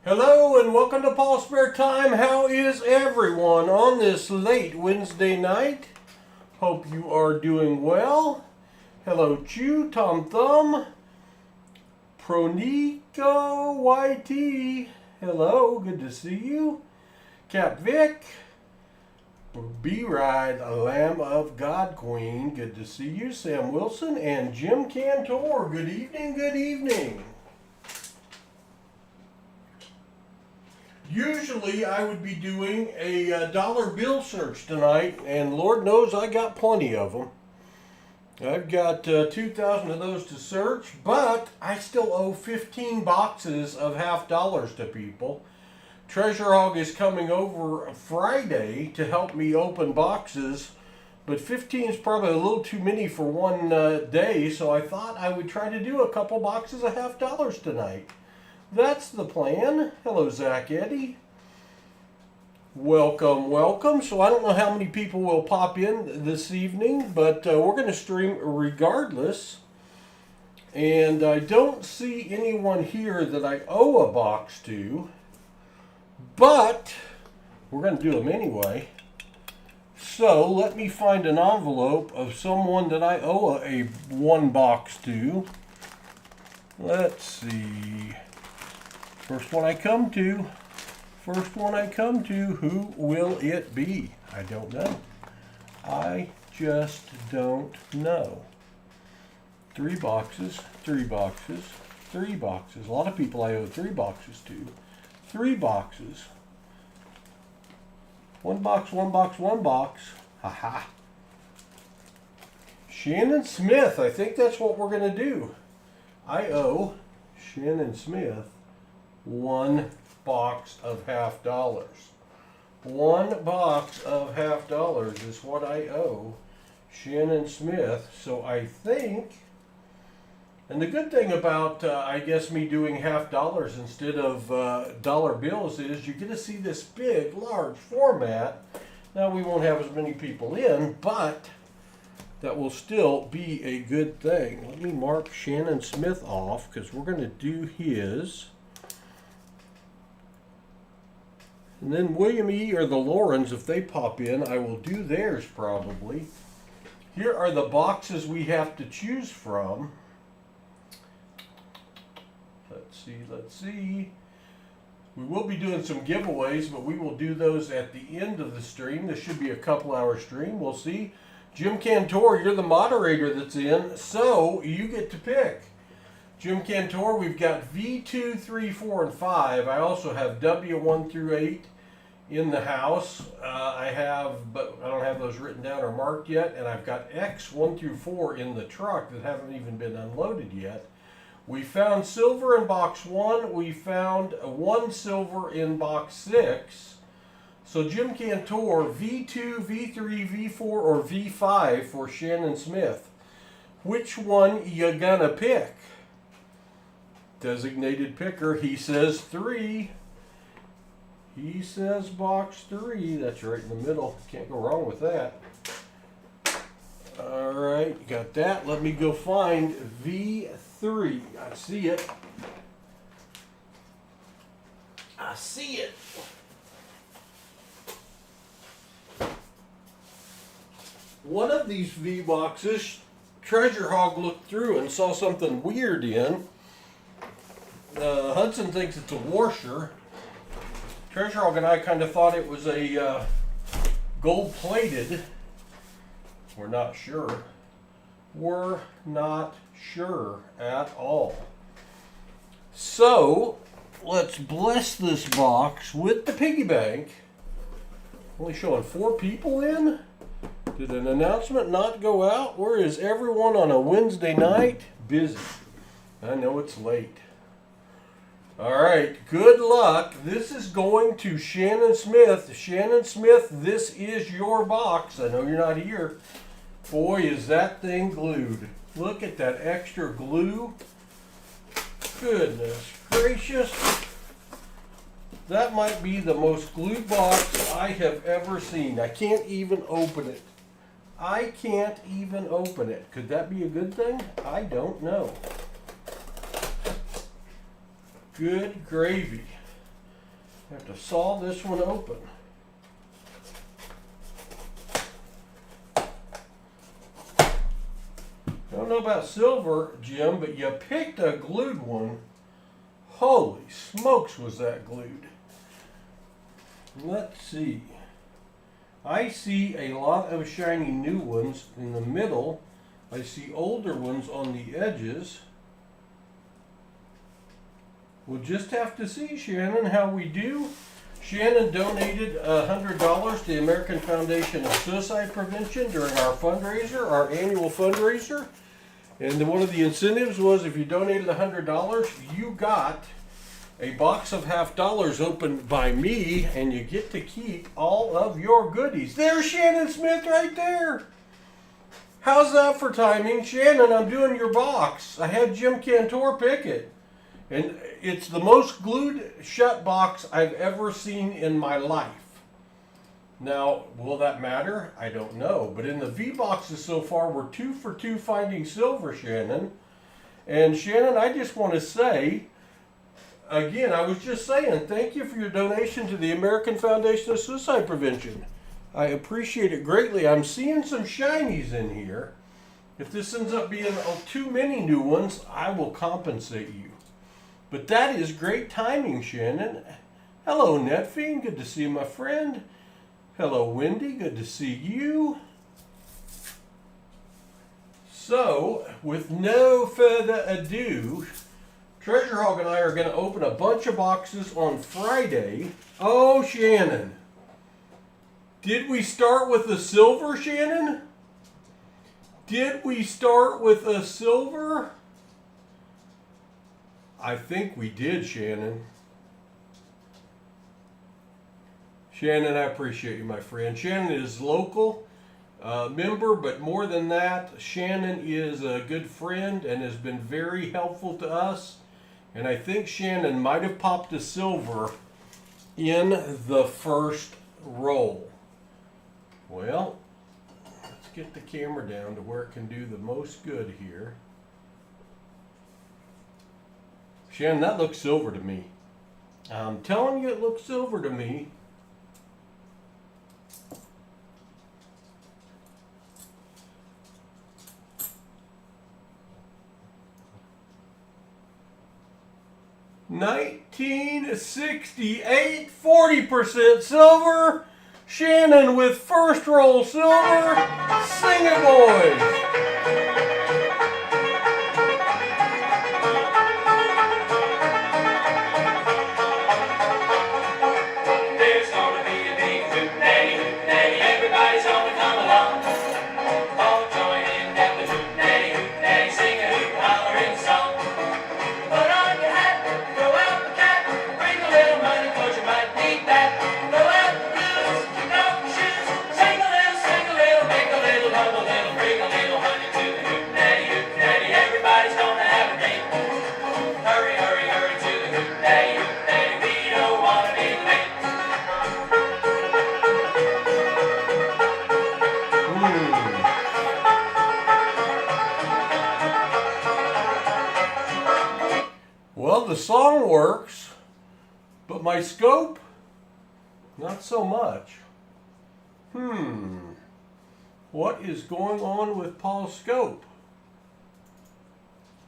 Hello and welcome to PasSpareTime. How is everyone on this late Wednesday night? Hope you are doing well. Hello Chew, Tom Thumb, Pronico YT. Hello, good to see you. Cap Vic, B-Ride, a Lamb of God Queen. Good to see you. Sam Wilson and Jim Cantor. Good evening, good evening. Usually I would be doing a dollar bill search tonight, and Lord knows I got plenty of them. I've got 2,000 of those to search, but I still owe 15 boxes of $50 to people. Treasure Hog is coming over Friday to help me open boxes, but 15 is probably a little too many for one day, so I thought I would try to do a couple boxes of $50 tonight. That's the plan. Hello, Zach Eddy. Welcome, welcome. So I don't know how many people will pop in this evening, but we're going to stream regardless. And I don't see anyone here that I owe a box to, but we're going to do them anyway. So let me find an envelope of someone that I owe a one box to. Let's see. First one I come to, who will it be? I don't know. I just don't know. 3 boxes, 3 boxes, 3 boxes. A lot of people I owe 3 boxes to. 3 boxes. 1 box, 1 box, 1 box. Haha. Shannon Smith, I think that's what we're going to do. I owe Shannon Smith 1 box of $50. 1 box of $50 is what I owe Shannon Smith. So I think, and the good thing about I guess me doing $50 instead of dollar bills is you get to see this big, large format. Now we won't have as many people in, but that will still be a good thing. Let me mark Shannon Smith off because we're going to do his. And then William E. or the Laurens, if they pop in, I will do theirs probably. Here are the boxes we have to choose from. Let's see. We will be doing some giveaways, but we will do those at the end of the stream. This should be a couple-hour stream. We'll see. Jim Cantor, you're the moderator that's in, so you get to pick. Jim Cantor, we've got V2, 3, 4, and 5. I also have W1 through 8 in the house. But I don't have those written down or marked yet. And I've got X 1 through 4 in the truck that haven't even been unloaded yet. We found silver in box 1. We found 1 silver in box 6. So Jim Cantor, V2, V3, V4, or V5 for Shannon Smith. Which one you gonna pick? Designated picker, he says 3. He says box 3. That's right in the middle. Can't go wrong with that. All right, got that. Let me go find V3. I see it. I see it. One of these V boxes, Treasure Hog looked through and saw something weird in. Hudson thinks it's a washer. Treasure Hog and I kind of thought it was a gold-plated. We're not sure. We're not sure at all. So, let's bless this box with the piggy bank. Only showing 4 people in. Did an announcement not go out? Where is everyone on a Wednesday night? Busy. I know it's late. All right, good luck. This is going to Shannon Smith. Shannon Smith, this is your box. I know you're not here. Boy, is that thing glued. Look at that extra glue. Goodness gracious. That might be the most glued box I have ever seen. I can't even open it. I can't even open it. Could that be a good thing? I don't know. Good gravy. I have to saw this one open. I don't know about silver, Jim, but you picked a glued one. Holy smokes, was that glued. Let's see. I see a lot of shiny new ones in the middle. I see older ones on the edges. We'll just have to see, Shannon, how we do. Shannon donated $100 to the American Foundation of Suicide Prevention during our fundraiser, our annual fundraiser. And one of the incentives was if you donated $100, you got a box of half dollars opened by me, and you get to keep all of your goodies. There's Shannon Smith right there. How's that for timing? Shannon, I'm doing your box. I had Jim Cantor pick it. And it's the most glued shut box I've ever seen in my life. Now, will that matter? I don't know. But in the V boxes so far, we're 2 for 2 finding silver, Shannon. And Shannon, I just want to say, again, I was just saying, thank you for your donation to the American Foundation of Suicide Prevention. I appreciate it greatly. I'm seeing some shinies in here. If this ends up being too many new ones, I will compensate you. But that is great timing, Shannon. Hello, Netfiend. Good to see you, my friend. Hello, Wendy. Good to see you. So, with no further ado, Treasure Hog and I are going to open a bunch of boxes on Friday. Oh, Shannon. Did we start with a silver, Shannon? Did we start with a silver? I think we did, Shannon. Shannon, I appreciate you, my friend. Shannon is local member, but more than that, Shannon is a good friend and has been very helpful to us. And I think Shannon might have popped a silver in the first roll. Well, let's get the camera down to where it can do the most good here. Shannon, that looks silver to me. I'm telling you, it looks silver to me. $19.68, 40% silver. Shannon with first roll silver. Sing it, boys. Well, the song works, but my scope, not so much. What is going on with Paul's scope?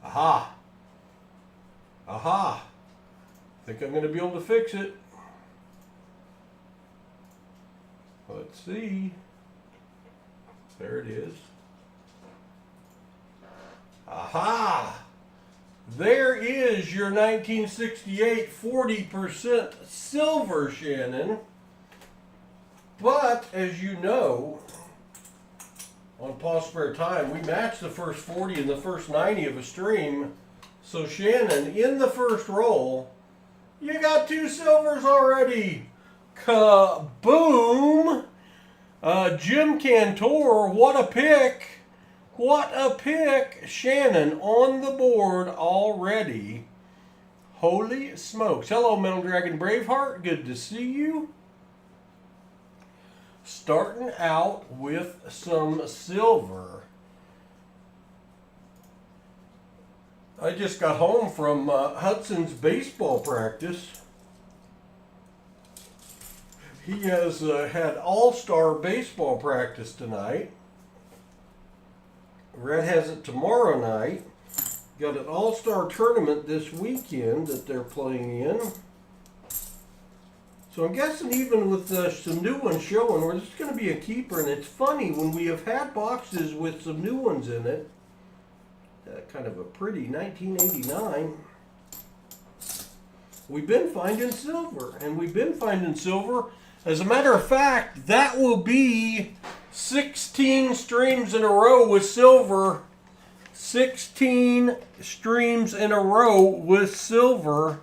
Aha. Aha. Think I'm going to be able to fix it. Let's see. There it is. Aha. There is your 1968 40% silver, Shannon. But, as you know, on PasSpareTime, we match the first 40 and the first 90 of a stream. So, Shannon, in the first roll, you got 2 silvers already. Kaboom! Jim Cantor, what a pick. What a pick. Shannon on the board already. Holy smokes. Hello, Metal Dragon Braveheart. Good to see you. Starting out with some silver. I just got home from Hudson's baseball practice. He has had all-star baseball practice tonight. Red has it tomorrow night. Got an all-star tournament this weekend that they're playing in. So I'm guessing even with some new ones showing, we're just going to be a keeper. And it's funny, when we have had boxes with some new ones in it, kind of a pretty 1989, we've been finding silver. And we've been finding silver. As a matter of fact, that will be 16 streams in a row with silver. 16 streams in a row with silver.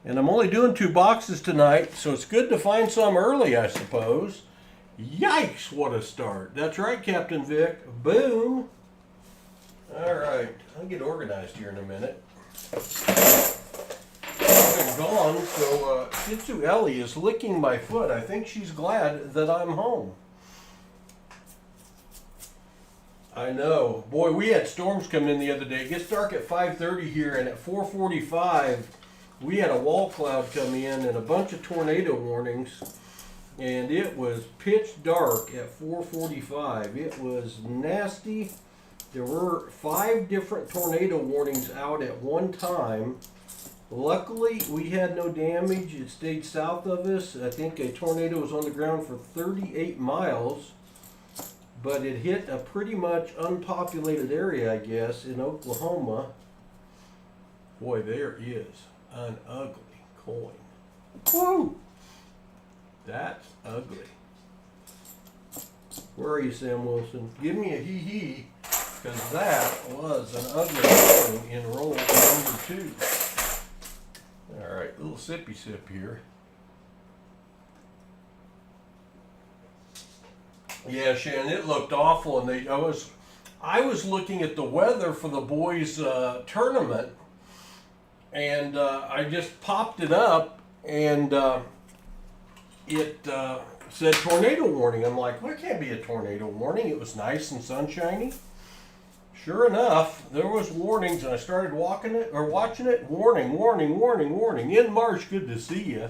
And I'm only doing 2 boxes tonight, so it's good to find some early, I suppose. Yikes, what a start. That's right, Captain Vic. Boom. All right, I'll get organized here in a minute. I've been gone, so Shih Tzu Ellie is licking my foot. I think she's glad that I'm home. I know. Boy, we had storms come in the other day. It gets dark at 5:30 here, and at 4:45, we had a wall cloud come in and a bunch of tornado warnings, and it was pitch dark at 4:45. It was nasty. There were 5 different tornado warnings out at one time. Luckily, we had no damage. It stayed south of us. I think a tornado was on the ground for 38 miles, but it hit a pretty much unpopulated area, I guess, in Oklahoma. Boy, there is an ugly coin. Woo! That's ugly. Where are you, Sam Wilson? Give me a hee-hee, because that was an ugly coin in roll number 2. All right, little sippy sip here. Yeah, Shannon, it looked awful, and I was looking at the weather for the boys' tournament, and I just popped it up, and it said tornado warning. I'm like, well, it can't be a tornado warning. It was nice and sunshiny. Sure enough, there was warnings, and I started watching it. Warning, warning, warning, warning. In March, good to see you.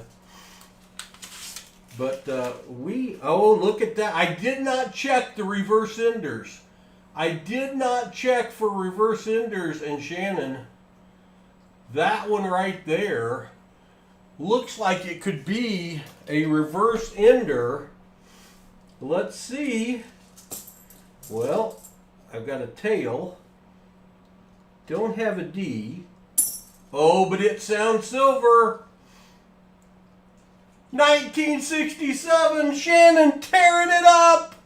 But oh, look at that. I did not check the reverse enders. I did not check for reverse enders, and Shannon, that one right there looks like it could be a reverse ender. Let's see. Well, I've got a tail. Don't have a D. Oh, but it sounds silver. 1967, Shannon, tearing it up.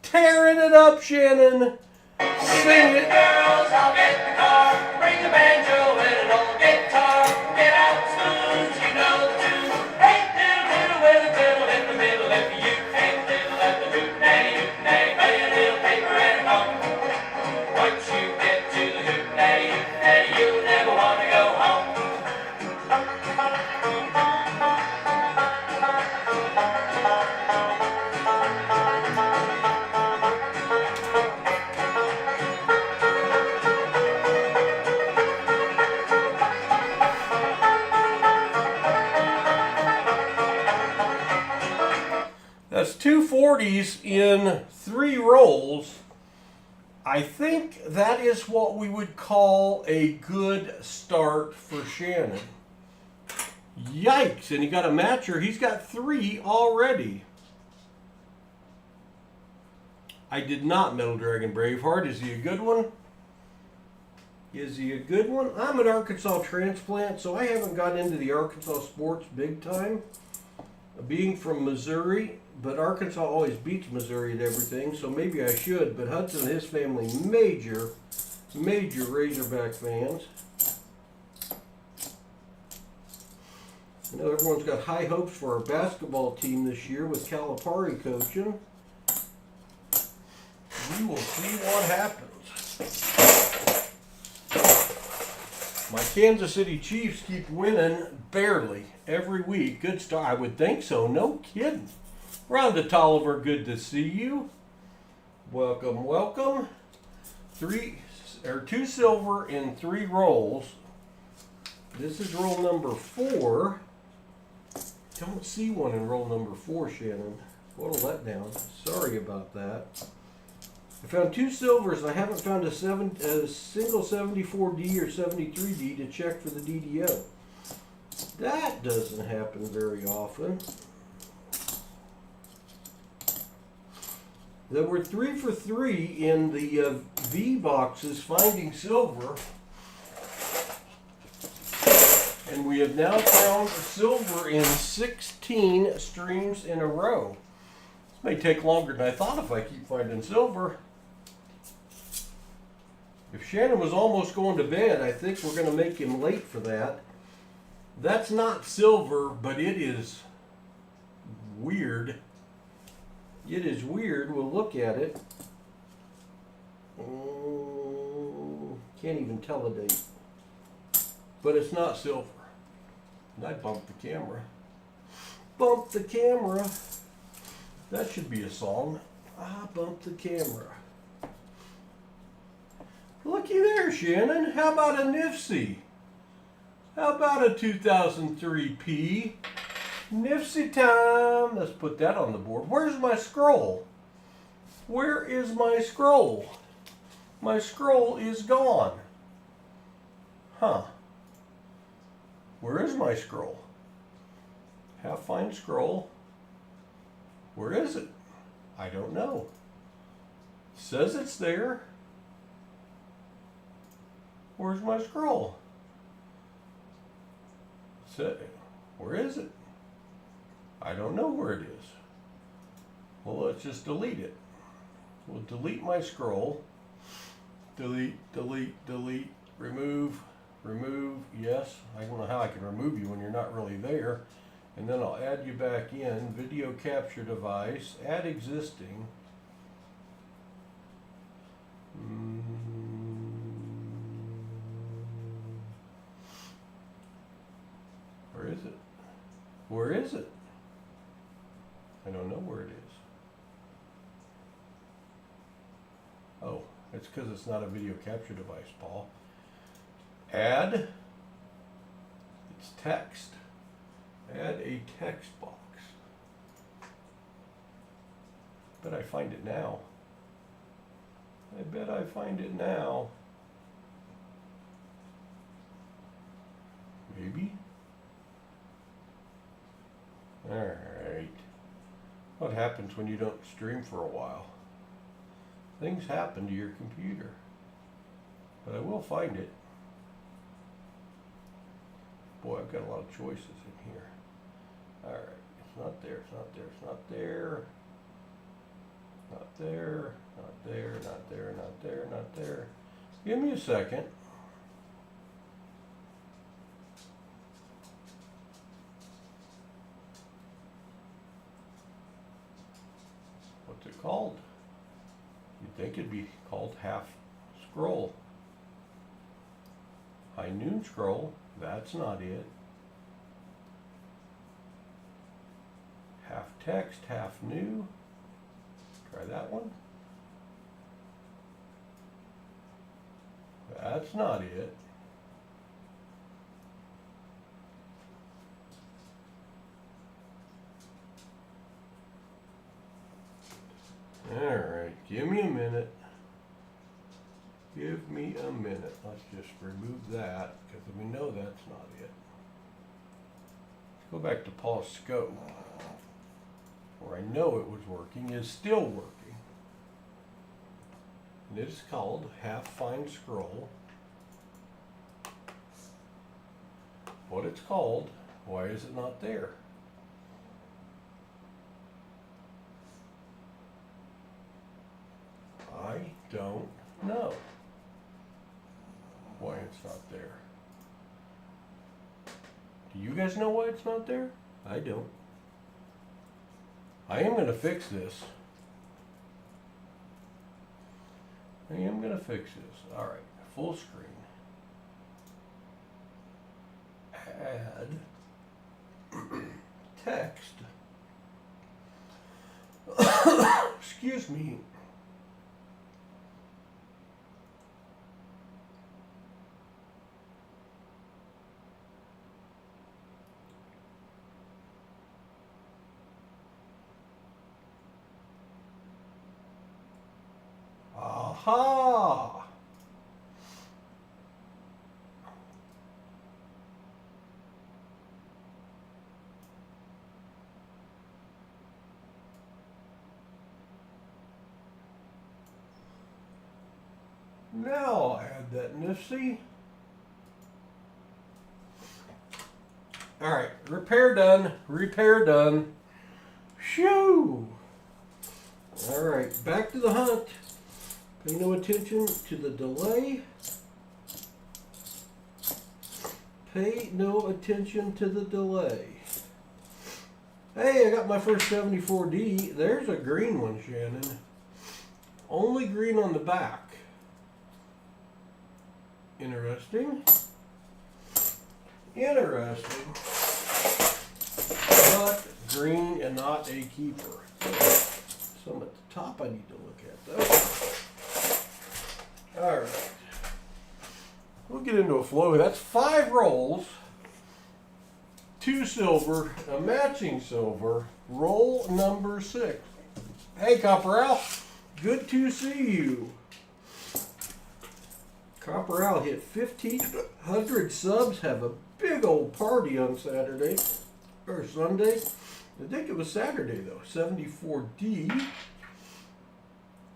Tearing it up, Shannon. Sing it. Girls, I'll get the car. Bring the banjo and an old guitar. Get out spoons, you know the tune. Hey, diddle, with a fiddle in the middle. If you can't diddle at the hoot-nanny, play a little paper and a comb. Once you get to the hoot-nanny, you'll never want to go home. That's 2 40s in 3 rolls. I think that is what we would call a good start for Shannon. Yikes, and he got a matcher. He's got 3 already. I did not Metal Dragon Braveheart. Is he a good one? Is he a good one? I'm an Arkansas transplant, so I haven't got into the Arkansas sports big time. Being from Missouri, but Arkansas always beats Missouri at everything, so maybe I should. But Hudson and his family, major Razorback fans. I know everyone's got high hopes for our basketball team this year with Calipari coaching. We will see what happens. My Kansas City Chiefs keep winning barely every week. Good start. I would think so. No kidding. Rhonda Tolliver, good to see you. Welcome, welcome. 2 silver in 3 rolls. This is roll number 4. Don't see one in roll number 4, Shannon. What a letdown. Sorry about that. I found 2 silvers. I haven't found a single 74D or 73D to check for the DDO. That doesn't happen very often. There were 3 for 3 in the V boxes finding silver. And we have now found silver in 16 streams in a row. This may take longer than I thought if I keep finding silver. If Shannon was almost going to bed, I think we're going to make him late for that. That's not silver, but it is weird. It is weird. We'll look at it. Can't even tell the date. But it's not silver. And I bumped the camera. Bump the camera. That should be a song. I bumped the camera. Looky there, Shannon. How about a NIFC? How about a 2003P? NIFC time. Let's put that on the board. Where's my scroll? Where is my scroll? My scroll is gone. Huh. Where is my scroll? Half fine scroll. Where is it? I don't know. It says it's there. Where's my scroll? Where is it? I don't know where it is. Well, let's just delete it. We'll delete my scroll. Delete, delete, delete, remove, remove. Yes, I don't know how I can remove you when you're not really there. And then I'll add you back in. Video capture device, add existing. Where is it? Where is it? I don't know where it is. Oh, it's because it's not a video capture device, Paul. Add. It's text. Add a text box. Bet I find it now. I bet I find it now. Maybe. Alright. What happens when you don't stream for a while? Things happen to your computer. But I will find it. Boy, I've got a lot of choices in here. Alright, it's not there, it's not there, it's not there. Not there, not there, not there, not there, not there. Give me a second. What's it called? You'd think it'd be called half scroll. High noon scroll, that's not it. Half text, half new. Try that one. That's not it. Alright, give me a minute. Give me a minute. Let's just remove that because we know that's not it. Let's go back to Paul's scope. Where I know it was working, is still working. And it is called half fine scroll. What it's called, why is it not there? I don't know why it's not there. Do you guys know why it's not there? I don't. I am going to fix this. I am going to fix this. All right, full screen. Add text. Excuse me. Aha! Now I'll add that Nifty. All right, repair done, repair done. Shoo! All right, back to the hunt. Pay no attention to the delay. Pay no attention to the delay. Hey, I got my first 74D. There's a green one, Shannon. Only green on the back. Interesting. Interesting. But green and not a keeper. Some at the top I need to look at though. Alright. We'll get into a flow. That's 5 rolls. 2 silver, a matching silver, roll number 6. Hey Copperal, good to see you. Copperal hit 1,500 subs, have a big old party on Saturday, or Sunday. I think it was Saturday though. 74D.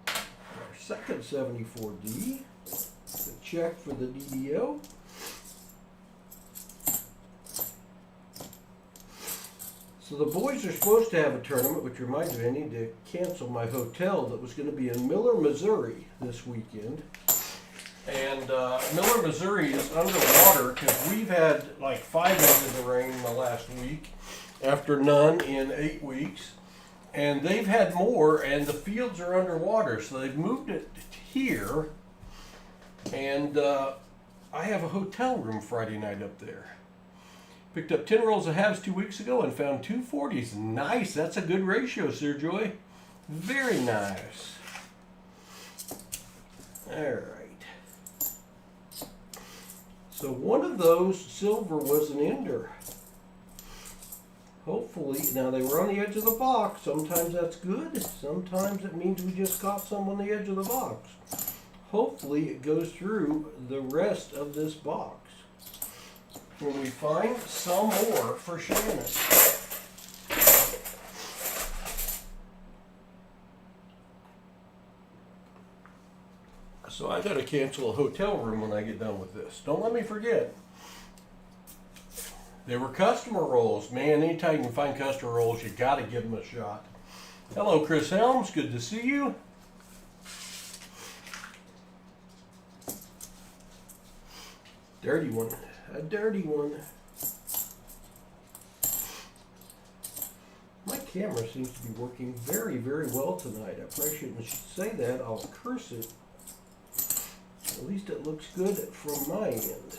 Our second 74D. The check for the DDO. So the boys are supposed to have a tournament, which reminds me I need to cancel my hotel that was going to be in Miller, Missouri this weekend. And Miller, Missouri is underwater because we've had like 5 inches of rain in the last week after none in 8 weeks. And they've had more and the fields are underwater. So they've moved it here. And I have a hotel room Friday night up there. Picked up 10 rolls of halves 2 weeks ago and found 2 40s. Nice. That's a good ratio, Sir Joy. Very nice. All right. So one of those silver was an ender. Hopefully, now they were on the edge of the box. Sometimes that's good. Sometimes it means we just caught some on the edge of the box. Hopefully it goes through the rest of this box. When we find some more for Shannon. So I gotta cancel a hotel room when I get done with this. Don't let me forget. They were customer rolls. Man, anytime you can find customer rolls, you gotta give them a shot. Hello, Chris Helms. Good to see you. Dirty one. A dirty one. My camera seems to be working very, very well tonight. I probably shouldn't say that. I'll curse it. At least it looks good from my end.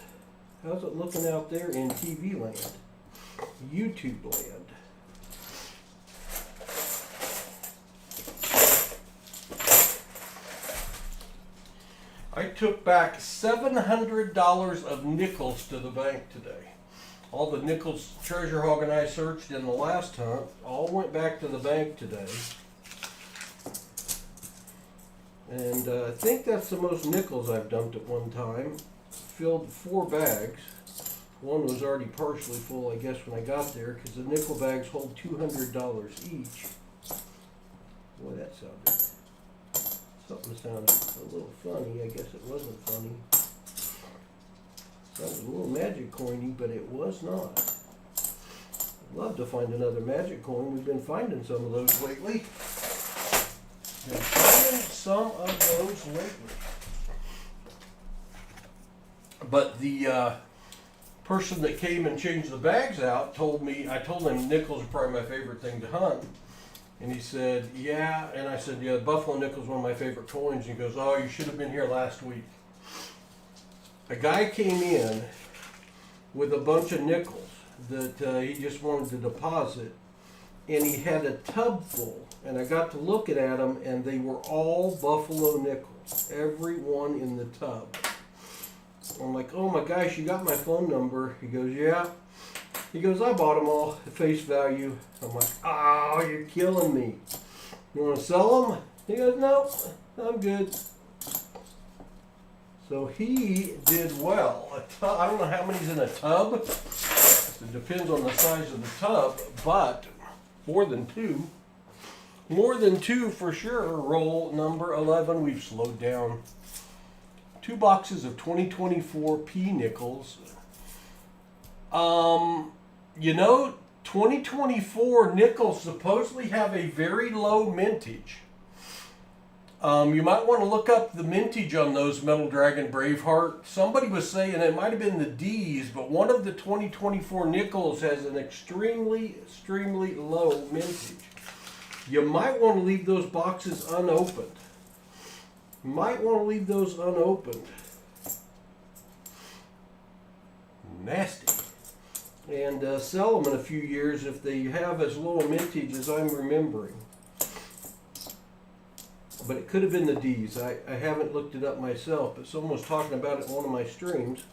How's it looking out there in TV land? YouTube land. I took back $700 of nickels to the bank today. All the nickels Treasure Hog and I searched in the last hunt all went back to the bank today. And I think that's the most nickels I've dumped at one time. Filled 4 bags. One was already partially full, I guess, when I got there, because the nickel bags hold $200 each. Boy, that sounded... Something sounded a little funny. I guess it wasn't funny. Sounded a little magic coiny, but it was not. I'd love to find another magic coin. We've been finding some of those lately. Been finding some of those lately. But the person that came and changed the bags out told me, I told him nickels are probably my favorite thing to hunt. And he said, yeah. And I said, yeah, Buffalo nickel's one of my favorite coins. And he goes, oh, you should have been here last week. A guy came in with a bunch of nickels that he just wanted to deposit. And he had a tub full. And I got to looking at them, and they were all Buffalo nickels. Every one in the tub. I'm like, oh my gosh, you got my phone number. He goes, yeah. He goes, I bought them all at face value. I'm like, oh, you're killing me. You want to sell them? He goes, no, I'm good. So he did well. I don't know how many's in a tub. It depends on the size of the tub, but more than two. More than two for sure. Roll number 11. We've slowed down. 2 boxes of 2024 P nickels. You know, 2024 nickels supposedly have a very low mintage. You might want to look up the mintage on those Metal Dragon Braveheart. Somebody was saying it might have been the D's, but one of the 2024 nickels has an extremely low mintage. You might want to leave those boxes unopened. Nasty. And sell them in a few years if they have as low a mintage as I'm remembering. But it could have been the D's. I haven't looked it up myself, but someone was talking about it in one of my streams.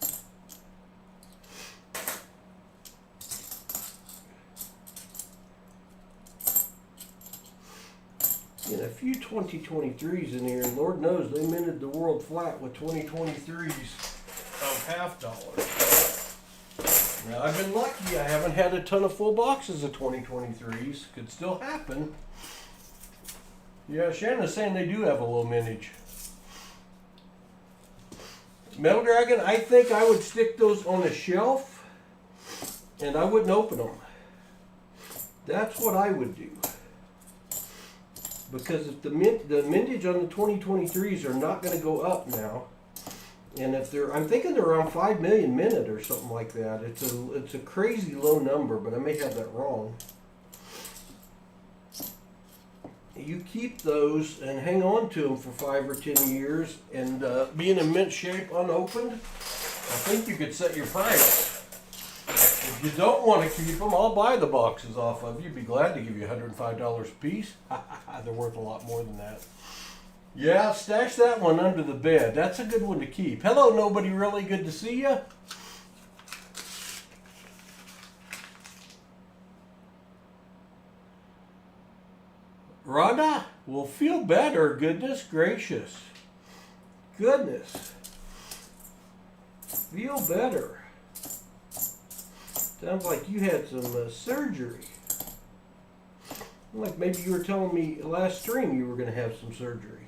And a few 2023s in here, and Lord knows they minted the world flat with 2023s of $half. Now I've been lucky. I haven't had a ton of full boxes of 2023s. Could still happen. Yeah, Shannon's saying they do have a low mintage. Metal Dragon, I think I would stick those on a shelf and I wouldn't open them. That's what I would do. Because if the mintage on the 2023s are not going to go up now, and if they're, I'm thinking they're around 5 million minute or something like that. It's a crazy low number, but I may have that wrong. You keep those and hang on to them for 5 or 10 years and be in a mint shape unopened. I think you could set your price. If you don't want to keep them, I'll buy the boxes off of you. Be glad to give you $105 a piece. They're worth a lot more than that. Yeah, stash that one under the bed. That's a good one to keep. Hello, nobody really. Good to see you. Rhonda will feel better. Goodness gracious. Goodness. Feel better. Sounds like you had some surgery. Like maybe you were telling me last stream you were going to have some surgery.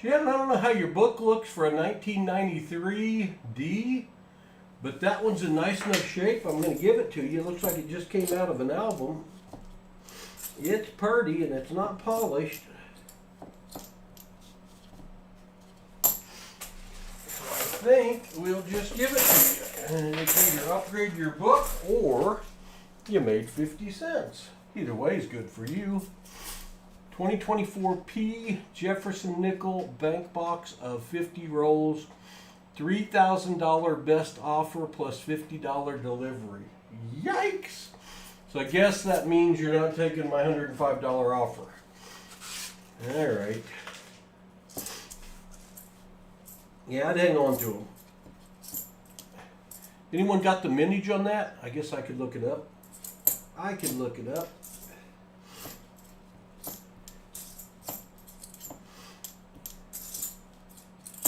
Shannon, I don't know how your book looks for a 1993 D, but that one's in nice enough shape. I'm going to give it to you. It looks like it just came out of an album. It's pretty and it's not polished. I think we'll just give it to you. And you can either upgrade your book or you made 50 cents. Either way is good for you. 2024 P Jefferson Nickel Bank Box of 50 rolls. $3,000 best offer plus $50 delivery. Yikes! So I guess that means you're not taking my $105 offer. All right. Yeah, I'd hang on to them. Anyone got the mintage on that? I guess I could look it up. I could look it up.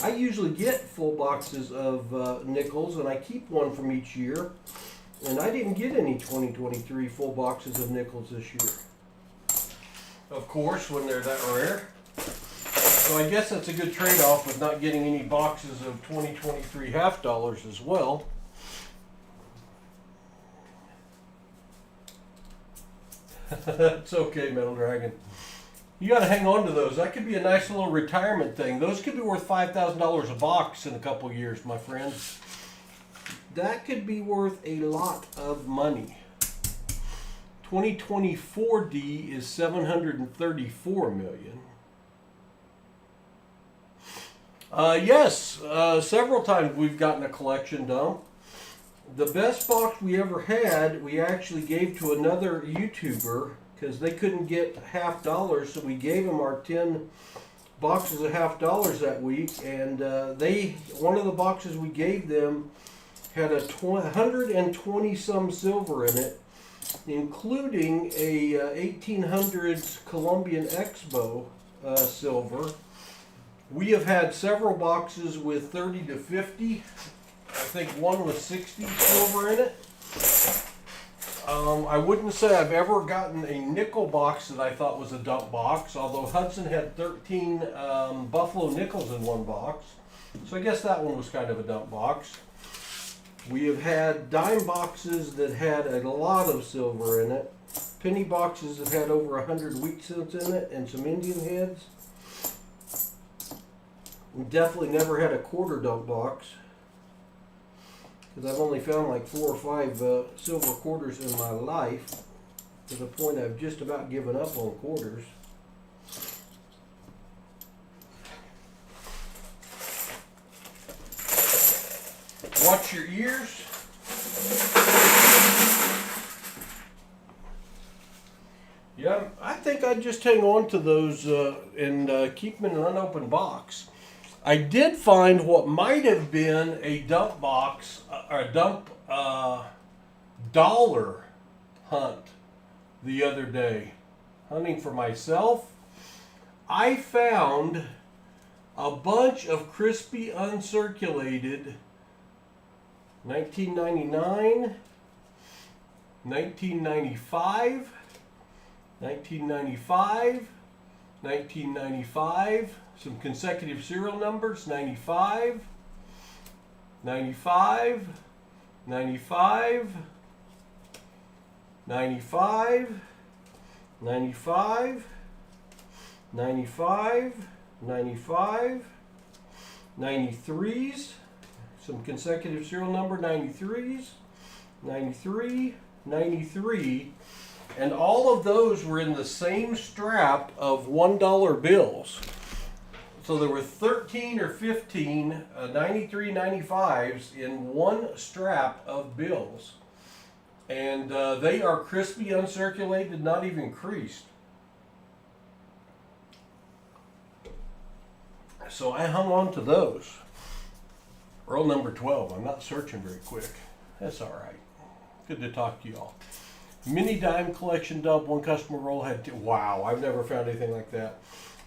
I usually get full boxes of nickels, and I keep one from each year. And I didn't get any 2023 full boxes of nickels this year. Of course, when they're that rare. So I guess that's a good trade-off with not getting any boxes of 2023 $half as well. It's okay, Metal Dragon. You got to hang on to those. That could be a nice little retirement thing. Those could be worth $5,000 a box in a couple years, my friend. That could be worth a lot of money. 2024 D is $734 million. Yes, several times we've gotten a collection done. The best box we ever had, we actually gave to another YouTuber because they couldn't get $half, so we gave them our 10 boxes of $half that week, and one of the boxes we gave them had 120 some silver in it, including a 1800s Colombian Expo silver. We have had several boxes with 30 to 50. I think one with 60 silver in it. I wouldn't say I've ever gotten a nickel box that I thought was a dump box, although Hudson had 13 Buffalo nickels in one box. So I guess that one was kind of a dump box. We have had dime boxes that had a lot of silver in it. Penny boxes that had over 100 wheat cents in it and some Indian heads. We definitely never had a quarter dump box, because I've only found like 4 or 5 silver quarters in my life, to the point I've just about given up on quarters. Watch your ears. Yeah, I think I'd just hang on to those and keep them in an unopened box. I did find what might have been a dump box, or a dump dollar hunt the other day. Hunting for myself, I found a bunch of crispy uncirculated 1999, 1995, 1995, 1995, some consecutive serial numbers, 95, 95, 95, 95, 95, 95, 95, 93s, some consecutive serial number, 93s, 93, 93, and all of those were in the same strap of $1 bills. So there were 13 or 15 93, 95s in one strap of bills. And they are crispy, uncirculated, not even creased. So I hung on to those. Roll number 12. I'm not searching very quick. That's all right. Good to talk to y'all. Mini dime collection dump. One customer roll had two. Wow, I've never found anything like that.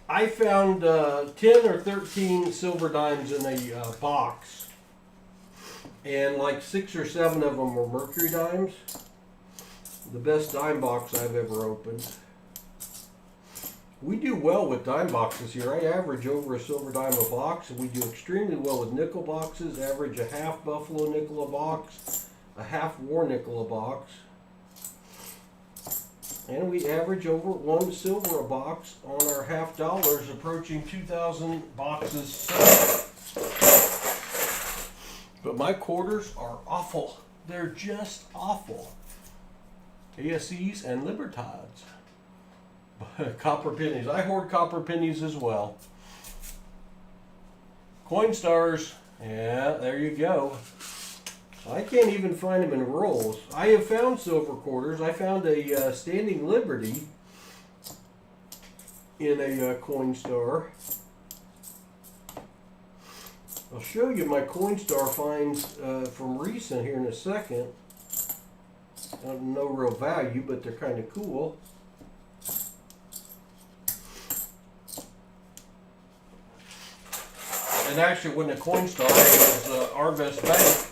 I found 10 or 13 silver dimes in a box. And like 6 or 7 of them were mercury dimes. The best dime box I've ever opened. We do well with dime boxes here. I average over a silver dime a box, and we do extremely well with nickel boxes. Average a half Buffalo nickel a box, a half war nickel a box. And we average over 1 silver a box on our half dollars, approaching 2,000 boxes sold. But my quarters are awful. They're just awful. ASEs and Libertads. Copper pennies. I hoard copper pennies as well. Coin stars. Yeah, there you go. I can't even find them in rolls. I have found silver quarters. I found a Standing Liberty in a coin star. I'll show you my coin star finds from recent here in a second. No real value, but they're kind of cool. And actually, when the coin star was Arvest Bank,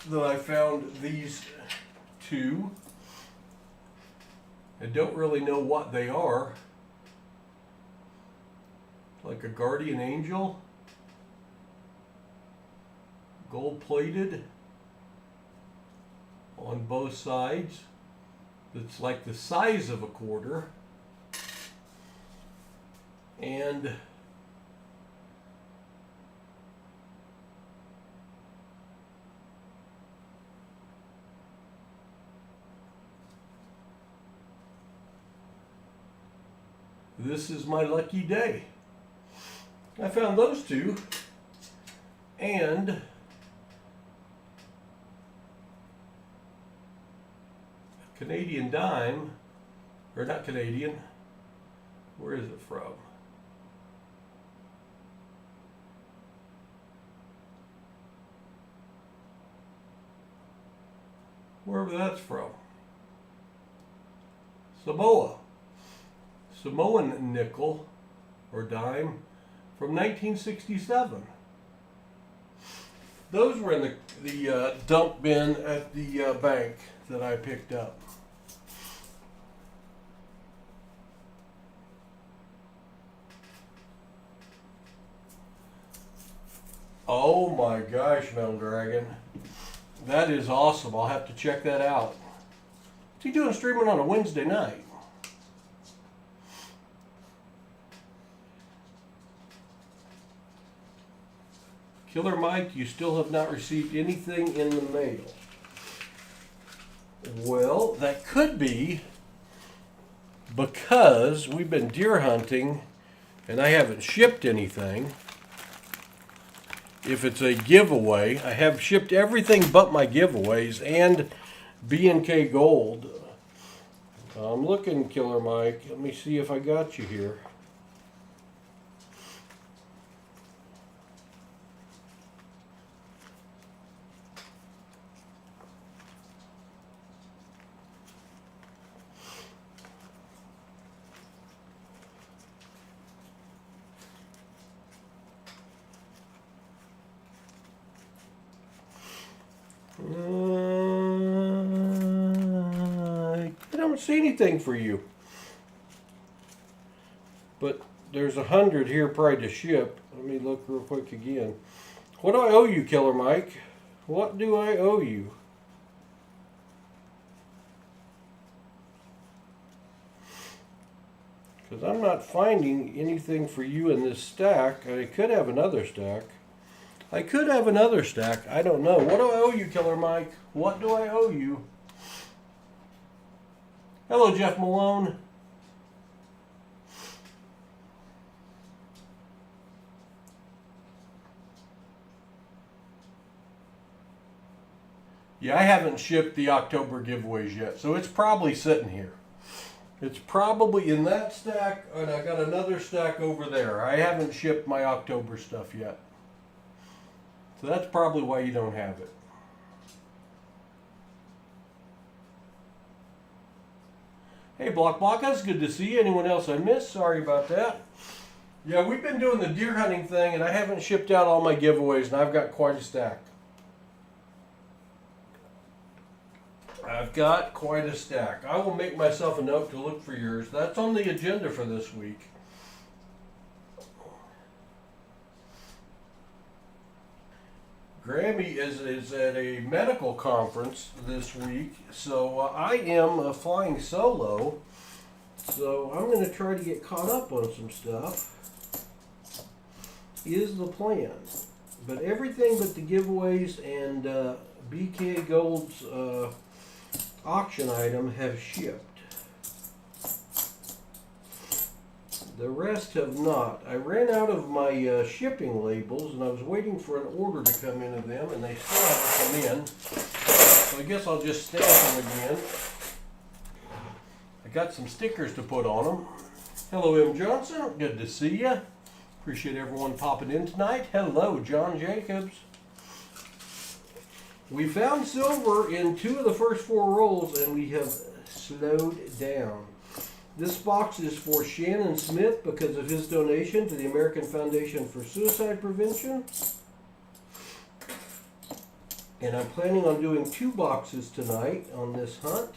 that I found these two. I don't really know what they are. Like a guardian angel, gold plated on both sides. That's like the size of a quarter. And this is my lucky day. I found those two, and Canadian dime, or not Canadian, where is it from? Wherever that's from. Samoa. Samoan nickel or dime from 1967. Those were in the dump bin at the bank that I picked up. Oh my gosh, Metal Dragon. That is awesome. I'll have to check that out. What's he doing streaming on a Wednesday night? Killer Mike, you still have not received anything in the mail. Well, that could be because we've been deer hunting and I haven't shipped anything. If it's a giveaway, I have shipped everything but my giveaways and B&K Gold. I'm looking, Killer Mike. Let me see if I got you here. I don't see anything for you. But there's 100 here probably to ship. Let me look real quick again. What do I owe you, Killer Mike? What do I owe you? Because I'm not finding anything for you in this stack. I could have another stack. I could have another stack. I don't know. What do I owe you, Killer Mike? What do I owe you? Hello, Jeff Malone. Yeah, I haven't shipped the October giveaways yet, so it's probably sitting here. It's probably in that stack, and I got another stack over there. I haven't shipped my October stuff yet. So that's probably why you don't have it. Hey, Block, that's good to see you. Anyone else I missed? Sorry about that. Yeah, we've been doing the deer hunting thing, and I haven't shipped out all my giveaways, and I've got quite a stack. I've got quite a stack. I will make myself a note to look for yours. That's on the agenda for this week. Grammy is at a medical conference this week, so I am flying solo. So I'm going to try to get caught up on some stuff, is the plan. But everything but the giveaways and BK Gold's auction item have shipped. The rest have not. I ran out of my shipping labels and I was waiting for an order to come into them and they still haven't come in. So I guess I'll just stamp them again. I got some stickers to put on them. Hello, M. Johnson. Good to see you. Appreciate everyone popping in tonight. Hello, John Jacobs. We found silver in 2 of the first 4 rolls and we have slowed down. This box is for Shannon Smith because of his donation to the American Foundation for Suicide Prevention. And I'm planning on doing 2 boxes tonight on this hunt.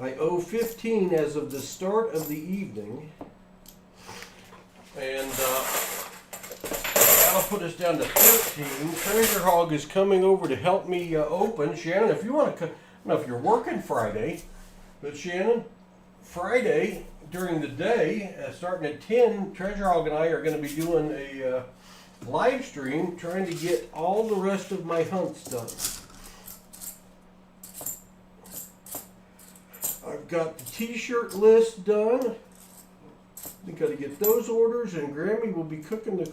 I owe 15 as of the start of the evening. And that'll put us down to 13. Treasure Hog is coming over to help me open. Shannon, if you want to, I don't know if you're working Friday, but Shannon, Friday during the day, starting at 10, Treasure Hog and I are going to be doing a live stream trying to get all the rest of my hunts done. I've got the t-shirt list done. I got to get those orders, and Grammy will be cooking the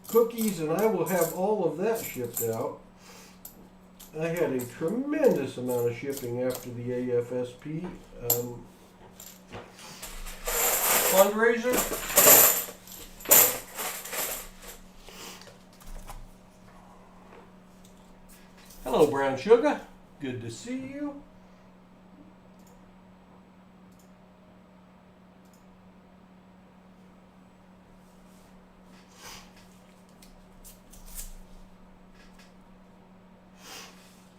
cookies, and I will have all of that shipped out. I had a tremendous amount of shipping after the AFSP fundraiser. Hello, Brown Sugar. Good to see you.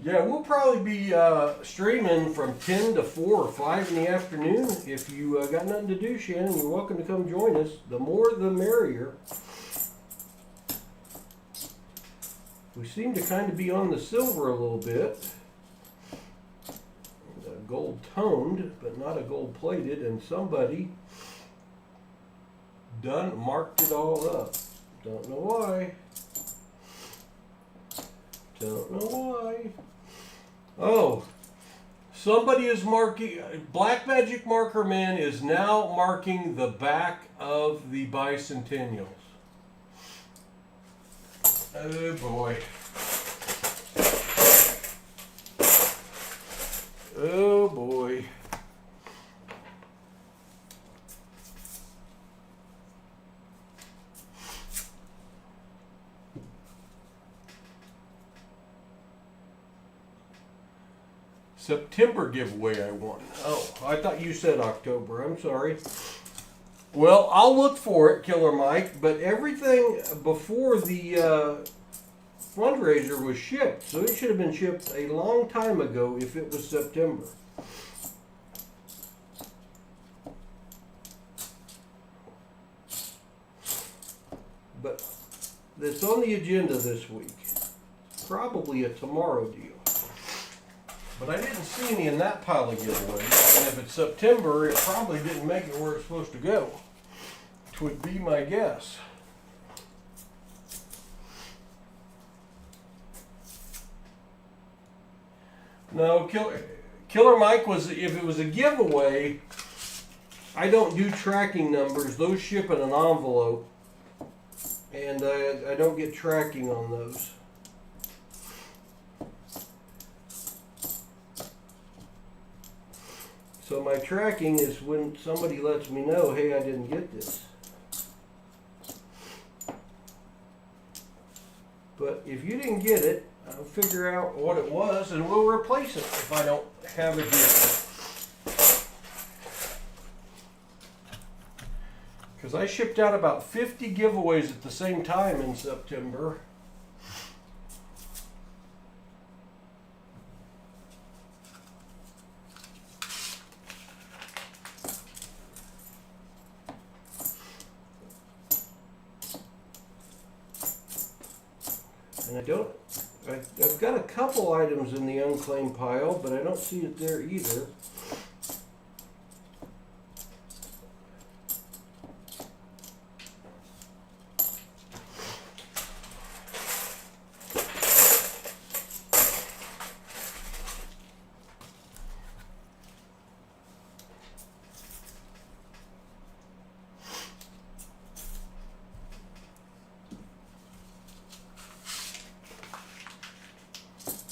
Yeah, we'll probably be streaming from 10 to 4 or 5 in the afternoon. If you got nothing to do, Shannon, you're welcome to come join us. The more the merrier. We seem to kind of be on the silver a little bit. Gold toned, but not a gold plated, and somebody marked it all up. Don't know why. Don't know why. Oh, somebody is marking, Black Magic Marker Man is now marking the back of the bicentennials. Oh boy. Oh boy. September giveaway I won. Oh, I thought you said October. I'm sorry. Well, I'll look for it, Killer Mike, but everything before the fundraiser was shipped, so it should have been shipped a long time ago if it was September. But it's on the agenda this week. Probably a tomorrow deal. But I didn't see any in that pile of giveaways. And if it's September, it probably didn't make it where it's supposed to go. Which would be my guess. No, Killer Mike was, if it was a giveaway, I don't do tracking numbers. Those ship in an envelope. And I don't get tracking on those. So my tracking is when somebody lets me know, hey, I didn't get this. But if you didn't get it, I'll figure out what it was and we'll replace it if I don't have it here. Because I shipped out about 50 giveaways at the same time in September. And I've got a couple items in the unclaimed pile, but I don't see it there either.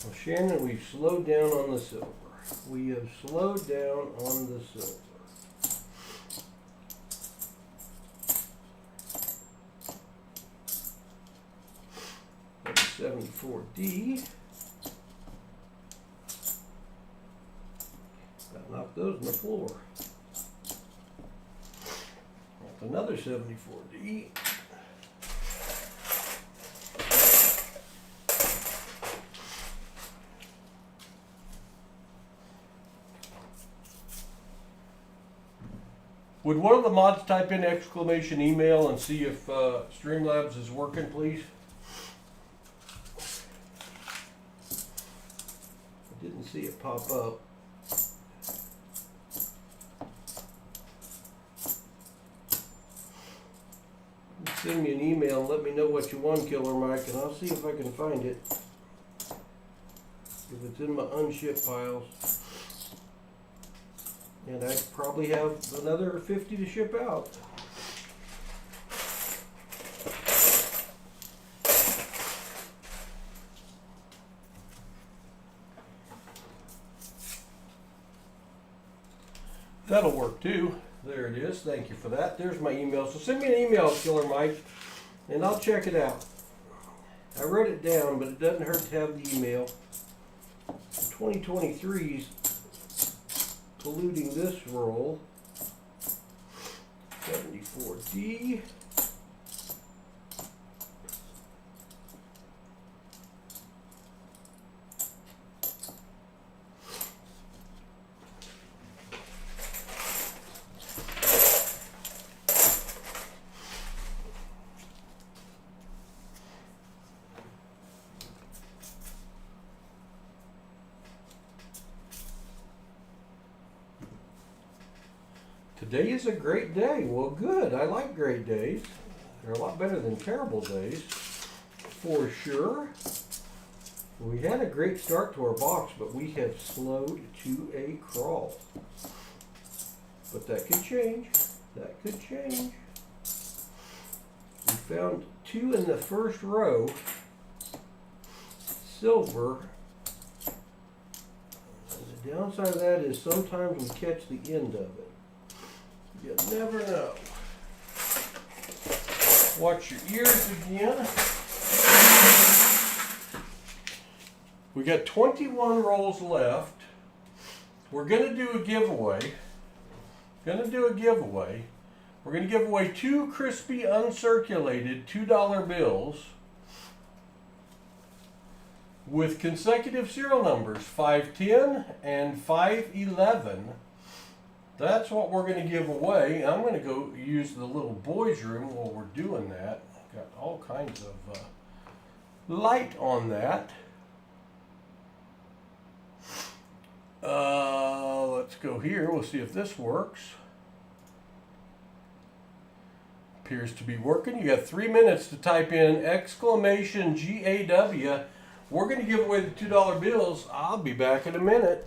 Well, Shannon, we've slowed down on the silver. We have slowed down on the silver. That's 74D. Got knock those on the floor. That's another 74D. Would one of the mods type in exclamation email and see if Streamlabs is working, please? I didn't see it pop up. Send me an email and let me know what you won, Killer Mike, and I'll see if I can find it. If it's in my unshipped piles. And I probably have another 50 to ship out. That'll work too. There it is. Thank you for that. There's my email. So send me an email, Killer Mike, and I'll check it out. I wrote it down, but it doesn't hurt to have the email. 2023's polluting this roll. 74D. Today is a great day. Well, good. I like great days. They're a lot better than terrible days, for sure. We had a great start to our box, but we have slowed to a crawl. But that could change. That could change. We found 2 in the first row. Silver. And the downside of that is sometimes we catch the end of it. You never know. Watch your ears again. We got 21 rolls left. We're going to do a giveaway. We're going to give away 2 crispy uncirculated $2 bills with consecutive serial numbers 510 and 511. That's what we're going to give away. I'm going to go use the little boys' room while we're doing that. Got all kinds of light on that. Let's go here. We'll see if this works. Appears to be working. You got 3 minutes to type in exclamation GAW. We're going to give away the $2 bills. I'll be back in a minute.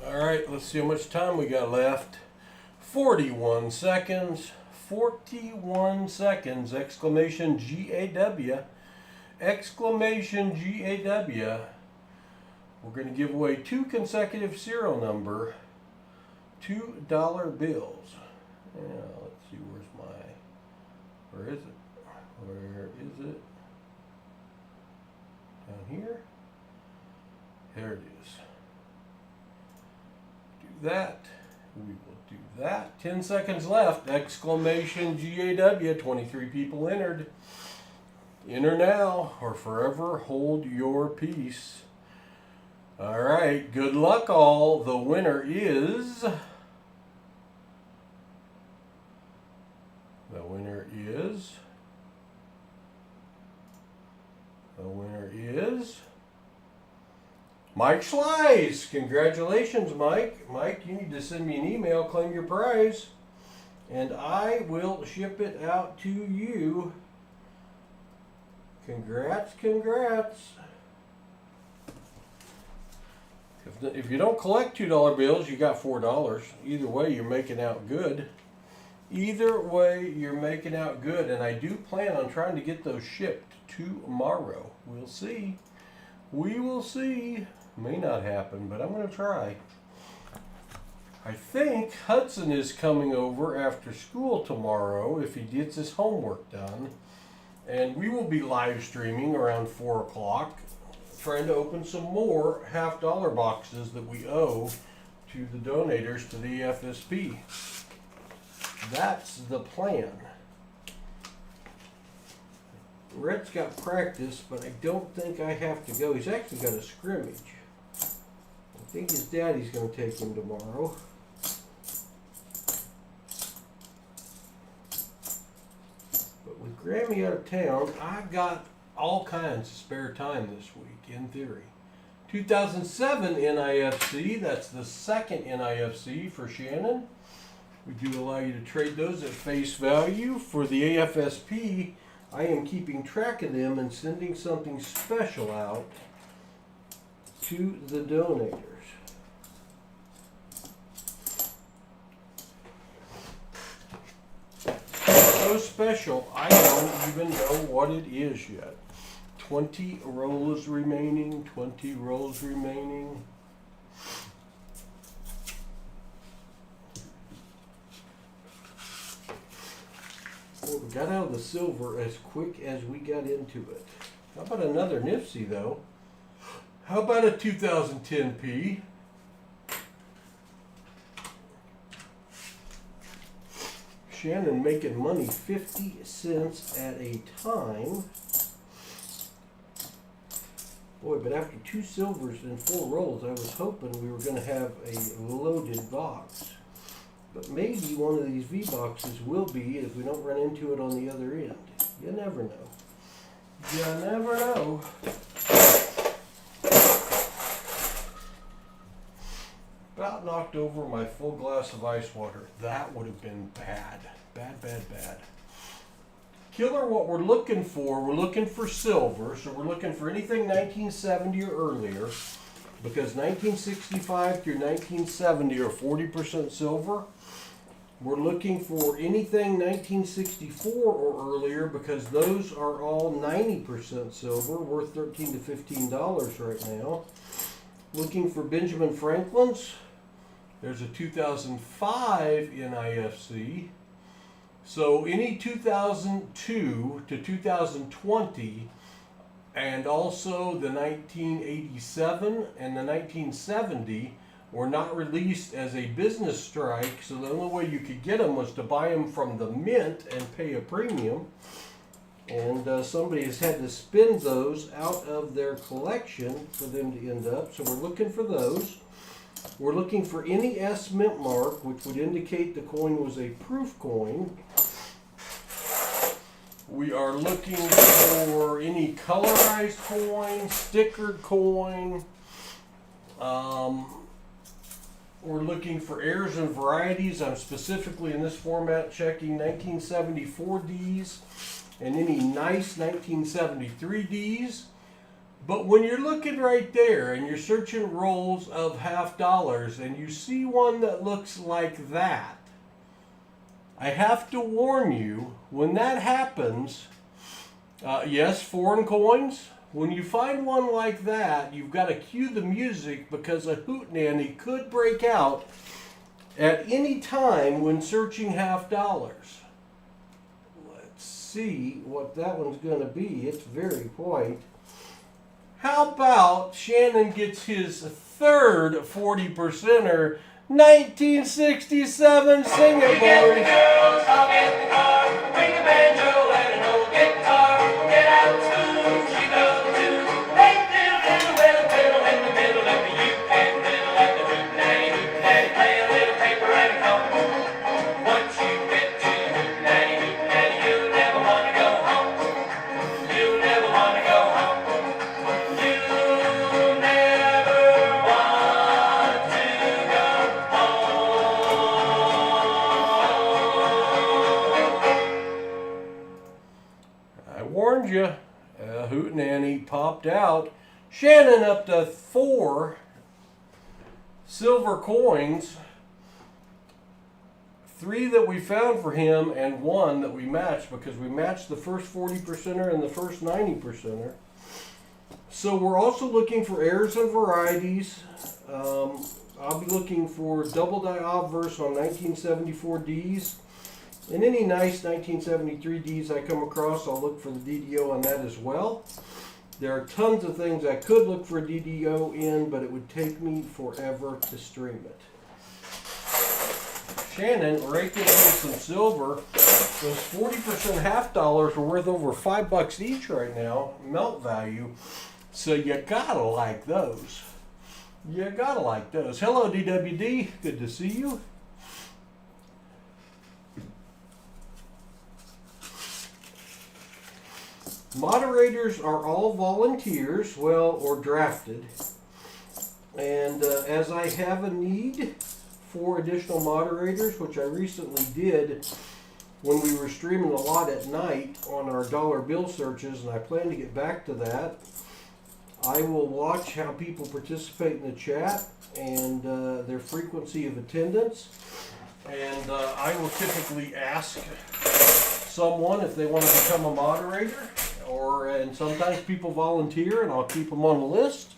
All right, let's see how much time we got left. 41 seconds. 41 seconds. Exclamation GAW. Exclamation GAW. We're going to give away 2 consecutive serial number $2 bills. Yeah, let's see, where is it? Where is it? Down here? There it is. Do that. We will do that. 10 seconds left. Exclamation GAW. 23 people entered. Enter now or forever hold your peace. All right. Good luck, all. The winner is. The winner is Mike Schleiss. Congratulations, Mike. Mike, you need to send me an email, claim your prize, and I will ship it out to you. Congrats, congrats. If you don't collect $2 bills, you got $4. Either way, you're making out good. Either way, you're making out good, and I do plan on trying to get those shipped tomorrow. We'll see. We will see. May not happen, but I'm going to try. I think Hudson is coming over after school tomorrow if he gets his homework done. And we will be live streaming around 4 o'clock, trying to open some more half-dollar boxes that we owe to the donators to the AFSP. That's the plan. Rhett's got practice, but I don't think I have to go. He's actually got a scrimmage. I think his daddy's going to take him tomorrow. But with Grammy out of town, I got all kinds of spare time this week, in theory. 2007 NIFC, that's the second NIFC for Shannon. We do allow you to trade those at face value. For the AFSP, I am keeping track of them and sending something special out to the donators. So special, I don't even know what it is yet. 20 rolls remaining, 20 rolls remaining. Well, we got out of the silver as quick as we got into it. How about another Nipsey though? How about a 2010p? Shannon making money 50 cents at a time. Boy, but after 2 silvers and 4 rolls, I was hoping we were going to have a loaded box. But maybe one of these V-boxes will be if we don't run into it on the other end. You never know. You never know. About knocked over my full glass of ice water. That would have been bad. Bad, bad, bad. Killer, what we're looking for silver. So we're looking for anything 1970 or earlier. Because 1965 through 1970 are 40% silver. We're looking for anything 1964 or earlier because those are all 90% silver, worth $13 to $15 right now. Looking for Benjamin Franklin's. There's a 2005 NIFC. So any 2002 to 2020, and also the 1987 and the 1970 were not released as a business strike, so the only way you could get them was to buy them from the mint and pay a premium. And somebody has had to spend those out of their collection for them to end up. So we're looking for those. We're looking for any S mint mark, which would indicate the coin was a proof coin. We are looking for any colorized coin, stickered coin. We're looking for errors and varieties. I'm specifically in this format checking 1974 Ds and any nice 1973 Ds. But when you're looking right there and you're searching rolls of $half and you see one that looks like that, I have to warn you, when that happens, yes, foreign coins, when you find one like that, you've got to cue the music because a hootenanny could break out at any time when searching $half. Let's see what that one's going to be. It's very white. How about Shannon gets his third 40%er, 1967 Singapore. Hootenanny popped out. Shannon up to 4 silver coins. 3 that we found for him and 1 that we matched because we matched the first 40%er and the first 90%er. So we're also looking for errors and varieties. I'll be looking for double die obverse on 1974Ds. And any nice 1973Ds I come across, I'll look for the DDO on that as well. There are tons of things I could look for a DDO in, but it would take me forever to stream it. Shannon raking in some silver. Those 40% half dollars are worth over $5 each right now, melt value. So you gotta like those. You gotta like those. Hello, DWD. Good to see you. Moderators are all volunteers, well, or drafted. And as I have a need for additional moderators, which I recently did when we were streaming a lot at night on our dollar bill searches, and I plan to get back to that, I will watch how people participate in the chat and their frequency of attendance. And I will typically ask someone if they want to become a moderator, and sometimes people volunteer, and I'll keep them on the list.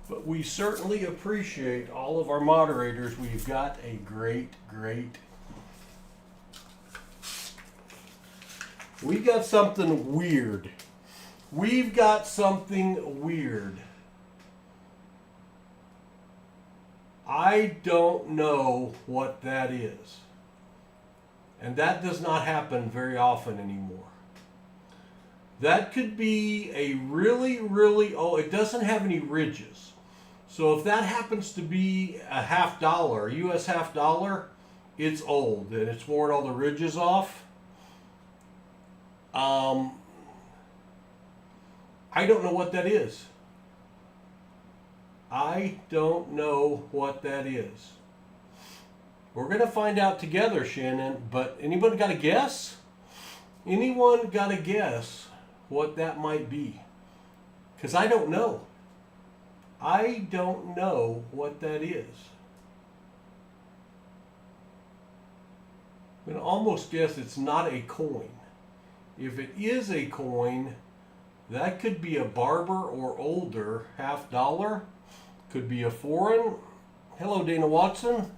But we certainly appreciate all of our moderators. We've got a great we got something weird. We've got something weird. I don't know what that is. And that does not happen very often anymore. That could be a really, it doesn't have any ridges. So if that happens to be a half dollar, a US half dollar, it's old and it's worn all the ridges off. I don't know what that is. I don't know what that is. We're going to find out together, Shannon, but anybody got a guess? Anyone got a guess what that might be? Because I don't know. I don't know what that is. I'm going to almost guess it's not a coin. If it is a coin, that could be a barber or older half dollar. Could be a foreign. Hello, Dana Watson.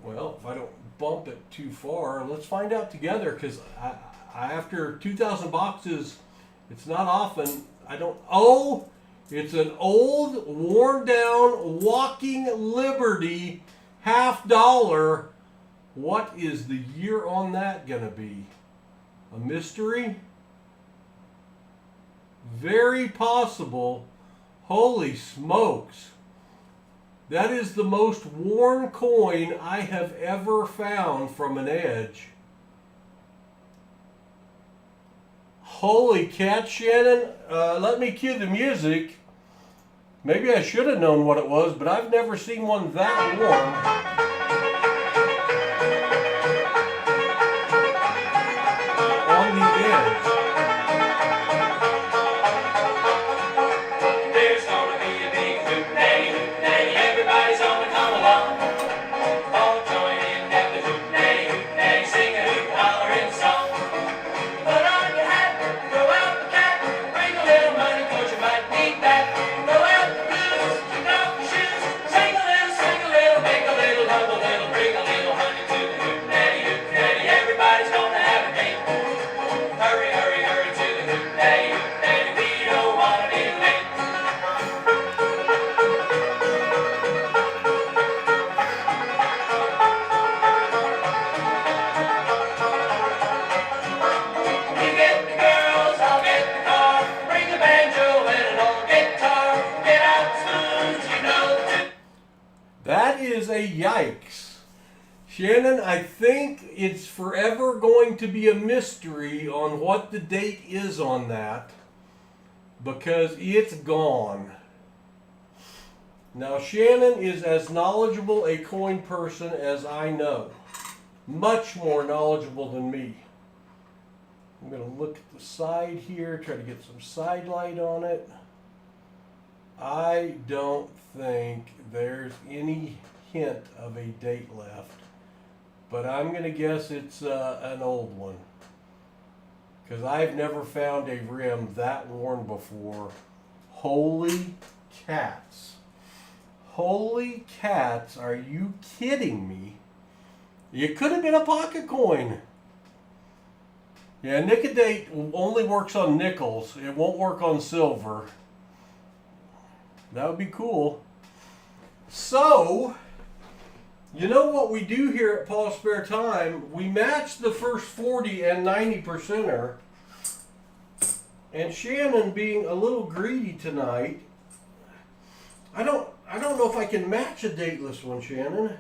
Well, if I don't bump it too far, let's find out together, because after 2,000 boxes, it's not often. It's an old, worn down, Walking Liberty half dollar. What is the year on that going to be? A mystery? Very possible. Holy smokes. That is the most worn coin I have ever found from an edge. Holy cat, Shannon. Let me cue the music. Maybe I should have known what it was, but I've never seen one that worn. On the edge. There's gonna be a big hoot-nanny, everybody's gonna come along. All join in at the hoot-nanny, sing a hoot, hollering song. Put on your hat, throw out the cat, bring a little money 'cause you might need that. Throw out the blues, kick off your shoes, sing a little, make a little, love a little, bring a little honey to the hoot-nanny, everybody's gonna have a game. Hurry, hurry, hurry to the hoot-nanny, we don't wanna be late. You get the girls, I'll get the car, bring a banjo and an old guitar, get out the spoons, you know the That is a yikes. Shannon, I think it's forever going to be a mystery on what the date is on that, because it's gone. Now, Shannon is as knowledgeable a coin person as I know. Much more knowledgeable than me. I'm going to look at the side here, try to get some side light on it. I don't think there's any hint of a date left, but I'm going to guess it's an old one. because I've never found a rim that worn before. Holy cats. Holy cats, are you kidding me? It could have been a pocket coin. Yeah, Nicodate only works on nickels. It won't work on silver. That would be cool. So, you know what we do here at Paul's Spare Time? We match the first 40 and 90%er. And Shannon, being a little greedy tonight, I don't know if I can match a dateless one, Shannon.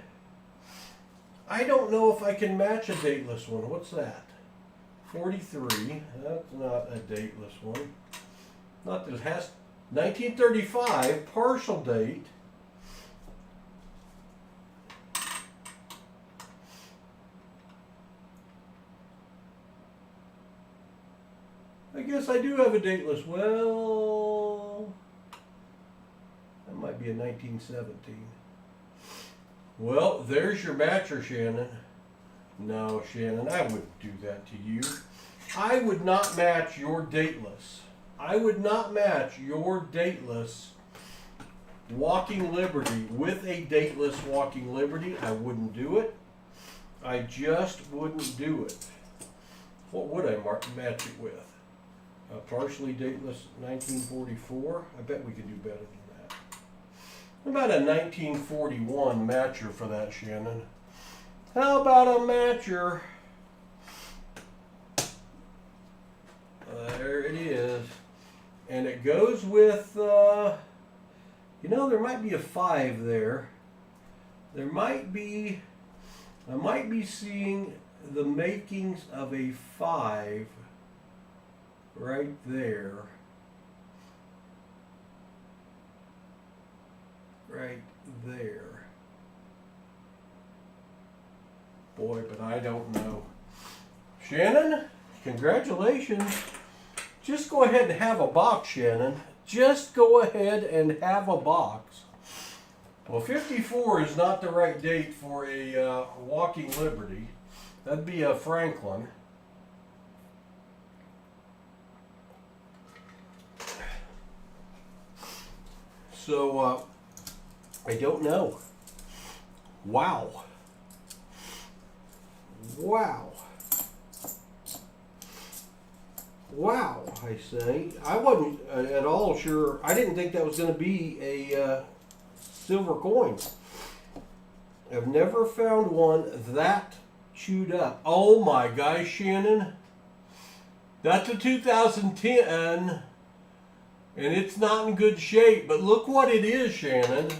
I don't know if I can match a dateless one. What's that? 43. That's not a dateless one. Not that it has 1935, partial date. I guess I do have a dateless. Well, that might be a 1917. Well, there's your matcher, Shannon. No, Shannon, I wouldn't do that to you. I would not match your dateless. I would not match your dateless Walking Liberty with a dateless Walking Liberty. I wouldn't do it. I just wouldn't do it. What would I match it with? A partially dateless 1944? I bet we could do better than that. How about a 1941 matcher for that, Shannon? How about a matcher? There it is. And it goes with, you know, there might be a 5 there. I might be seeing the makings of a 5 right there. Right there. Boy, but I don't know. Shannon, congratulations. Just go ahead and have a box, Shannon. Just go ahead and have a box. Well, 54 is not the right date for a Walking Liberty. That'd be a Franklin. So, I don't know. Wow. Wow. Wow, I say. I wasn't at all sure. I didn't think that was going to be a silver coin. I've never found one that chewed up. Oh my gosh, Shannon. That's a 2010, and it's not in good shape. But look what it is, Shannon.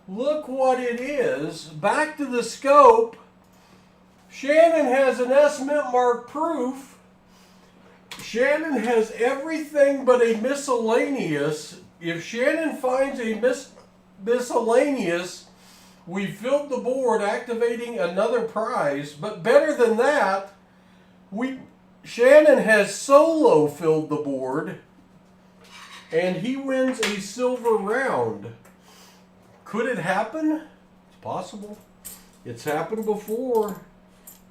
Look what it is. Back to the scope. Shannon has an S mint mark proof. Shannon has everything but a miscellaneous. If Shannon finds a miscellaneous, we filled the board, activating another prize. But better than that, Shannon has solo filled the board, and he wins a silver round. Could it happen? It's possible. It's happened before.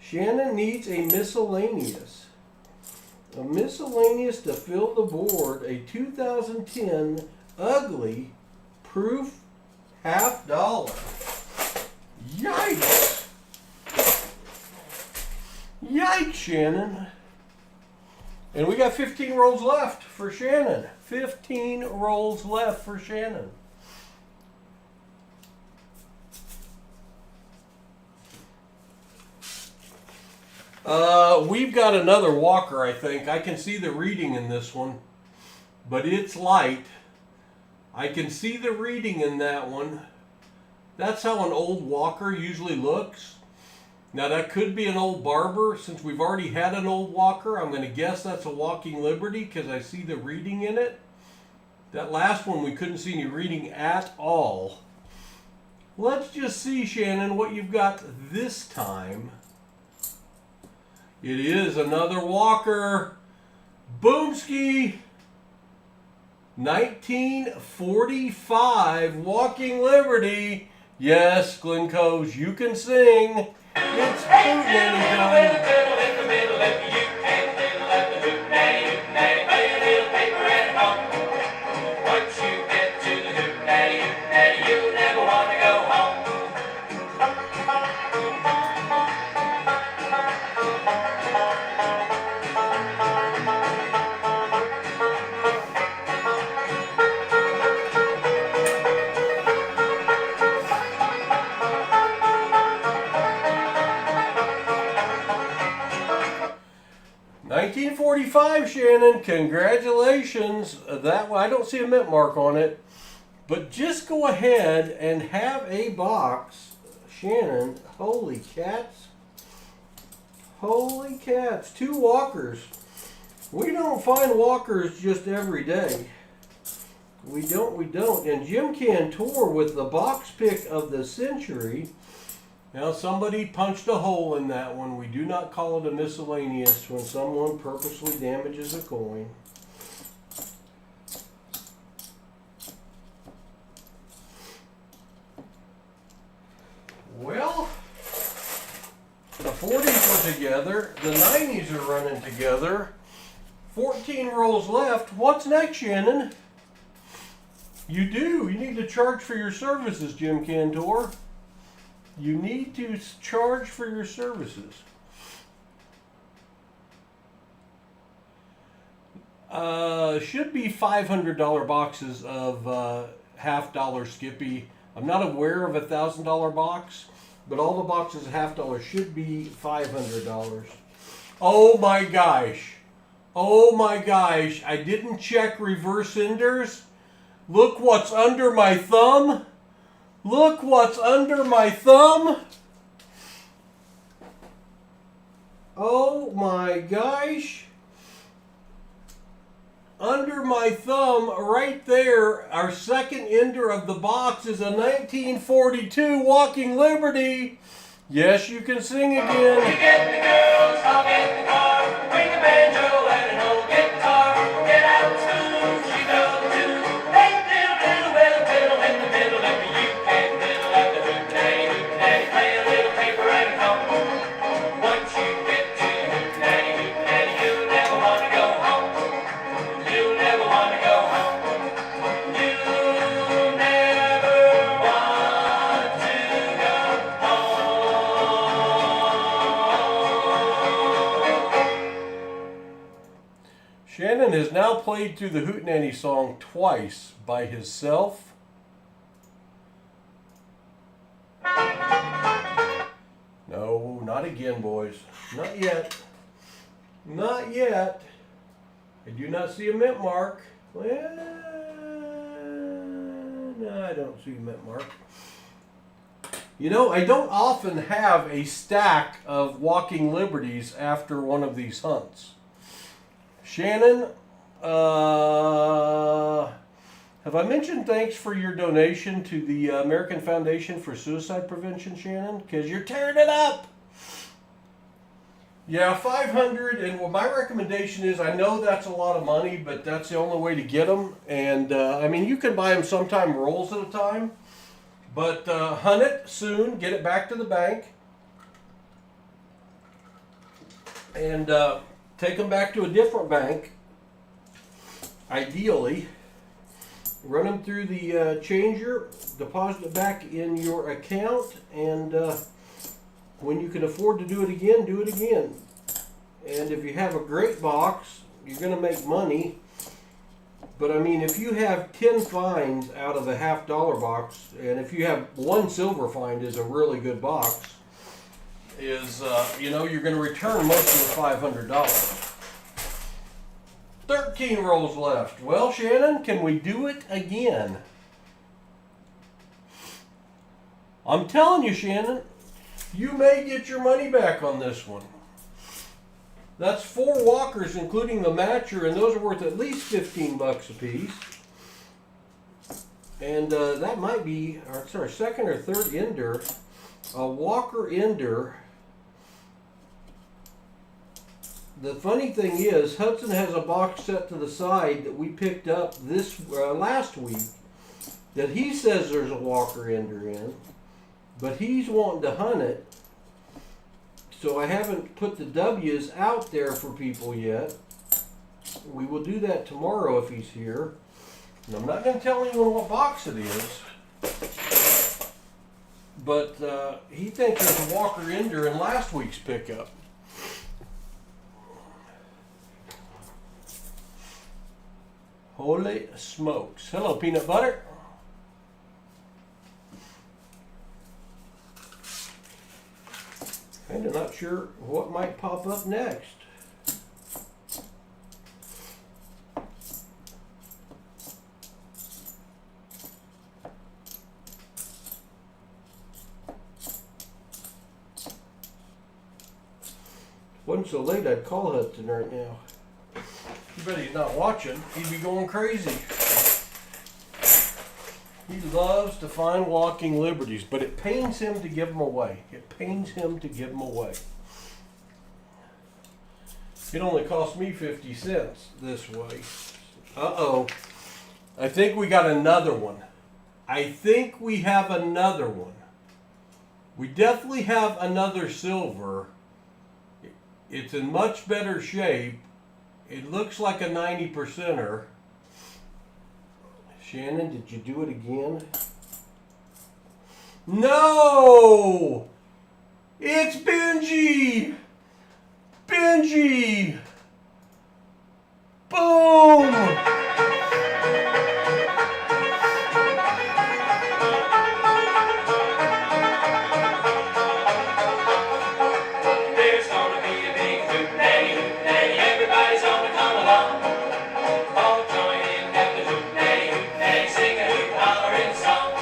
Shannon needs a miscellaneous. A miscellaneous to fill the board. A 2010 ugly proof $50. Yikes! Yikes, Shannon. And we got 15 rolls left for Shannon. 15 rolls left for Shannon. We've got another walker, I think. I can see the reading in this one, but it's light. I can see the reading in that one. That's how an old walker usually looks. Now that could be an old barber. Since we've already had an old walker, I'm going to guess that's a Walking Liberty because I see the reading in it. That last one we couldn't see any reading at all. Let's just see, Shannon, what you've got this time. It is another walker. Boomski. 1945 Walking Liberty. Yes, Glencoe's, you can sing. It's Boot Nanny time. In the middle, you can fiddle at the 1945, Shannon. Congratulations. That one, I don't see a mint mark on it. But just go ahead and have a box. Shannon, holy cats. Holy cats. 2 walkers. We don't find walkers just every day. We don't. And Jim Cantor with the box pick of the century. Now somebody punched a hole in that one. We do not call it a miscellaneous when someone purposely damages a coin. Well, the 40s were together. The 90s are running together. 14 rolls left. What's next, Shannon? You need to charge for your services, Jim Cantor. You need to charge for your services. Should be $500 boxes of half-dollar Skippy. I'm not aware of a $1,000 box, but all the boxes of $half should be $500. Oh my gosh. Oh my gosh. I didn't check reverse enders. Look what's under my thumb. Look what's under my thumb. Oh my gosh. Under my thumb, right there, our second ender of the box is a 1942 Walking Liberty. Yes, you can sing You again. get the girls, I'll get the car. Bring a banjo and an old guitar. Get out of school, she does too. Hey, diddle, with a fiddle in the middle. If you can't diddle at the hootenanny, play a little paper and a comb. Once you get to the hootenanny, you'll never want to go home. You'll never want to go home. You'll never want to go Shannon has now played through the Hootenanny song twice by himself. No, not again, boys. Not yet. Not yet. I do not see a mint mark. Well, no, I don't see a mint mark. You know, I don't often have a stack of Walking Liberties after one of these hunts. Shannon, have I mentioned thanks for your donation to the American Foundation for Suicide Prevention, Shannon? Because you're tearing it up. Yeah, 500, and well, my recommendation is, I know that's a lot of money, but that's the only way to get them. And I mean, you can buy them sometime rolls at a time, but hunt it soon, get it back to the bank, and take them back to a different bank, ideally. Run them through the changer, deposit it back in your account, and when you can afford to do it again, do it again. And if you have a great box, you're going to make money. But I mean, if you have 10 finds out of a $half box, and if you have one silver find is a really good box, is you know, you're going to return most of the $500. 13 rolls left. Well, Shannon, can we do it again? I'm telling you, Shannon, you may get your money back on this one. That's 4 walkers, including the matcher, and those are worth at least 15 bucks a piece. And that might be our second or third ender, a walker ender. The funny thing is, Hudson has a box set to the side that we picked up this last week that he says there's a walker ender in, but he's wanting to hunt it. So I haven't put the W's out there for people yet. We will do that tomorrow if he's here. And I'm not going to tell anyone what box it is. But he thinks there's a walker ender in last week's pickup. Holy smokes. Hello, peanut butter. Kind of not sure what might pop up next. Wasn't so late I'd call Hudson right now. You bet he's not watching. He'd be going crazy. He loves to find walking liberties, but it pains him to give them away. It pains him to give them away. It only cost me 50 cents this way. Uh-oh. I think we got another one. I think we have another one. We definitely have another silver. It's in much better shape. It looks like a 90%er. Shannon, did you do it again? No! It's Benji! Benji! Boom! There's gonna be a big hoot-nanny, everybody's gonna come along. All join in at the hoot-nanny, sing a hoot-hollering song.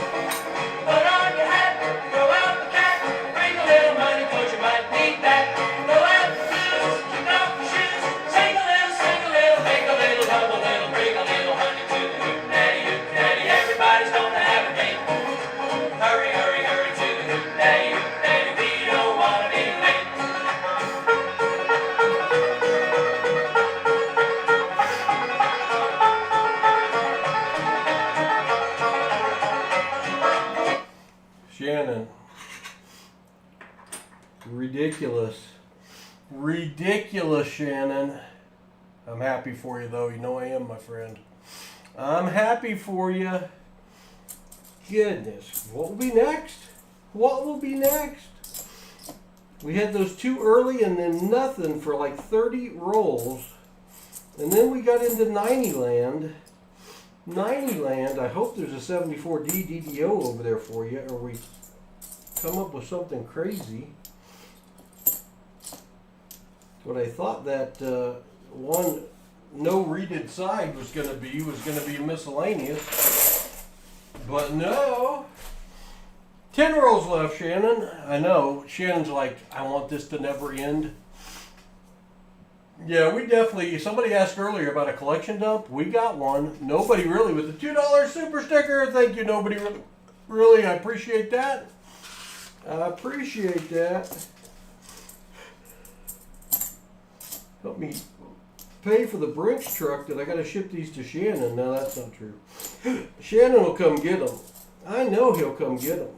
Put on your hat, throw out the cat, bring a little money, 'cause you might need that. Go out the blues, kick off your shoes, sing a little, make a little, love a little, bring a little honey to the hoot-nanny, everybody's gonna have a game. Hurry, hurry, hurry to the hoot-nanny, we don't wanna be late. Shannon. Ridiculous. Ridiculous, Shannon. I'm happy for you, though. You know I am, my friend. I'm happy for you. Goodness. What will be next? What will be next? We had those two early and then nothing for like 30 rolls. And then we got into 90 land. 90 land. I hope there's a 74D DDO over there for you, or we come up with something crazy. What I thought that one no reeded side was going to be miscellaneous, but no. 10 rolls left, Shannon. I know Shannon's like, I want this to never end. Yeah, we definitely. Somebody asked earlier about a collection dump. We got one. Nobody really with the $2 super sticker. Thank you. Nobody really. I appreciate that. I appreciate that. Help me pay for the Brinks truck that I got to ship these to Shannon. No, that's not true. Shannon will come get them. I know he'll come get them.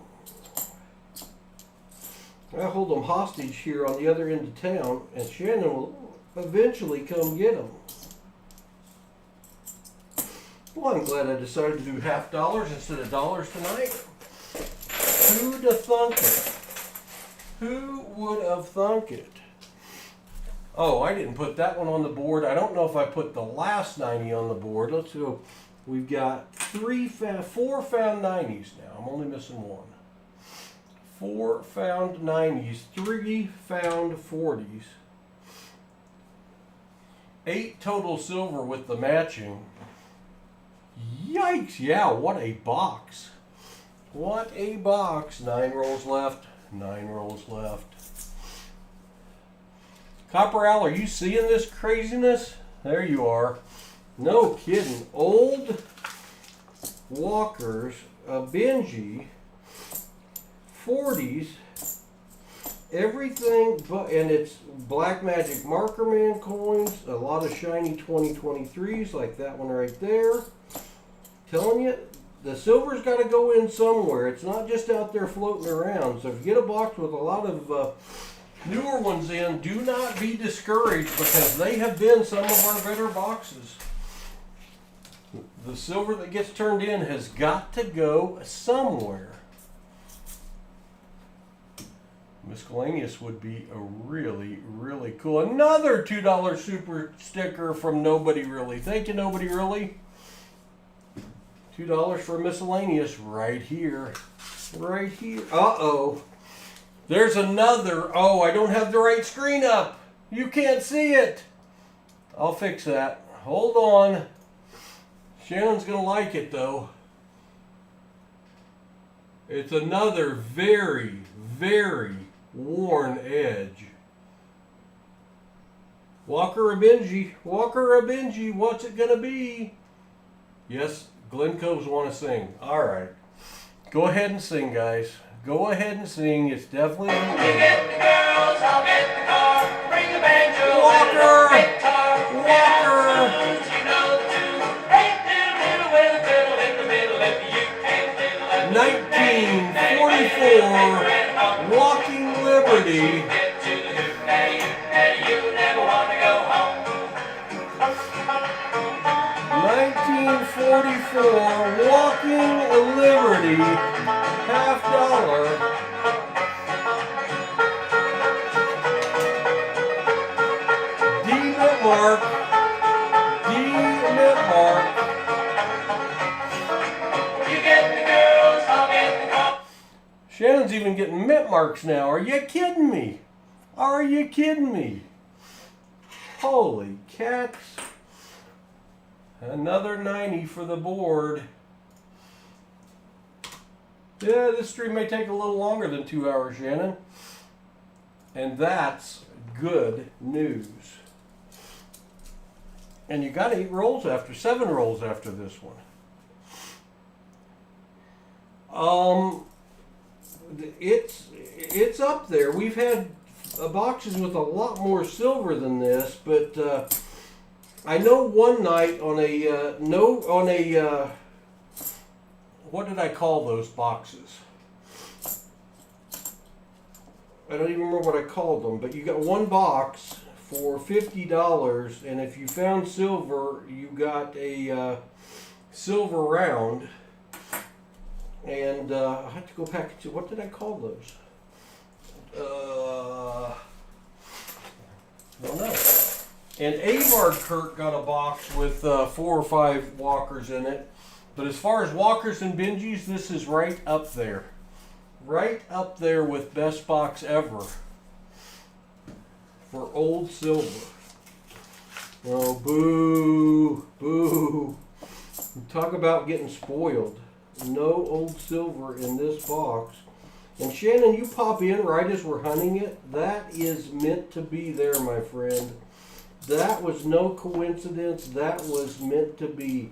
I hold them hostage here on the other end of town, and Shannon will eventually come get them. Well, I'm glad I decided to do $50 instead of dollars tonight. Who'd have thunk it? Who would have thunk it? Oh, I didn't put that one on the board. I don't know if I put the last 90 on the board. Let's go. We've got 4 found 90s now. I'm only missing one. 4 found 90s, 3 found 40s. 8 total silver with the matching. Yikes, yeah, what a box. What a box. 9 rolls left, 9 rolls left. Copper Al, are you seeing this craziness? There you are. No kidding. Old Walkers, a Benji, 40s, everything but, and it's Black Magic Marker Man coins, a lot of shiny 2023s like that one right there. Telling you, the silver's got to go in somewhere. It's not just out there floating around. So if you get a box with a lot of newer ones in, do not be discouraged, because they have been some of our better boxes. The silver that gets turned in has got to go somewhere. Miscellaneous would be a really, really cool. Another $2 super sticker from Nobody Really. Thank you, Nobody Really. $2 for miscellaneous right here. Right here. Uh-oh. There's another. Oh, I don't have the right screen up. You can't see it. I'll fix that. Hold on. Shannon's going to like it, though. It's another very, very worn edge. Walker or Benji? Walker or Benji? What's it gonna be? Yes, Glen Coves want to sing. All right, go ahead and sing, guys. Go ahead and sing. It's definitely. You get the girls, I'll get the car. Bring the banjo Walker! and the guitar. Walker! And the tunes you know the tune. Hey, diddle diddle with a fiddle in the middle. If you can't fiddle at the 1944, Walking Liberty. get to the hoop natty, you never want to go home. 1944, Walking Liberty, $50. D. Mitmark. You get the girls, I'll get the car. Shannon's even getting mint marks now. Are you kidding me? Are you kidding me? Holy cats. Another 90 for the board. Yeah, this stream may take a little longer than 2 hours, Shannon. And that's good news. And you got 7 rolls after this one. It's up there. We've had boxes with a lot more silver than this, but I know one night on what did I call those boxes? I don't even remember what I called them, but you got one box for $50, and if you found silver, you got a silver round. And I have to go back to, what did I call those? I don't know. And Avard Kurt got a box with 4 or 5 walkers in it. But as far as walkers and Benjis, this is right up there. Right up there with best box ever for old silver. Oh, boo, boo. Talk about getting spoiled. No old silver in this box. And Shannon, you pop in right as we're hunting it. That is meant to be there, my friend. That was no coincidence. That was meant to be.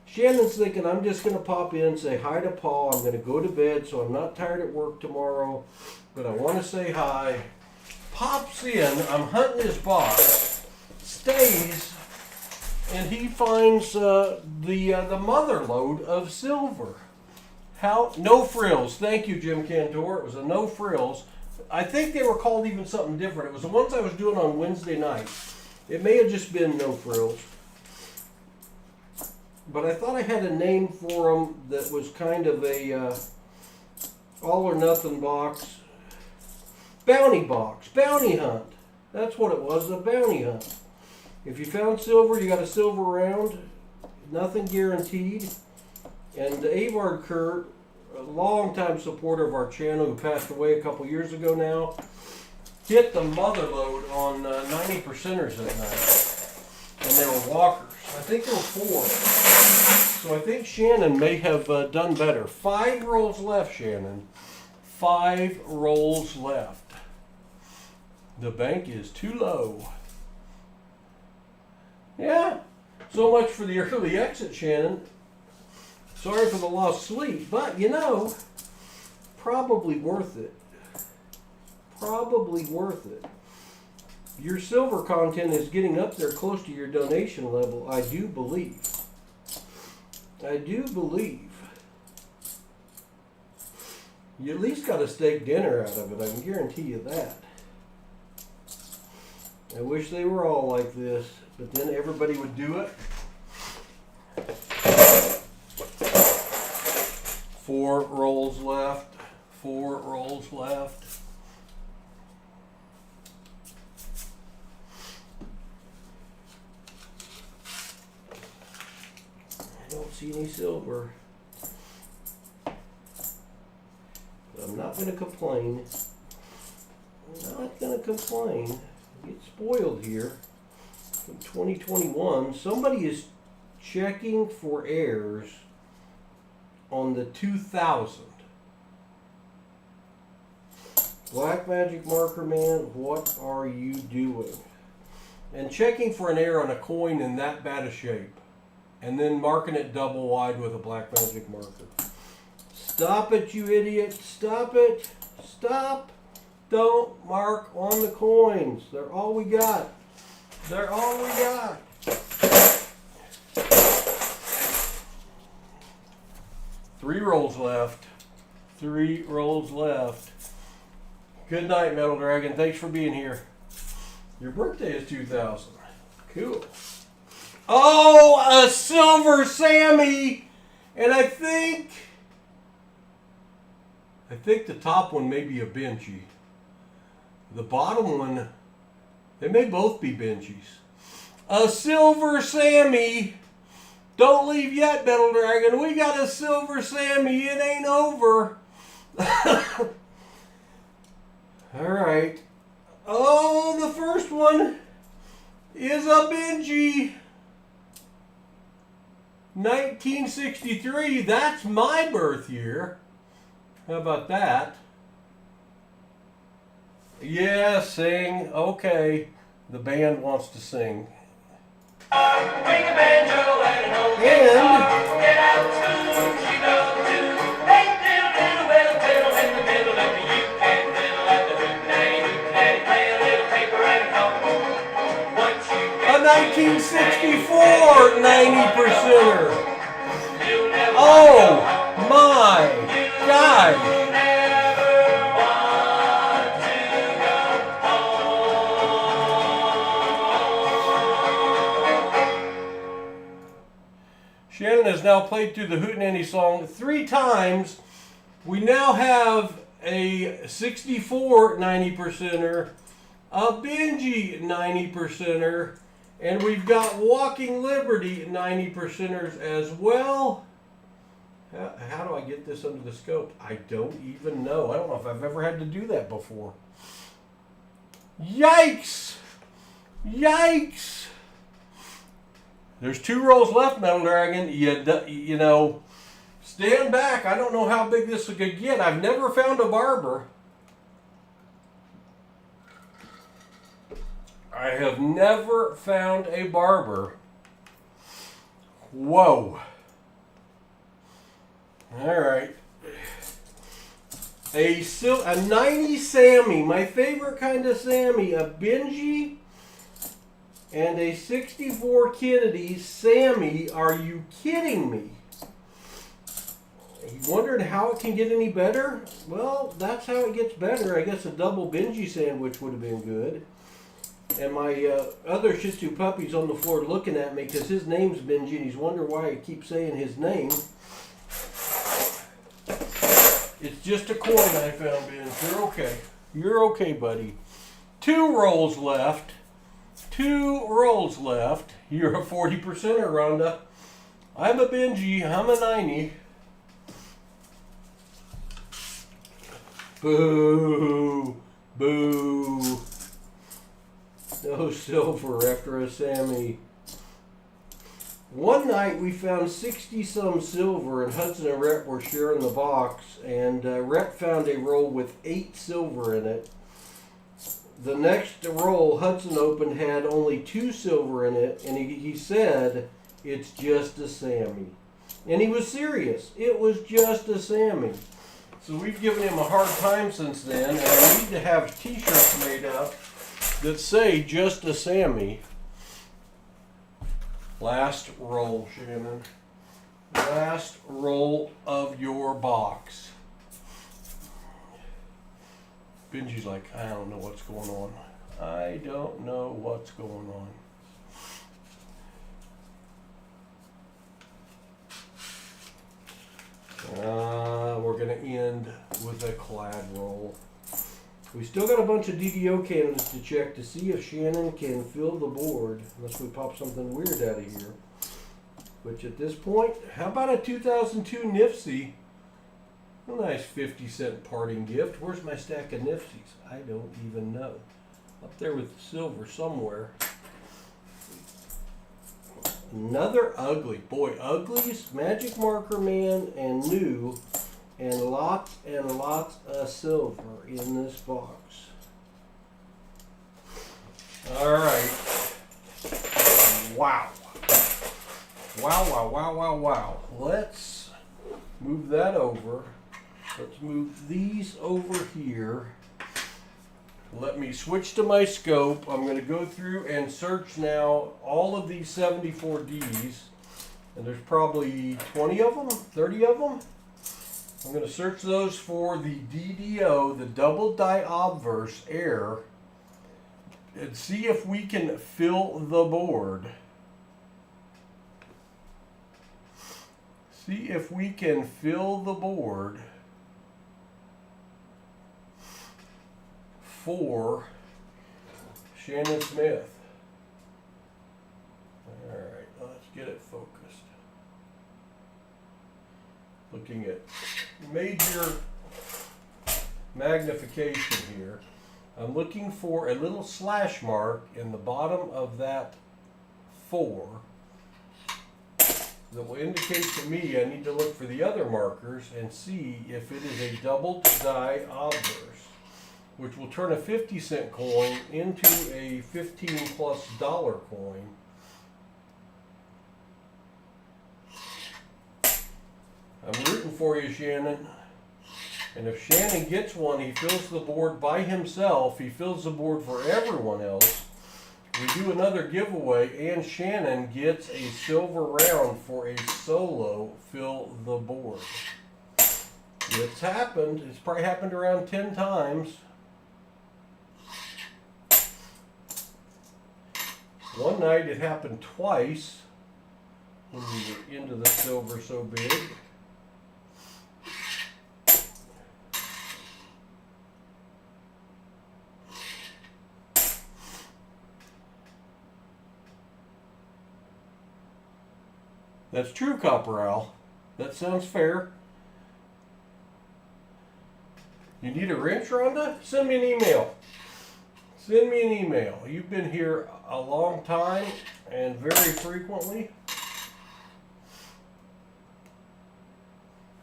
Shannon's thinking, I'm just going to pop in, say hi to Paul. I'm going to go to bed, so I'm not tired at work tomorrow. But I want to say hi. Pops in. I'm hunting his box. Stays. And he finds the mother lode of silver. How? No frills. Thank you, Jim Cantor. It was a no frills. I think they were called even something different. It was the ones I was doing on Wednesday night. It may have just been no frills. But I thought I had a name for them that was kind of a all or nothing box. Bounty box. Bounty hunt. That's what it was, a bounty hunt. If you found silver, you got a silver round. Nothing guaranteed. And Avard Kurt, a longtime supporter of our channel who passed away a couple years ago now, hit the mother load on 90 percenters that night. And they were walkers. I think there were 4. So I think Shannon may have done better. 5 rolls left, Shannon. 5 rolls left. The bank is too low. Yeah, so much for the early exit, Shannon. Sorry for the lost sleep, but you know, probably worth it. Probably worth it. Your silver content is getting up there close to your donation level, I do believe. I do believe. You at least got a steak dinner out of it, I can guarantee you that. I wish they were all like this, but then everybody would do it. 4 rolls left. 4 rolls left. I don't see any silver. But I'm not going to complain. I'm not going to complain. Get spoiled here. From 2021, somebody is checking for errors on the 2000. Black Magic Marker Man, what are you doing? and checking for an error on a coin in that bad a shape, and then marking it double wide with a black magic marker. Stop it, you idiot. Stop it. Stop. Don't mark on the coins. They're all we got. They're all we got. Three rolls left. 3 rolls left. Good night, Metal Dragon. Thanks for being here. Your birthday is 2000. Cool. Oh, a silver Sammy! And I think the top one may be a Benji. The bottom one, they may both be Benjis. A silver Sammy. Don't leave yet, Metal Dragon. We got a silver Sammy. It ain't over. All right. Oh, the first one is a Benji. 1963. That's my birth year. How about that? Yeah, sing. Okay. The band wants to sing. Bring a banjo and an old guitar. Get out the spoon, she does too. Hey, diddle, diddle, well, diddle in the middle of the you can diddle at the hootenanny, play a little paper and a comb. Once you A 1964 90%er. Oh my God. Shannon has now played through the Hootenanny song 3 times. We now have a 64 90%er, a Benji 90%er, and we've got Walking Liberty 90%ers as well. How do I get this under the scope? I don't even know. I don't know if I've ever had to do that before. Yikes! Yikes! There's 2 rolls left, Metal Dragon. You know, stand back. I don't know how big this could get. I've never found a barber. I have never found a barber. Whoa. All right. A 90 Sammy, my favorite kind of Sammy, a Benji, and a 64 Kennedy Sammy. Are you kidding me? You wondered how it can get any better? Well, that's how it gets better. I guess a double Benji sandwich would have been good. And my other Shih Tzu puppy's on the floor looking at me because his name's Benji and he's wondering why I keep saying his name. It's just a coin I found, Ben. You're okay. You're okay, buddy. 2 rolls left. 2 rolls left. You're a 40%er, Rhonda. I'm a Benji. I'm a 90. Boo. Boo. No silver after a Sammy. One night we found 60-some silver, and Hudson and Rhett were sharing the box, and Rhett found a roll with 8 silver in it. The next roll Hudson opened had only 2 silver in it, and he said, "It's just a Sammy." And he was serious. It was just a Sammy. So we've given him a hard time since then, and I need to have t-shirts made up that say "Just a Sammy." Last roll, Shannon. Last roll of your box. Benji's like, I don't know what's going on. I don't know what's going on. We're going to end with a clad roll. We still got a bunch of DDO candidates to check to see if Shannon can fill the board, unless we pop something weird out of here. Which at this point, how about a 2002 Nifsy? A nice 50-cent parting gift. Where's my stack of Nifsies? I don't even know. Up there with the silver somewhere. Another ugly. Boy, uglies, Magic Marker Man, and new. And lots of silver in this box. All right. Wow. Wow, wow, wow, wow, wow. Let's move that over. Let's move these over here. Let me switch to my scope. I'm going to go through and search now all of these 74Ds. And there's probably 20 of them, 30 of them. I'm going to search those for the DDO, the double die obverse air, and see if we can fill the board. See if we can fill the board for Shannon Smith. All right, let's get it focused. Looking at major magnification here. I'm looking for a little slash mark in the bottom of that 4 that will indicate to me I need to look for the other markers and see if it is a double die obverse, which will turn a 50-cent coin into a $15+ coin. I'm rooting for you, Shannon. And if Shannon gets one, he fills the board by himself. He fills the board for everyone else. We do another giveaway, and Shannon gets a silver round for a solo fill the board. It's happened. It's probably happened around 10 times. One night it happened twice when we were into the silver so big. That's true, Copperal. That sounds fair. You need a wrench, Rhonda? Send me an email. Send me an email. You've been here a long time and very frequently.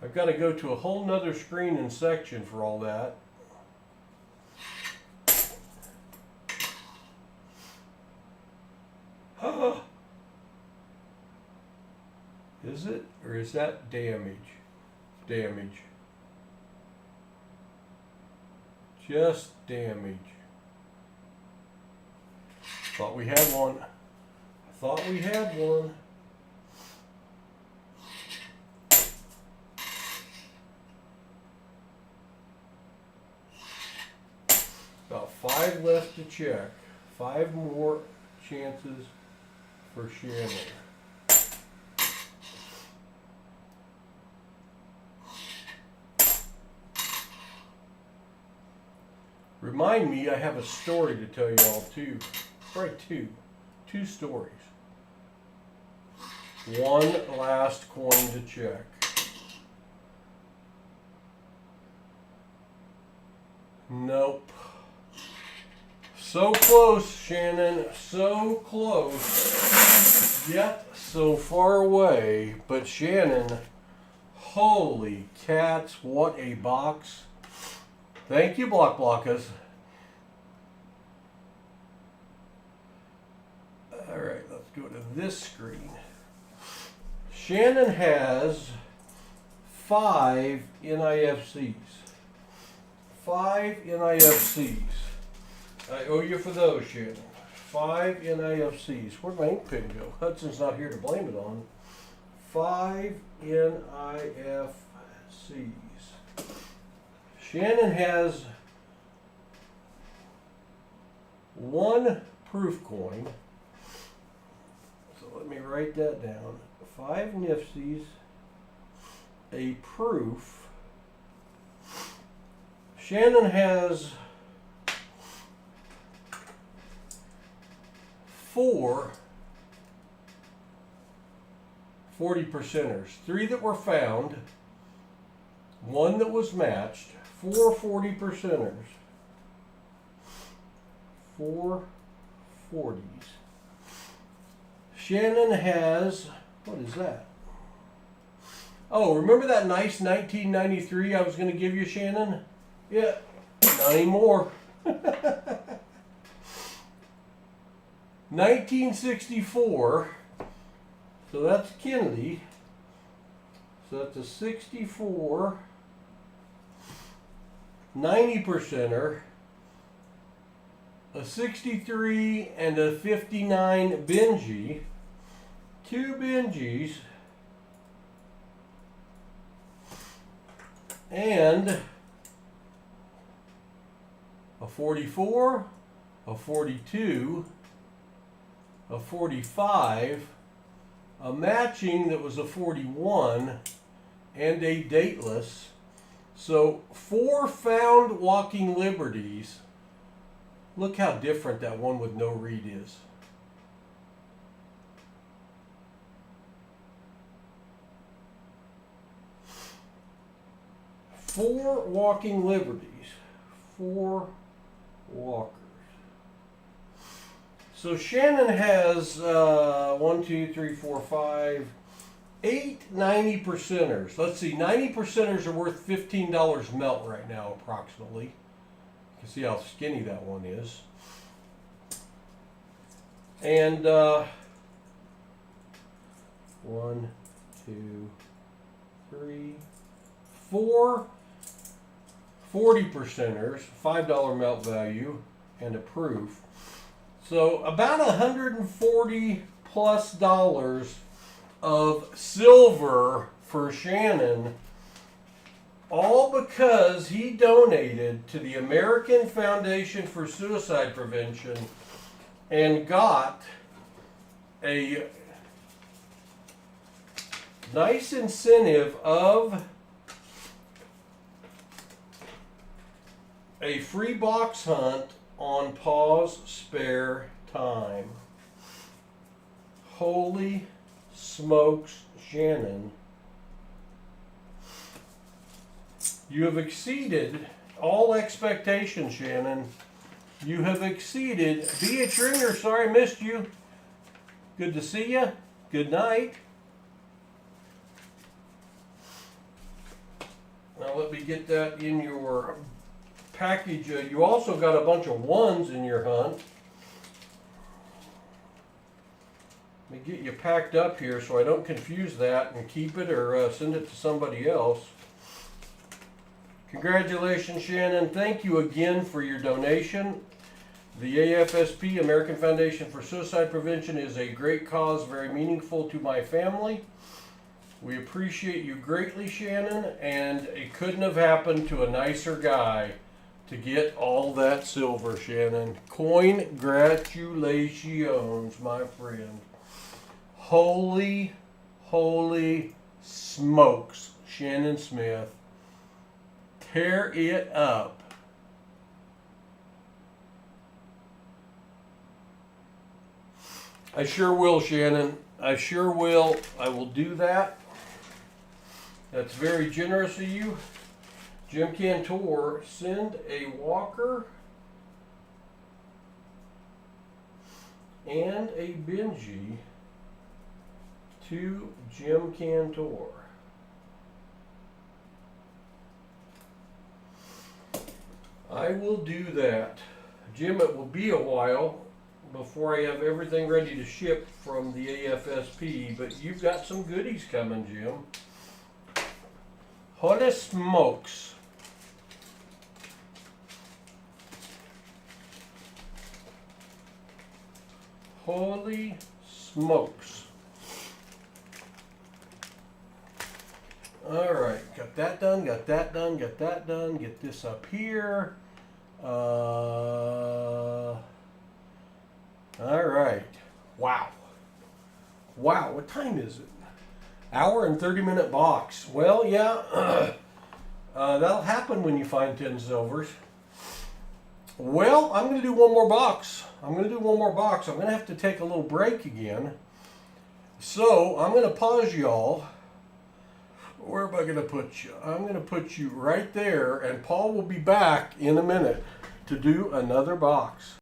I've got to go to a whole nother screen and section for all that. Is it? Or is that damage? Damage. Just damage. Thought we had one. I thought we had one. About 5 left to check. 5 more chances for Shannon. Remind me, I have a story to tell you all too. Right, two stories. One last coin to check. Nope. So close, Shannon, so close, yet so far away. But Shannon, holy cats, what a box. Thank you, Blockas. All right, let's go to this screen. Shannon has 5 NIFCs. 5 NIFCs. I owe you for those, Shannon. 5 NIFCs. Where'd my ink pen go? Hudson's not here to blame it on. 5 NIFCs. Shannon has 1 proof coin. So let me write that down. 5 NIFCs, a proof. Shannon has 4 40%ers. 3 that were found, 1 that was matched, 4 40%ers. 4 40s. Shannon has, what is that? Oh, remember that nice 1993 I was going to give you, Shannon? Yeah, not anymore. 1964. So that's Kennedy. So that's a 64, 90%er, a 63, and a 59 Benji. 2 Benjis. And a 44, a 42, a 45, a matching that was a 41, and a dateless. So 4 found walking liberties. Look how different that one with no read is. Four walking liberties. 4 walkers. So Shannon has 1, 2, 3, 4, 5, 8 90%ers. Let's see, 90%ers are worth $15 melt right now, approximately. You can see how skinny that one is. And 1, 2, 3, 4 40%ers, $5 melt value, and a proof. So about $140 plus of silver for Shannon, all because he donated to the American Foundation for Suicide Prevention and got a nice incentive of a free box hunt on PasSpareTime. Holy smokes, Shannon. You have exceeded all expectations, Shannon. You have exceeded. B.H. Ringer, sorry I missed you. Good to see you. Good night. Now let me get that in your package. You also got a bunch of 1s in your hunt. Let me get you packed up here so I don't confuse that and keep it or send it to somebody else. Congratulations, Shannon. Thank you again for your donation. The AFSP, American Foundation for Suicide Prevention, is a great cause, very meaningful to my family. We appreciate you greatly, Shannon, and it couldn't have happened to a nicer guy to get all that silver, Shannon. Congratulations, my friend. Holy smokes, Shannon Smith. Tear it up. I sure will, Shannon. I sure will. I will do that. That's very generous of you. Jim Cantor, send a walker and a Benji to Jim Cantor. I will do that. Jim, it will be a while before I have everything ready to ship from the AFSP, but you've got some goodies coming, Jim. Holy smokes. Holy smokes. All right, got that done, got that done, got that done. Get this up here. All right. Wow. Wow, what time is it? Hour and 30-minute box. Well, yeah, that'll happen when you find 10 silvers. Well, I'm going to do one more box. I'm going to have to take a little break again. So I'm going to pause y'all. Where am I going to put you? I'm going to put you right there, and Paul will be back in a minute to do another box.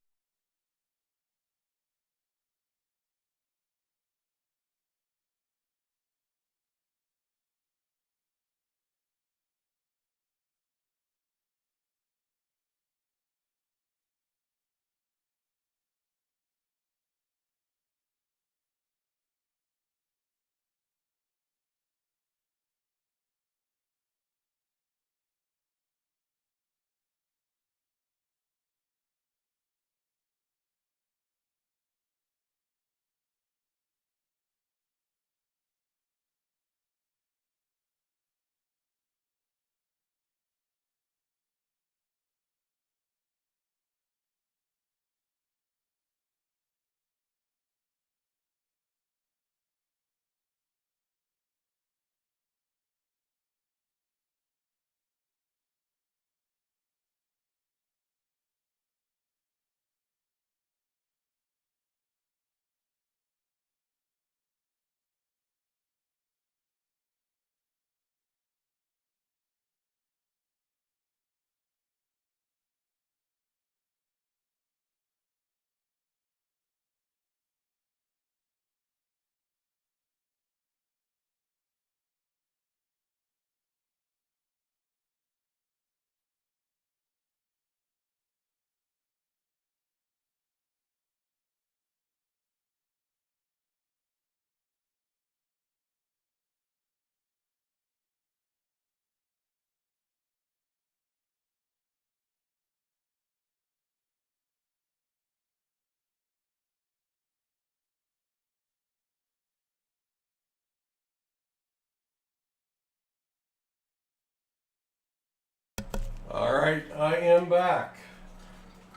right, I am back.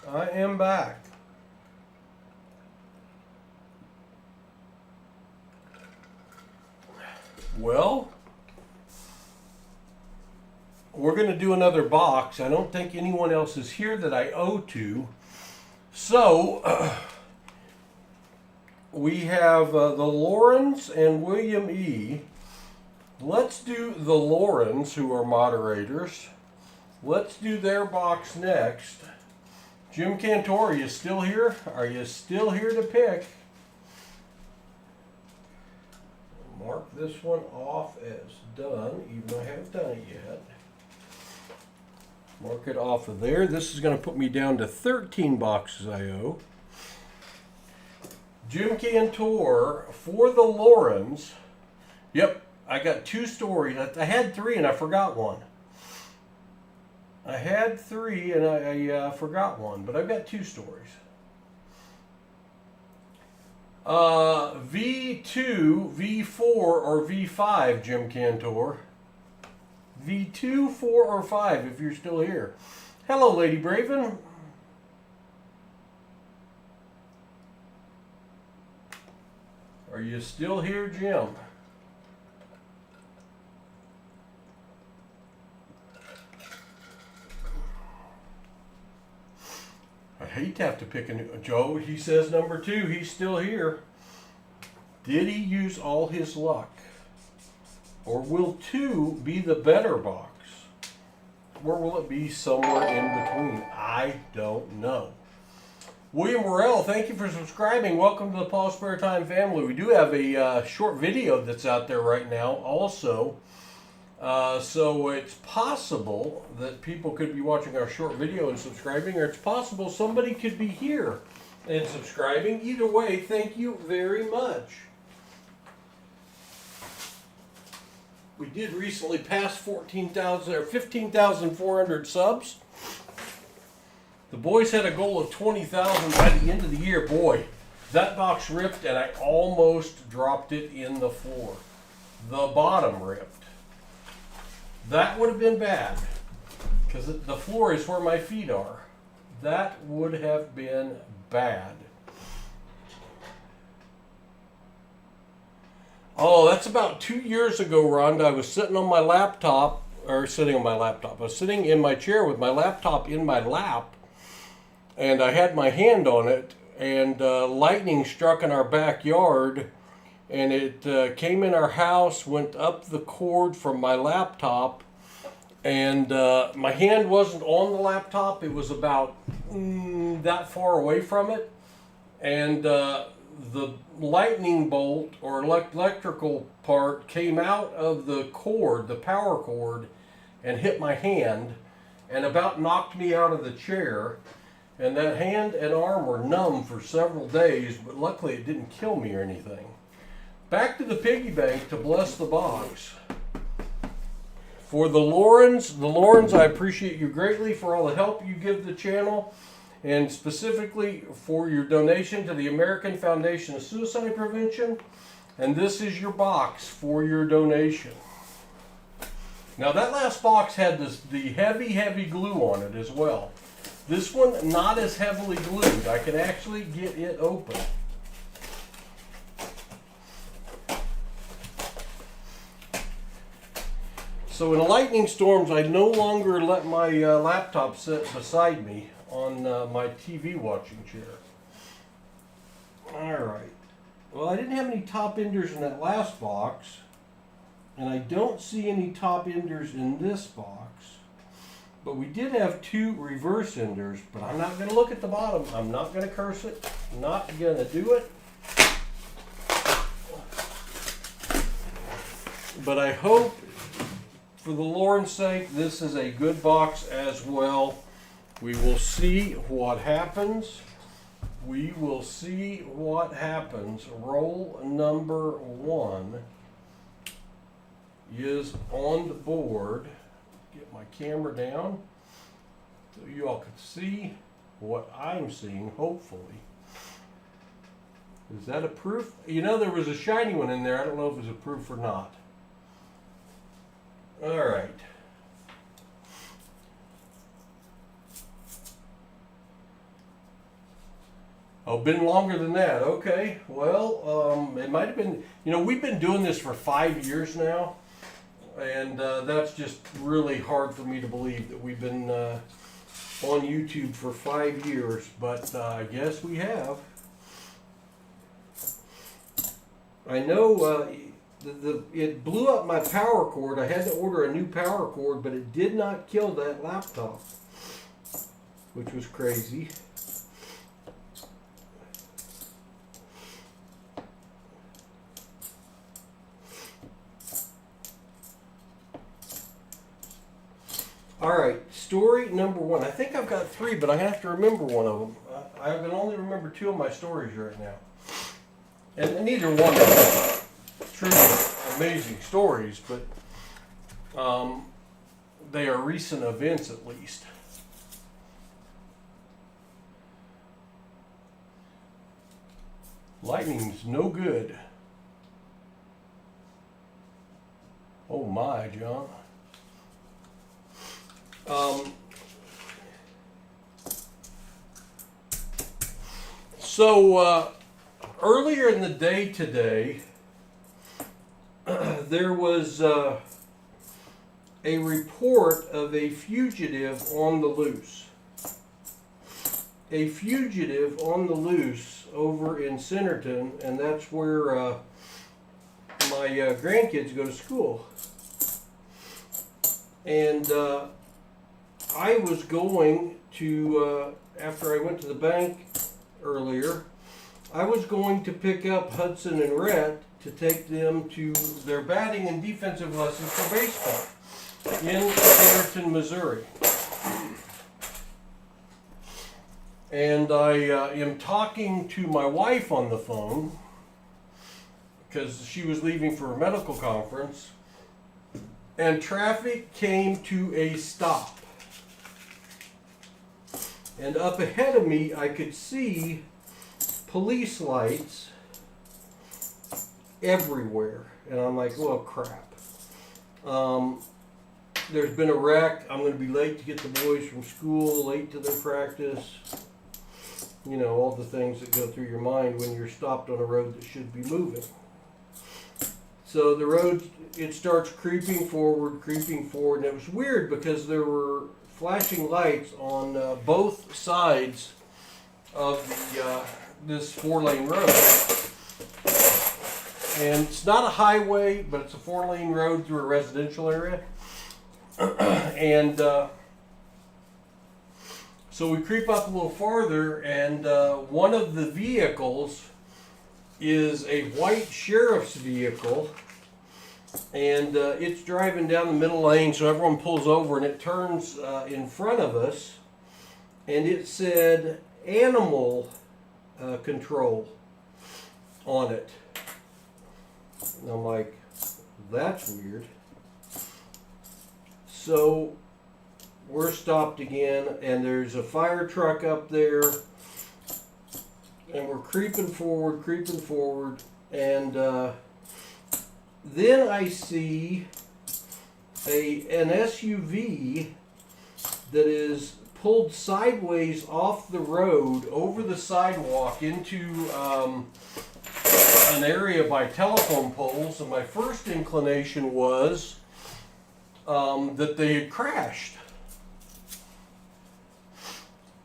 I am back. Well, we're going to do another box. I don't think anyone else is here that I owe to. So, we have the Laurens and William E. Let's do the Laurens, who are moderators. Let's do their box next. Jim Cantor, are you still here? Are you still here to pick? Mark this one off as done, even though I haven't done it yet. Mark it off of there. This is going to put me down to 13 boxes I owe. Jim Cantor for the Laurens. Yep, I got 2 stories. I had 3 and I forgot one. I had 3 and I forgot one, but I've got 2 stories. V2, V4, or V5, Jim Cantor. V2, 4, or 5 if you're still here. Hello, Lady Braven. Are you still here, Jim? I hate to have to pick a new... Joe, he says number 2. He's still here. Did he use all his luck? Or will 2 be the better box? Or will it be somewhere in between? I don't know. William Morrell, thank you for subscribing. Welcome to the PasSpareTime family. We do have a short video that's out there right now also. So it's possible that people could be watching our short video and subscribing, or it's possible somebody could be here and subscribing. Either way, thank you very much. We did recently pass 14,000 or 15,400 subs. The boys had a goal of 20,000 by the end of the year. Boy, that box ripped and I almost dropped it in the floor. The bottom ripped. That would have been bad because the floor is where my feet are. That would have been bad. Oh, that's about 2 years ago, Rhonda. I was sitting on my laptop, or sitting on my laptop. I was sitting in my chair with my laptop in my lap, and I had my hand on it, and lightning struck in our backyard, and it came in our house, went up the cord from my laptop, and my hand wasn't on the laptop. It was about that far away from it, and the lightning bolt or electrical part came out of the cord, the power cord, and hit my hand and about knocked me out of the chair. And that hand and arm were numb for several days, but luckily it didn't kill me or anything. Back to the piggy bank to bless the box. For the Laurens, I appreciate you greatly for all the help you give the channel, and specifically for your donation to the American Foundation of Suicide Prevention. And this is your box for your donation. Now that last box had the heavy glue on it as well. This one not as heavily glued. I can actually get it open. So in lightning storms, I no longer let my laptop sit beside me on my TV watching chair. Alright. Well, I didn't have any top enders in that last box. And I don't see any top enders in this box. But we did have 2 reverse enders. But I'm not going to look at the bottom. I'm not going to curse it. Not going to do it. But I hope, for the Lord's sake, this is a good box as well. We will see what happens. We will see what happens. Roll number 1 is on the board. Get my camera down so you all can see what I'm seeing, hopefully. Is that a proof? You know, there was a shiny one in there. I don't know if it was a proof or not. All right. Oh, been longer than that. Okay. Well, it might have been, we've been doing this for 5 years now. And that's just really hard for me to believe that we've been on YouTube for 5 years. But I guess we have. I know it blew up my power cord. I had to order a new power cord, but it did not kill that laptop, which was crazy. All right, story number 1. I think I've got 3, but I have to remember one of them. I can only remember 2 of my stories right now. And neither one are truly amazing stories, but they are recent events at least. Lightning's no good. Oh my, John. So earlier in the day today, there was a report of a fugitive on the loose. A fugitive on the loose over in Centerton, and that's where my grandkids go to school. And I was going to, after I went to the bank earlier, I was going to pick up Hudson and Rhett to take them to their batting and defensive lessons for baseball in Centerton, Missouri. And I am talking to my wife on the phone because she was leaving for a medical conference, and traffic came to a stop. And up ahead of me, I could see police lights everywhere. And I'm like, well, crap. There's been a wreck. I'm going to be late to get the boys from school, late to their practice. You know, all the things that go through your mind when you're stopped on a road that should be moving. So the road, it starts creeping forward, and it was weird because there were flashing lights on both sides of this 4-lane road. And it's not a highway, but it's a 4-lane road through a residential area. And so we creep up a little farther, and one of the vehicles is a white sheriff's vehicle, and it's driving down the middle lane, so everyone pulls over, and it turns in front of us, and it said animal control on it. And I'm like, that's weird. So we're stopped again, and there's a fire truck up there, and we're creeping forward, and then I see an SUV that is pulled sideways off the road over the sidewalk into an area by telephone poles, and my first inclination was that they had crashed.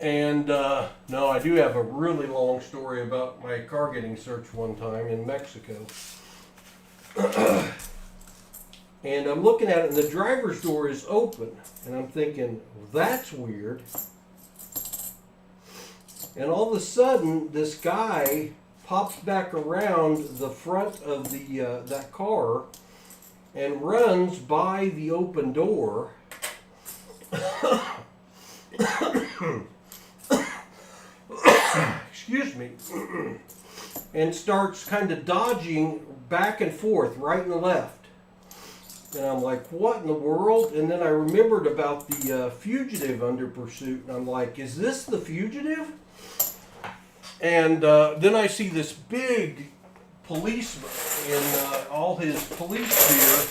And no, I do have a really long story about my car getting searched one time in Mexico. And I'm looking at it, and the driver's door is open, and I'm thinking, well, that's weird. And all of a sudden, this guy pops back around the front of that car and runs by the open door. Excuse me. And starts kind of dodging back and forth, right and left. And I'm like, what in the world? And then I remembered about the fugitive under pursuit, and I'm like, is this the fugitive? And then I see this big policeman in all his police gear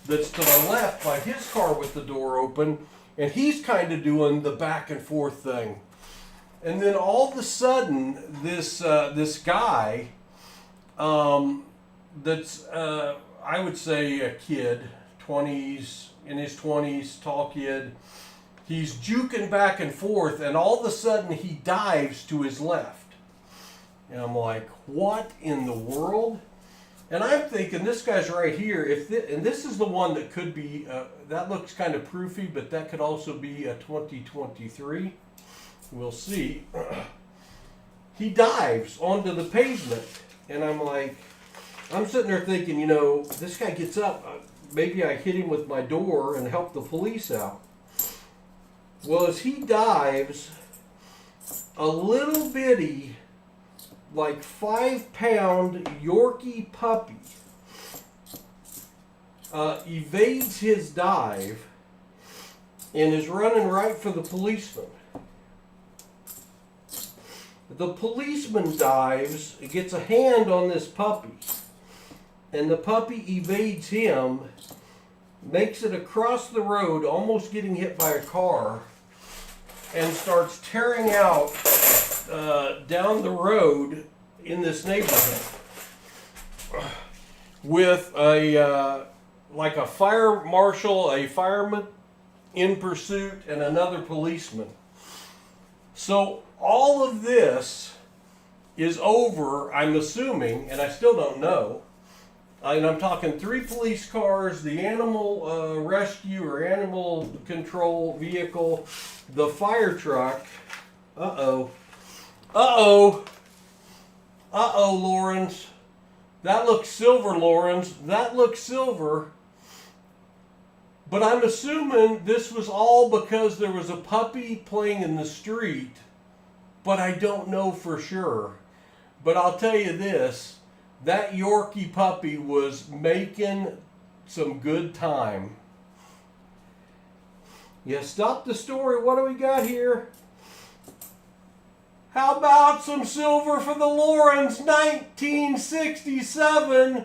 that's to the left by his car with the door open, and he's kind of doing the back and forth thing. And then all of a sudden, this guy, that's I would say a kid, in his 20s, tall kid. He's juking back and forth, and all of a sudden he dives to his left. And I'm like, what in the world? And I'm thinking, this guy's right here. And this is the one that could be, that looks kind of proofy, but that could also be a 2023. We'll see. He dives onto the pavement. And I'm like, I'm sitting there thinking, this guy gets up. Maybe I hit him with my door and help the police out. Well, as he dives, a little bitty, like 5-pound Yorkie puppy evades his dive and is running right for the policeman. The policeman dives, gets a hand on this puppy, and the puppy evades him, makes it across the road, almost getting hit by a car, and starts tearing out down the road in this neighborhood with like a fire marshal, a fireman in pursuit, and another policeman. So all of this is over, I'm assuming, and I still don't know. And I'm talking 3 police cars, the animal rescue or animal control vehicle, the fire truck. Lawrence. That looks silver, Lawrence. That looks silver. But I'm assuming this was all because there was a puppy playing in the street. But I don't know for sure. But I'll tell you this. That Yorkie puppy was making some good time. Yeah, stop the story. What do we got here? How about some silver for the Lawrence 1967?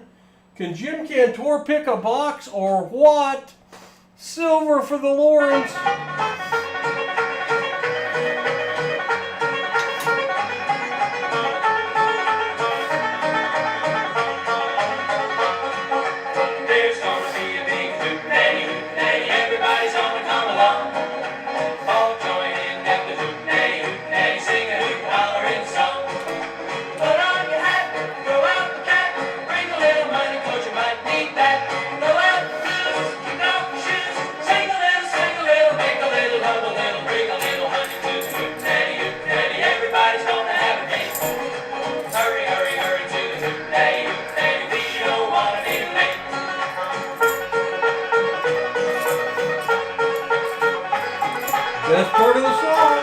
Can Jim Cantor pick a box or what? Silver for the Lawrence. There's gonna be a big hootenanny, hootenanny, everybody's gonna come along. All join in at the hootenanny, hootenanny, sing a hoot, hollering song. Put on your hat, throw out the cat, bring a little money, 'cause you might need that. Throw out the blues, kick off the shoes, sing a little, make a little, love a little, bring a little honey to the hootenanny, hootenanny, everybody's gonna have a game. Hurry, hurry, hurry to the hootenanny, hootenanny, we don't wanna be late. Best part of the song.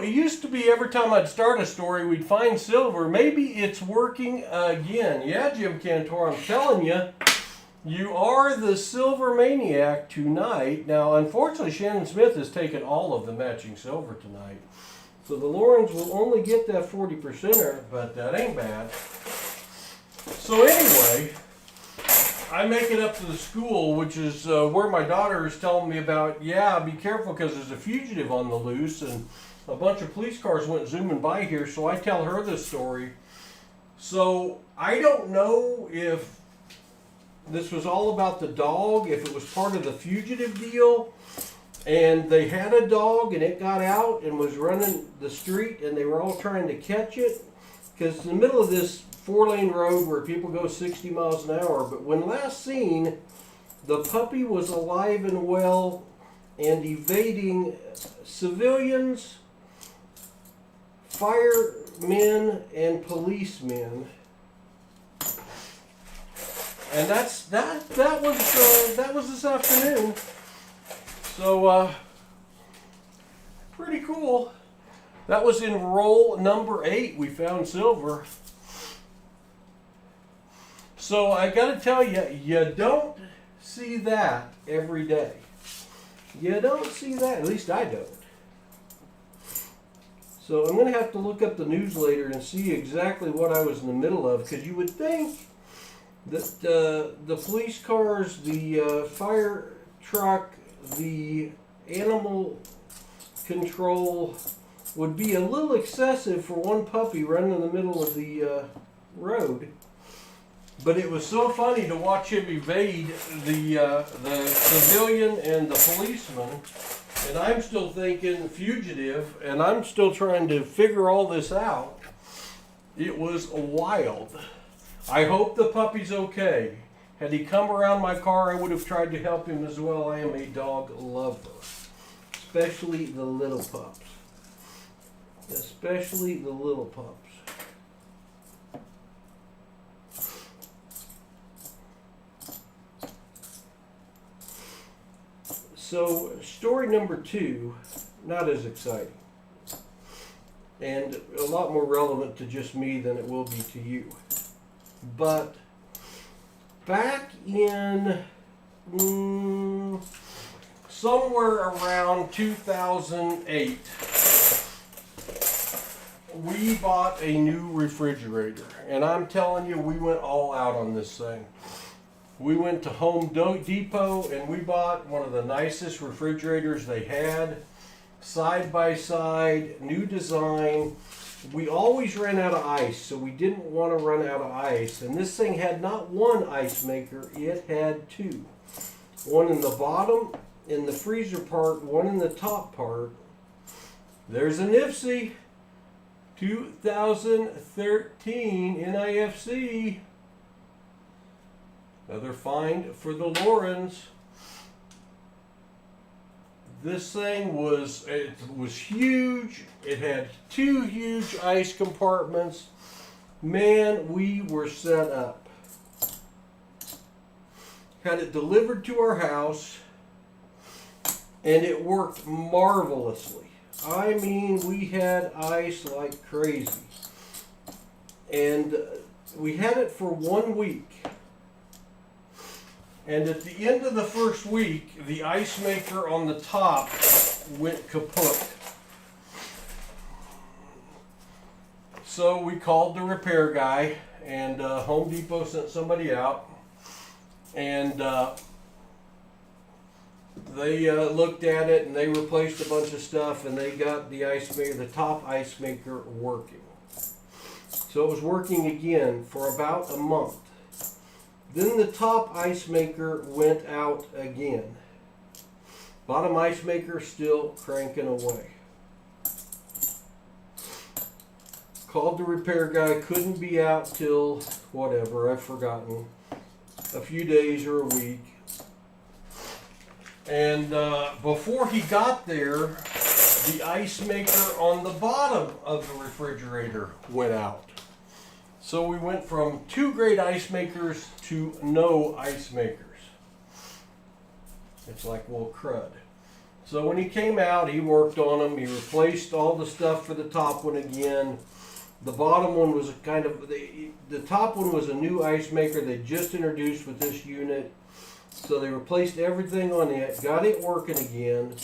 It used to be every time I'd start a story, we'd find silver. Maybe it's working again. Yeah, Jim Cantor, I'm telling you, you are the silver maniac tonight. Now, unfortunately, Shannon Smith has taken all of the matching silver tonight. So the Lawrence will only get that 40%er, but that ain't bad. So anyway, I make it up to the school, which is where my daughter is telling me about, yeah, be careful because there's a fugitive on the loose, and a bunch of police cars went zooming by here, so I tell her this story. So I don't know if this was all about the dog, if it was part of the fugitive deal, and they had a dog and it got out and was running the street and they were all trying to catch it, because in the middle of this 4-lane road where people go 60 miles an hour. But when last seen, the puppy was alive and well and evading civilians, firemen, and policemen. And that was this afternoon. So pretty cool. That was in roll number 8. We found silver. So I got to tell you, you don't see that every day. You don't see that. At least I don't. So I'm going to have to look up the news later and see exactly what I was in the middle of, because you would think that the police cars, the fire truck, the animal control would be a little excessive for one puppy running in the middle of the road. But it was so funny to watch him evade the civilian and the policeman. And I'm still thinking fugitive, and I'm still trying to figure all this out. It was wild. I hope the puppy's okay. Had he come around my car, I would have tried to help him as well. I am a dog lover, especially the little pups. Especially the little pups. So, story number 2, not as exciting, and a lot more relevant to just me than it will be to you. But back in somewhere around 2008, we bought a new refrigerator, and I'm telling you, we went all out on this thing. We went to Home Depot and we bought one of the nicest refrigerators they had, side by side, new design. We always ran out of ice, so we didn't want to run out of ice. And this thing had not one ice maker, it had 2. One in the bottom, in the freezer part, one in the top part. There's a Nifty 2013 NIFC. Another find for the Lorens. This thing was huge. It had 2 huge ice compartments. Man, we were set up. Had it delivered to our house, and it worked marvelously. I mean, we had ice like crazy. And we had it for 1 week. And at the end of the first week, the ice maker on the top went kaput. So we called the repair guy, and Home Depot sent somebody out, and they looked at it and they replaced a bunch of stuff, and they got the ice maker, the top ice maker, working. So it was working again for about a month. Then the top ice maker went out again. Bottom ice maker still cranking away. Called the repair guy, couldn't be out till whatever, I've forgotten, a few days or a week. And before he got there, the ice maker on the bottom of the refrigerator went out. So we went from 2 great ice makers to no ice makers. It's like, well, crud. So when he came out, he worked on them. He replaced all the stuff for the top one again. The bottom one was kind of, the top one was a new ice maker they just introduced with this unit. So they replaced everything on it, got it working again.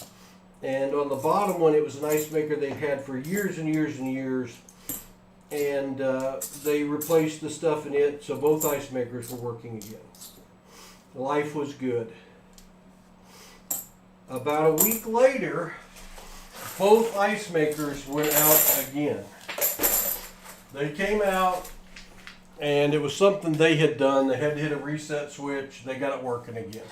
And on the bottom one, it was an ice maker they'd had for years and years and years. And they replaced the stuff in it, so both ice makers were working again. Life was good. About a week later, both ice makers went out again. They came out, and it was something they had done. They had to hit a reset switch. They got it working again.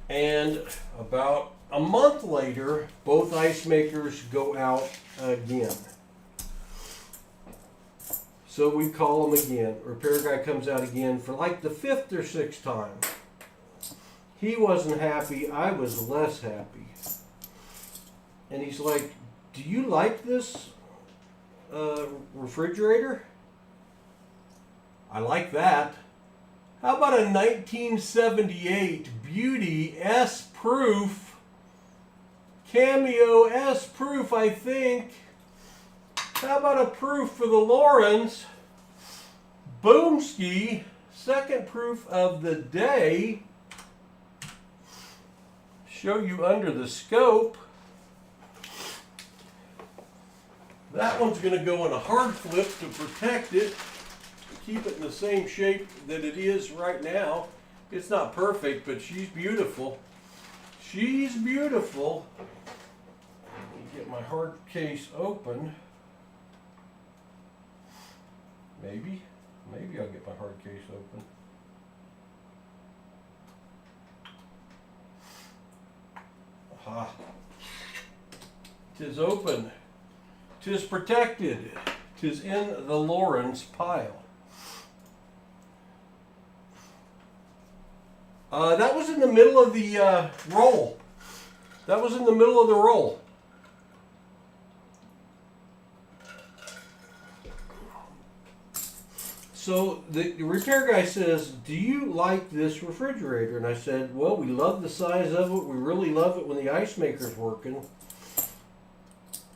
And about a month later, both ice makers go out again. So we call them again. Repair guy comes out again for like the 5th or 6th time. He wasn't happy. I was less happy. And he's like, "Do you like this refrigerator?" "I like that. How about a 1978 Beauty S-Proof, Cameo S-Proof, I think. How about a proof for the Lorens? Boomski, second proof of the day. Show you under the scope. That one's going to go in a hard flip to protect it, keep it in the same shape that it is right now. It's not perfect, but she's beautiful. She's beautiful. Let me get my hard case open. Maybe I'll get my hard case open. Aha. 'Tis open. 'Tis protected. 'Tis in the Lawrence pile. That was in the middle of the roll. That was in the middle of the roll. So the repair guy says, "Do you like this refrigerator?" And I said, "Well, we love the size of it. We really love it when the ice maker's working."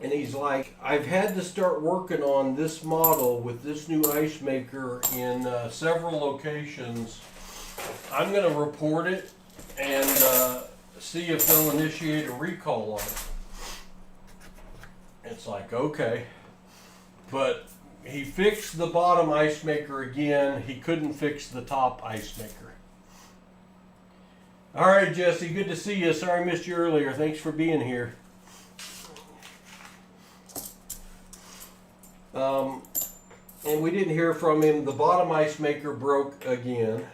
And he's like, "I've had to start working on this model with this new ice maker in several locations. I'm going to report it and see if they'll initiate a recall on it." It's like, okay. But he fixed the bottom ice maker again. He couldn't fix the top ice maker. All right, Jesse, good to see you. Sorry I missed you earlier. Thanks for being here. And we didn't hear from him. The bottom ice maker broke again.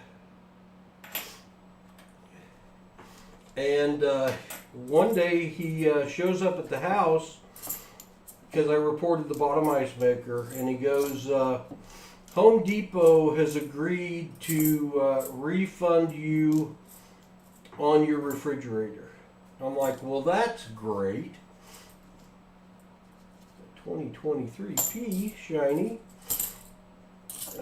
And one day he shows up at the house because I reported the bottom ice maker, and he goes, Home Depot has agreed to refund you on your refrigerator. I'm like, well, that's great. 2023P, shiny.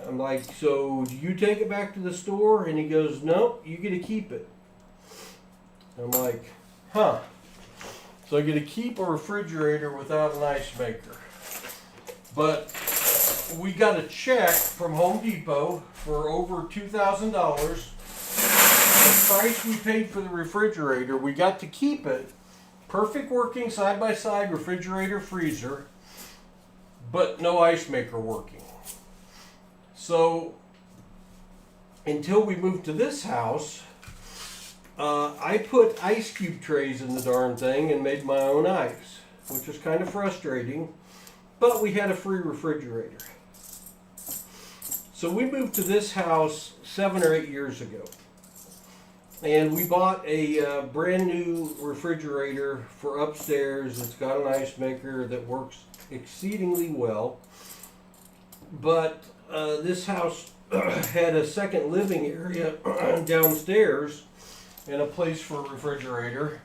I'm like, so do you take it back to the store? And he goes, nope, you get to keep it. I'm like, huh. So I get to keep a refrigerator without an ice maker. But we got a check from Home Depot for over $2,000. The price we paid for the refrigerator, we got to keep it. Perfect working side-by-side refrigerator, freezer, but no ice maker working. So until we moved to this house, I put ice cube trays in the darn thing and made my own ice, which was kind of frustrating, but we had a free refrigerator. So we moved to this house 7 or 8 years ago, and we bought a brand new refrigerator for upstairs. It's got an ice maker that works exceedingly well, but this house had a second living area downstairs and a place for a refrigerator,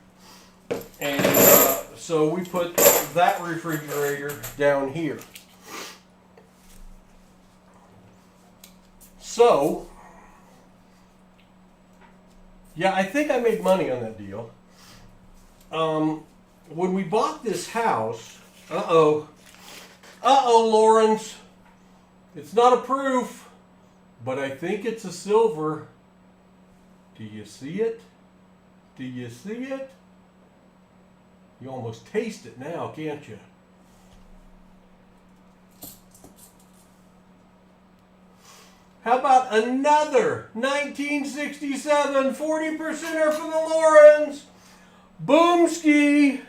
and so we put that refrigerator down here. So yeah, I think I made money on that deal. When we bought this house, Lawrence, it's not a proof, but I think it's a silver. Do you see it? Do you see it? You almost taste it now, can't you? How about another 1967 40%er for the Lawrence? Boomski!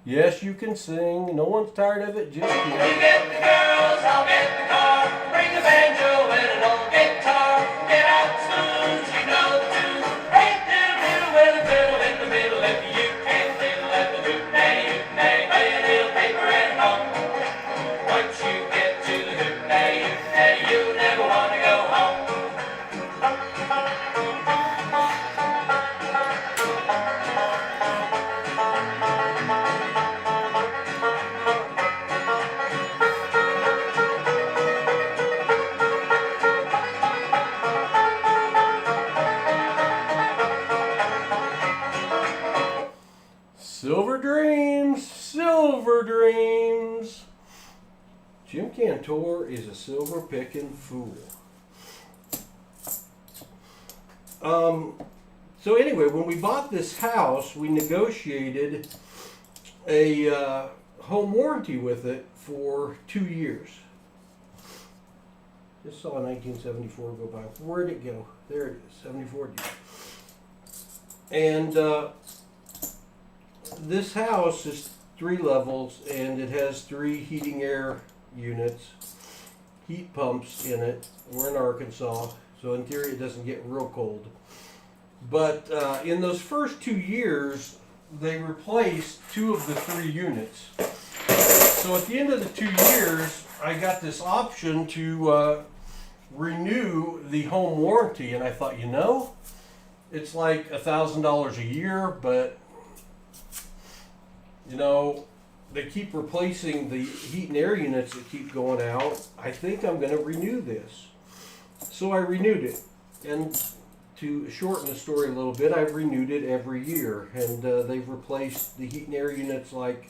Yes, you can sing. No one's tired of it just You yet. get the girls, I'll get the car. Bring the banjo and an old guitar. Get out the spoons, you know the tunes. Hey, diddle-diddle with a fiddle in the middle. If you can't fiddle at the hoot-nanny, play a little paper and home. Once you get to the hoot-nanny, you'll never want to go home. Silver dreams, silver dreams. Jim Cantor is a silver picking fool. So anyway, when we bought this house, we negotiated a home warranty with it for 2 years. Just saw 1974 go by. Where'd it go? There it is, 74D. And this house is 3 levels, and it has 3 heating air units, heat pumps in it. We're in Arkansas, so in theory it doesn't get real cold. But in those first 2 years, they replaced 2 of the 3 units. So at the end of the 2 years, I got this option to renew the home warranty, and I thought, you know, it's like $1,000 a year, but you know, they keep replacing the heat and air units that keep going out. I think I'm going to renew this. So I renewed it, and to shorten the story a little bit, I've renewed it every year, and they've replaced the heat and air units like,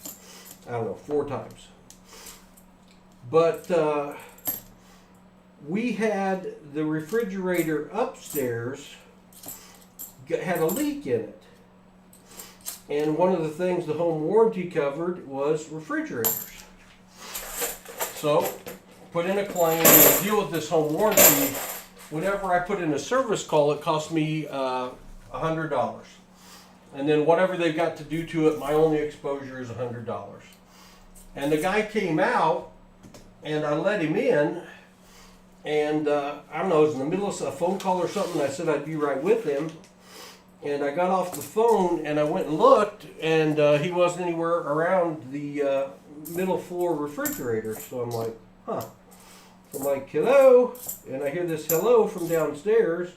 I don't know, 4 times. But we had the refrigerator upstairs had a leak in it. And one of the things the home warranty covered was refrigerators. So, put in a claim and deal with this home warranty. Whenever I put in a service call, it cost me $100. And then whatever they've got to do to it, my only exposure is $100. And the guy came out, and I let him in, and I don't know, it was in the middle of a phone call or something. I said I'd be right with him. And I got off the phone and I went and looked, and he wasn't anywhere around the middle floor refrigerator. So I'm like, huh. So I'm like, hello. And I hear this hello from downstairs.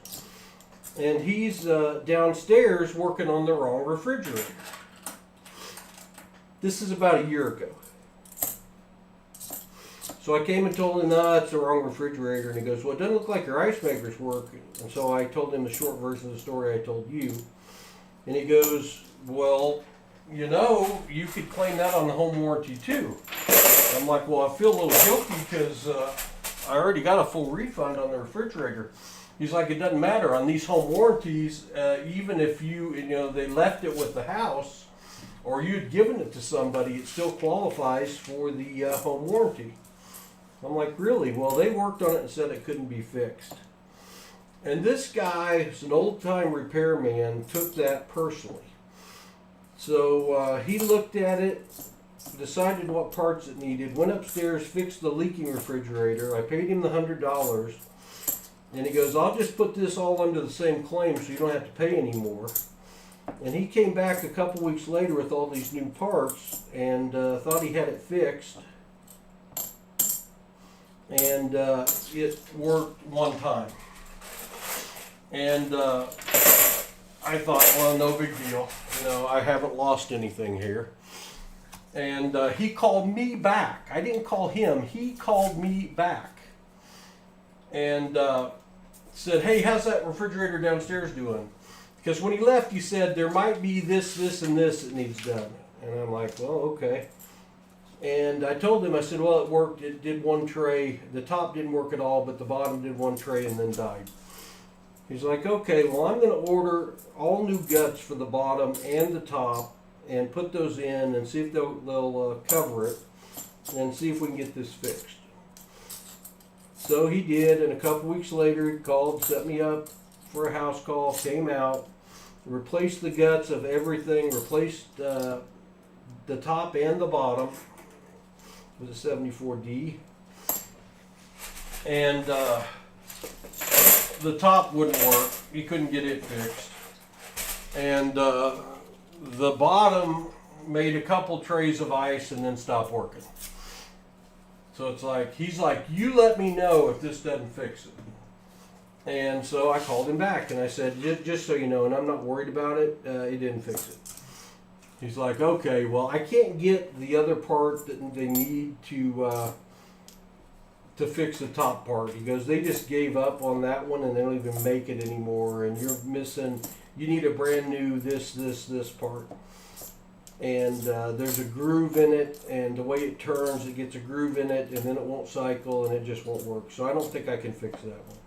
And he's downstairs working on the wrong refrigerator. This is about a year ago. So I came and told him, no, it's the wrong refrigerator. And he goes, well, it doesn't look like your ice maker's working. And so I told him the short version of the story I told you. And he goes, well, you know, you could claim that on the home warranty too. I'm like, well, I feel a little guilty because I already got a full refund on the refrigerator. He's like, it doesn't matter on these home warranties, even if you know, they left it with the house or you'd given it to somebody, it still qualifies for the home warranty. I'm like, really? Well, they worked on it and said it couldn't be fixed. And this guy, who's an old-time repairman, took that personally. So he looked at it, decided what parts it needed, went upstairs, fixed the leaking refrigerator. I paid him the $100. And he goes, I'll just put this all under the same claim so you don't have to pay anymore. And he came back a couple weeks later with all these new parts and thought he had it fixed. And it worked one time. And I thought, well, no big deal. You know, I haven't lost anything here. And he called me back. I didn't call him. He called me back. And said, hey, how's that refrigerator downstairs doing? Because when he left, he said, there might be this, this, and this that needs done. And I'm like, well, okay. And I told him, I said, well, it worked. It did one tray. The top didn't work at all, but the bottom did one tray and then died. He's like, okay, well, I'm going to order all new guts for the bottom and the top and put those in and see if they'll cover it and see if we can get this fixed. So he did, and a couple weeks later he called, set me up for a house call, came out, replaced the guts of everything, replaced the top and the bottom with a 74D. And the top wouldn't work. He couldn't get it fixed. And the bottom made a couple trays of ice and then stopped working. So it's like, he's like, you let me know if this doesn't fix it. And so I called him back and I said, just so you know, and I'm not worried about it, it didn't fix it. He's like, okay, well, I can't get the other part that they need to fix the top part. He goes, they just gave up on that one and they don't even make it anymore. And you're missing, you need a brand new this part. And there's a groove in it, and the way it turns, it gets a groove in it, and then it won't cycle, and it just won't work. So I don't think I can fix that one.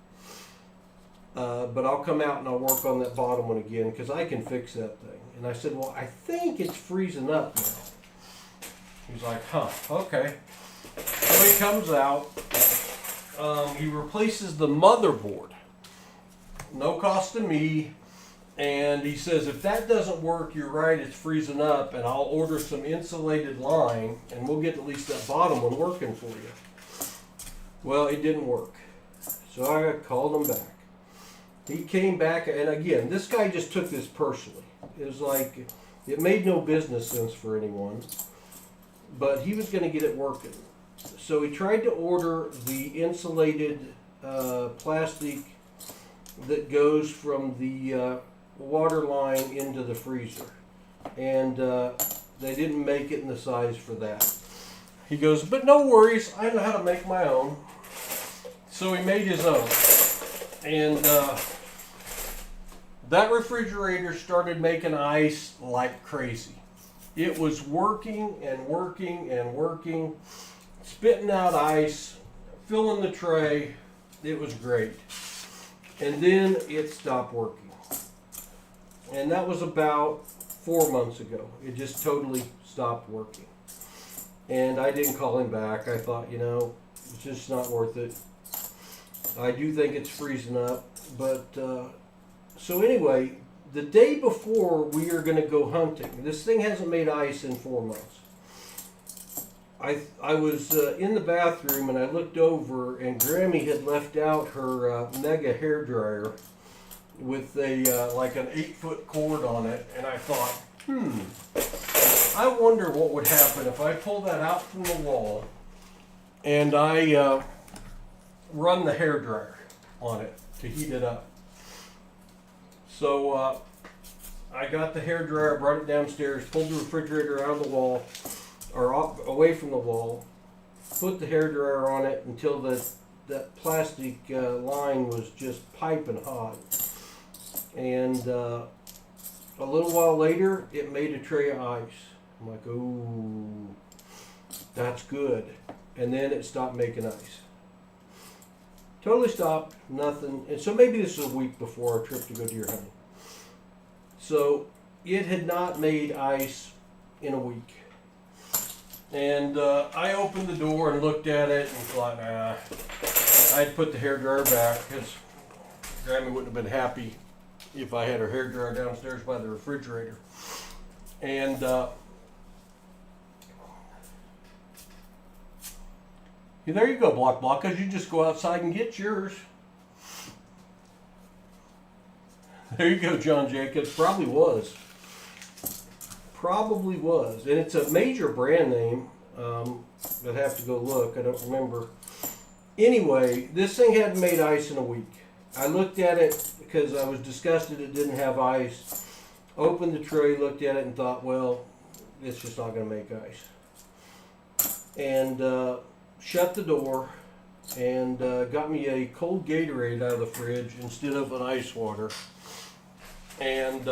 But I'll come out and I'll work on that bottom one again, because I can fix that thing. And I said, well, I think it's freezing up now. He's like, huh, okay. So he comes out, he replaces the motherboard. no cost to me. And he says, if that doesn't work, you're right, it's freezing up, and I'll order some insulated line, and we'll get at least that bottom one working for you. Well, it didn't work. So I called him back. He came back, and again, this guy just took this personally. It was like, it made no business sense for anyone, but he was going to get it working. So he tried to order the insulated plastic that goes from the water line into the freezer, and they didn't make it in the size for that. He goes, but no worries, I know how to make my own. So he made his own, and that refrigerator started making ice like crazy. It was working and working and working, spitting out ice, filling the tray. It was great. And then it stopped working. And that was about 4 months ago. It just totally stopped working. And I didn't call him back. I thought, it's just not worth it. I do think it's freezing up. But, so anyway, the day before we are going to go hunting, this thing hasn't made ice in 4 months. I was in the bathroom and I looked over, and Grammy had left out her mega hairdryer with a like an 8-foot cord on it, and I thought, I wonder what would happen if I pull that out from the wall and I run the hairdryer on it to heat it up. So I got the hairdryer, brought it downstairs, pulled the refrigerator out of the wall, or away from the wall, put the hairdryer on it until that plastic line was just piping hot. And a little while later, it made a tray of ice. I'm like, ooh, that's good. And then it stopped making ice. Totally stopped, nothing. And so maybe this was a week before our trip to go deer hunting. So it had not made ice in a week. And I opened the door and looked at it and thought, I'd put the hairdryer back, because Grammy wouldn't have been happy if I had her hairdryer downstairs by the refrigerator. And there you go, Block, because you just go outside and get yours. There you go, John Jacobs. Probably was. And it's a major brand name. I'd have to go look. I don't remember. Anyway, this thing hadn't made ice in a week. I looked at it because I was disgusted it didn't have ice. Opened the tray, looked at it, and thought, well, it's just not going to make ice. And shut the door and got me a cold Gatorade out of the fridge instead of an ice water. And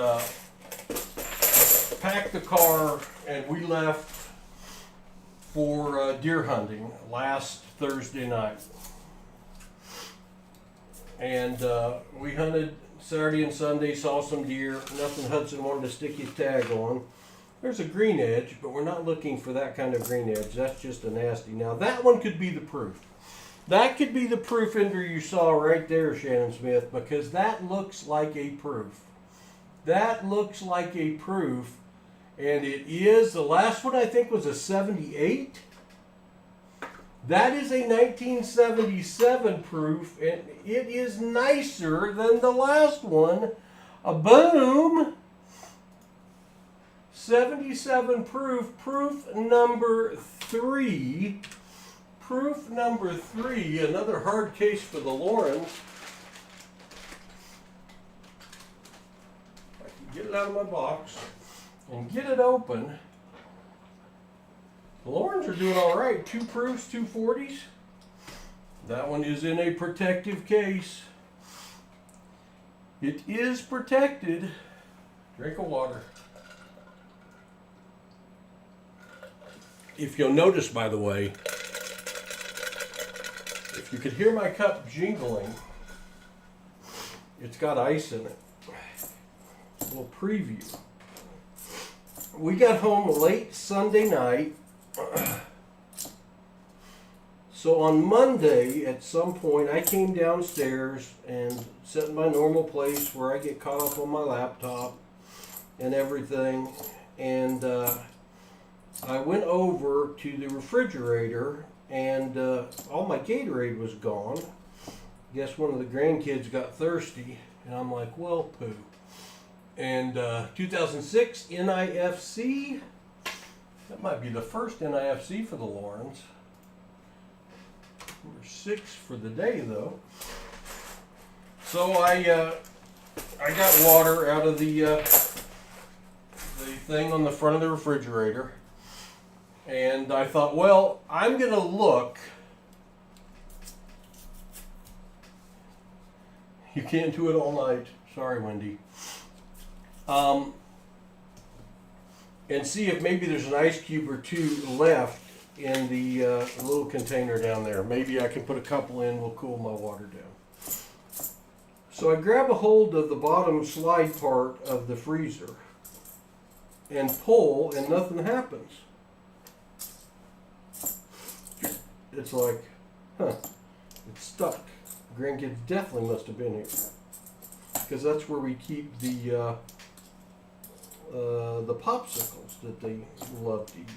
packed the car, and we left for deer hunting last Thursday night. And we hunted Saturday and Sunday, saw some deer. Nothing Hudson wanted to stick his tag on. There's a green edge, but we're not looking for that kind of green edge. That's just a nasty. Now that one could be the proof. That could be the proof ender you saw right there, Shannon Smith, because that looks like a proof. That looks like a proof, and it is. The last one I think was a 78. That is a 1977 proof, and it is nicer than the last one. A boom! 77 proof, proof number 3. Proof number 3, another hard case for the Lawrence. I can get it out of my box and get it open. The Lawrence are doing all right. 2 proofs, 2 40s. That one is in a protective case. It is protected. Drink of water. If you'll notice, by the way, if you could hear my cup jingling, it's got ice in it. A little preview. We got home late Sunday night. So on Monday, at some point, I came downstairs and sat in my normal place where I get caught up on my laptop and everything. And I went over to the refrigerator, and all my Gatorade was gone. Guess one of the grandkids got thirsty, and I'm like, well, poo. And 2006 NIFC, that might be the first NIFC for the Laurens. Number 6 for the day, though. So I got water out of the thing on the front of the refrigerator, and I thought, well, I'm gonna look. You can't do it all night. Sorry, Wendy. And see if maybe there's an ice cube or two left in the little container down there. Maybe I can put a couple in, will cool my water down. So I grab a hold of the bottom slide part of the freezer and pull, and nothing happens. It's like, huh, it's stuck. Grandkids definitely must have been here, because that's where we keep the popsicles that they love to eat.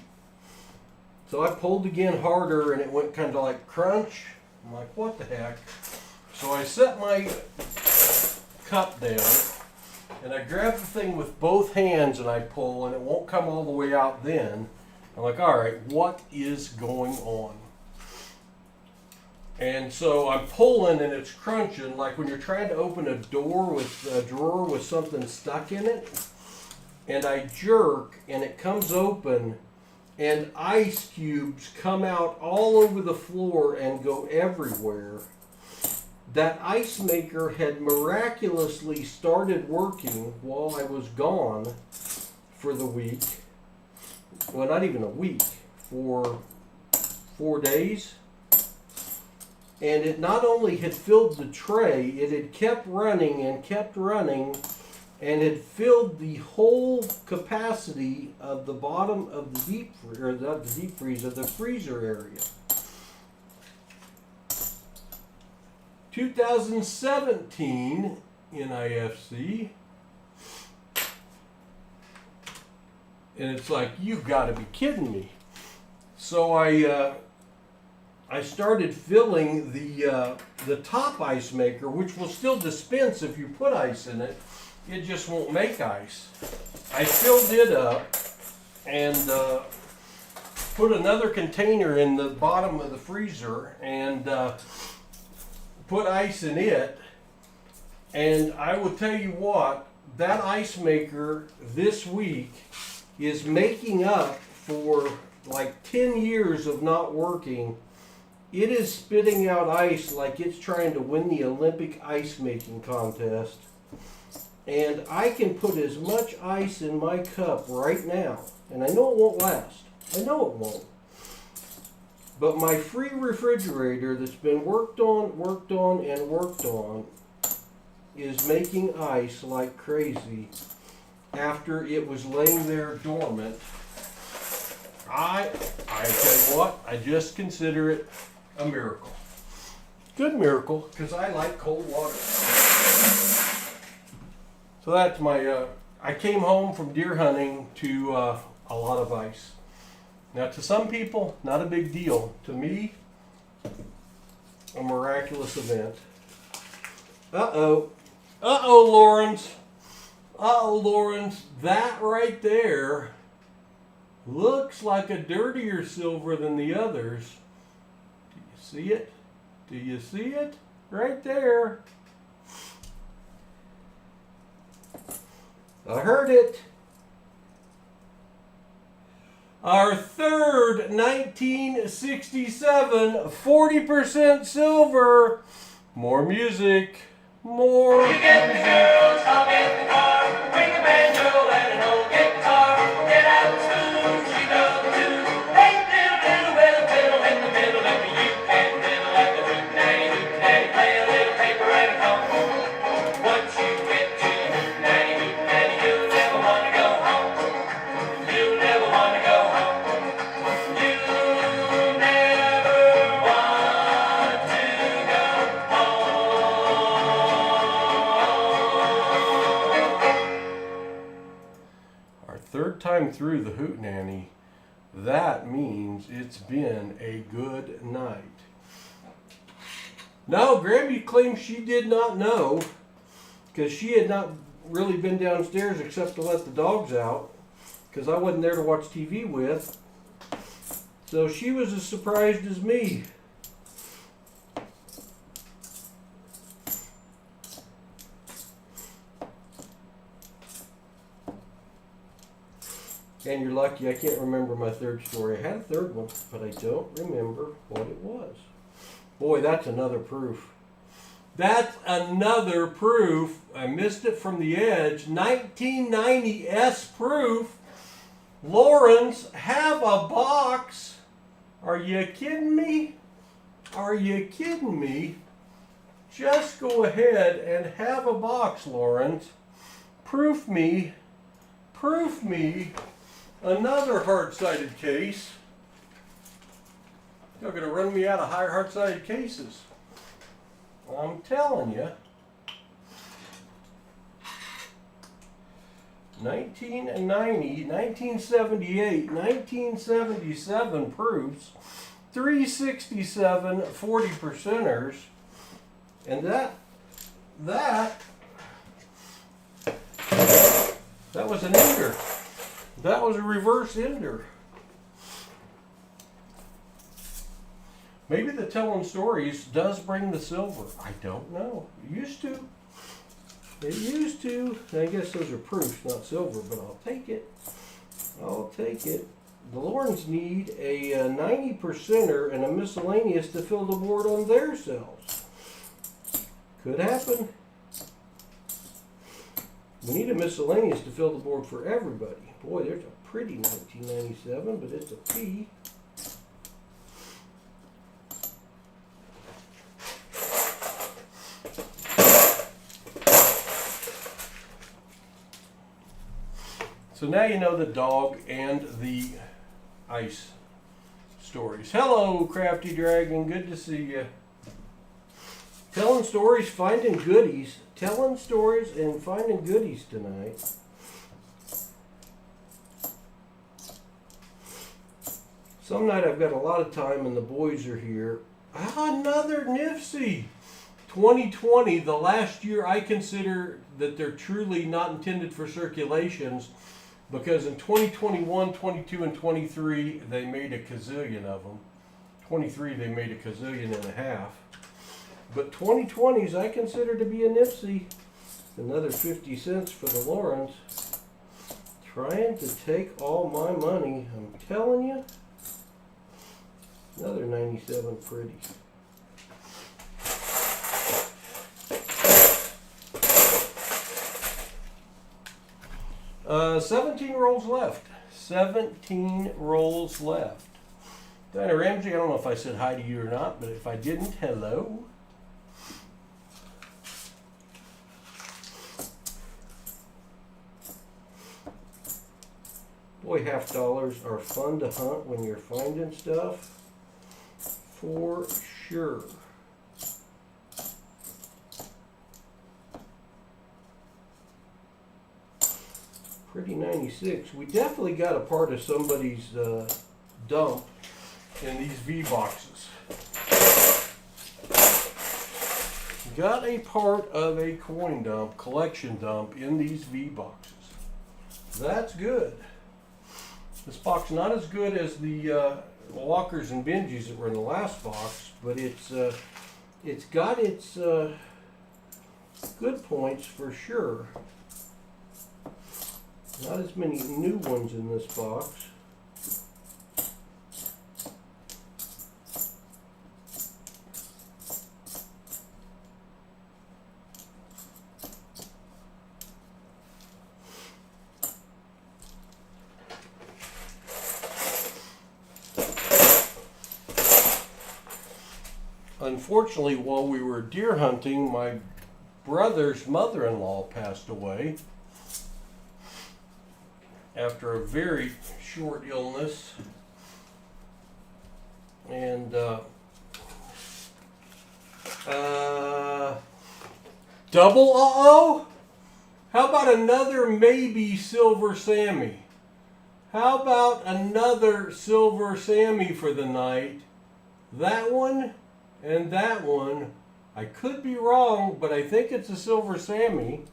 So I pulled again harder, and it went kind of like crunch. I'm like, what the heck? So I set my cup down, and I grab the thing with both hands, and I pull, and it won't come all the way out then. I'm like, all right, what is going on? And so I'm pulling, and it's crunching, like when you're trying to open a drawer with something stuck in it. And I jerk, and it comes open, and ice cubes come out all over the floor and go everywhere. That ice maker had miraculously started working while I was gone for the week. Well, not even a week, for 4 days. And it not only had filled the tray, it had kept running, and had filled the whole capacity of the bottom of the deep freezer, not the deep freezer, the freezer area. 2017 NIFC, and it's like, you've got to be kidding me. So I started filling the top ice maker, which will still dispense if you put ice in it. It just won't make ice. I filled it up and put another container in the bottom of the freezer and put ice in it. And I will tell you what, that ice maker this week is making up for like 10 years of not working. It is spitting out ice like it's trying to win the Olympic ice making contest. And I can put as much ice in my cup right now. And I know it won't last. I know it won't. But my free refrigerator that's been worked on is making ice like crazy after it was laying there dormant. I tell you what, I just consider it a miracle. Good miracle, because I like cold water. So that's my, I came home from deer hunting to a lot of ice. Now to some people, not a big deal. To me, a miraculous event. Uh-oh. Uh-oh, Laurens. Uh-oh, Laurens. That right there looks like a dirtier silver than the others. Do you see it? Do you see it? Right there. I heard it. Our third 1967 40% silver. More music. More. You get the girls, hop in the car, bring a banjo and an old guitar. Get out the spoons, you know the tunes. Hey, diddle diddle with a fiddle in the middle, and you can diddle like the hoot-nanny, play a little paper and a comb. Once you get to hoot-nanny, you'll never want to go home. You'll never want to go home. You'll never want I'm through the hootenanny, that means it's been a good night. No, Grammy claims she did not know, because she had not really been downstairs except to let the dogs out, because I wasn't there to watch TV with. So she was as surprised as me. And you're lucky I can't remember my third story. I had a third one, but I don't remember what it was. Boy, that's another proof. That's another proof. I missed it from the edge. 1990S proof. Lauren's have a box. Are you kidding me? Are you kidding me? Just go ahead and have a box, Lauren's. Proof me. Proof me. Another hard-sided case. They're going to run me out of hard-sided cases. I'm telling you. 1990, 1978, 1977 proofs, 367 40%ers, and that was an ender. That was a reverse ender. Maybe the telling stories does bring the silver. I don't know. It used to. It used to. I guess those are proofs, not silver, but I'll take it. I'll take it. The Laurens need a 90%er and a miscellaneous to fill the board on their cells. Could happen. We need a miscellaneous to fill the board for everybody. Boy, there's a pretty 1997, but it's a P. So now you know the dog and the ice stories. Hello, Crafty Dragon. Good to see you. Telling stories, finding goodies. Telling stories and finding goodies tonight. Some night I've got a lot of time and the boys are here. Another Nifsy. 2020, the last year I consider that they're truly not intended for circulations, because in 2021, 22, and 23, they made a gazillion of them. 23, they made a gazillion and a half. But 2020s I consider to be a Nifsy. Another 50 cents for the Laurens. Trying to take all my money, I'm telling you. Another 97 pretty. Uh, 17 rolls left. 17 rolls left. Diana Ramsey, I don't know if I said hi to you or not, but if I didn't, hello. Boy, half dollars are fun to hunt when you're finding stuff. For sure. Pretty 96. We definitely got a part of somebody's dump in these V boxes. Got a part of a coin dump, collection dump in these V boxes. That's good. This box not as good as the Walkers and Benjis that were in the last box, but it's got its good points for sure. Not as many new ones in this box. Unfortunately, while we were deer hunting, my brother's mother-in-law passed away after a very short illness. And double uh-oh? How about another maybe Silver Sammy? How about another silver Sammy for the night? That one and that one. I could be wrong, but I think it's a silver Sammy.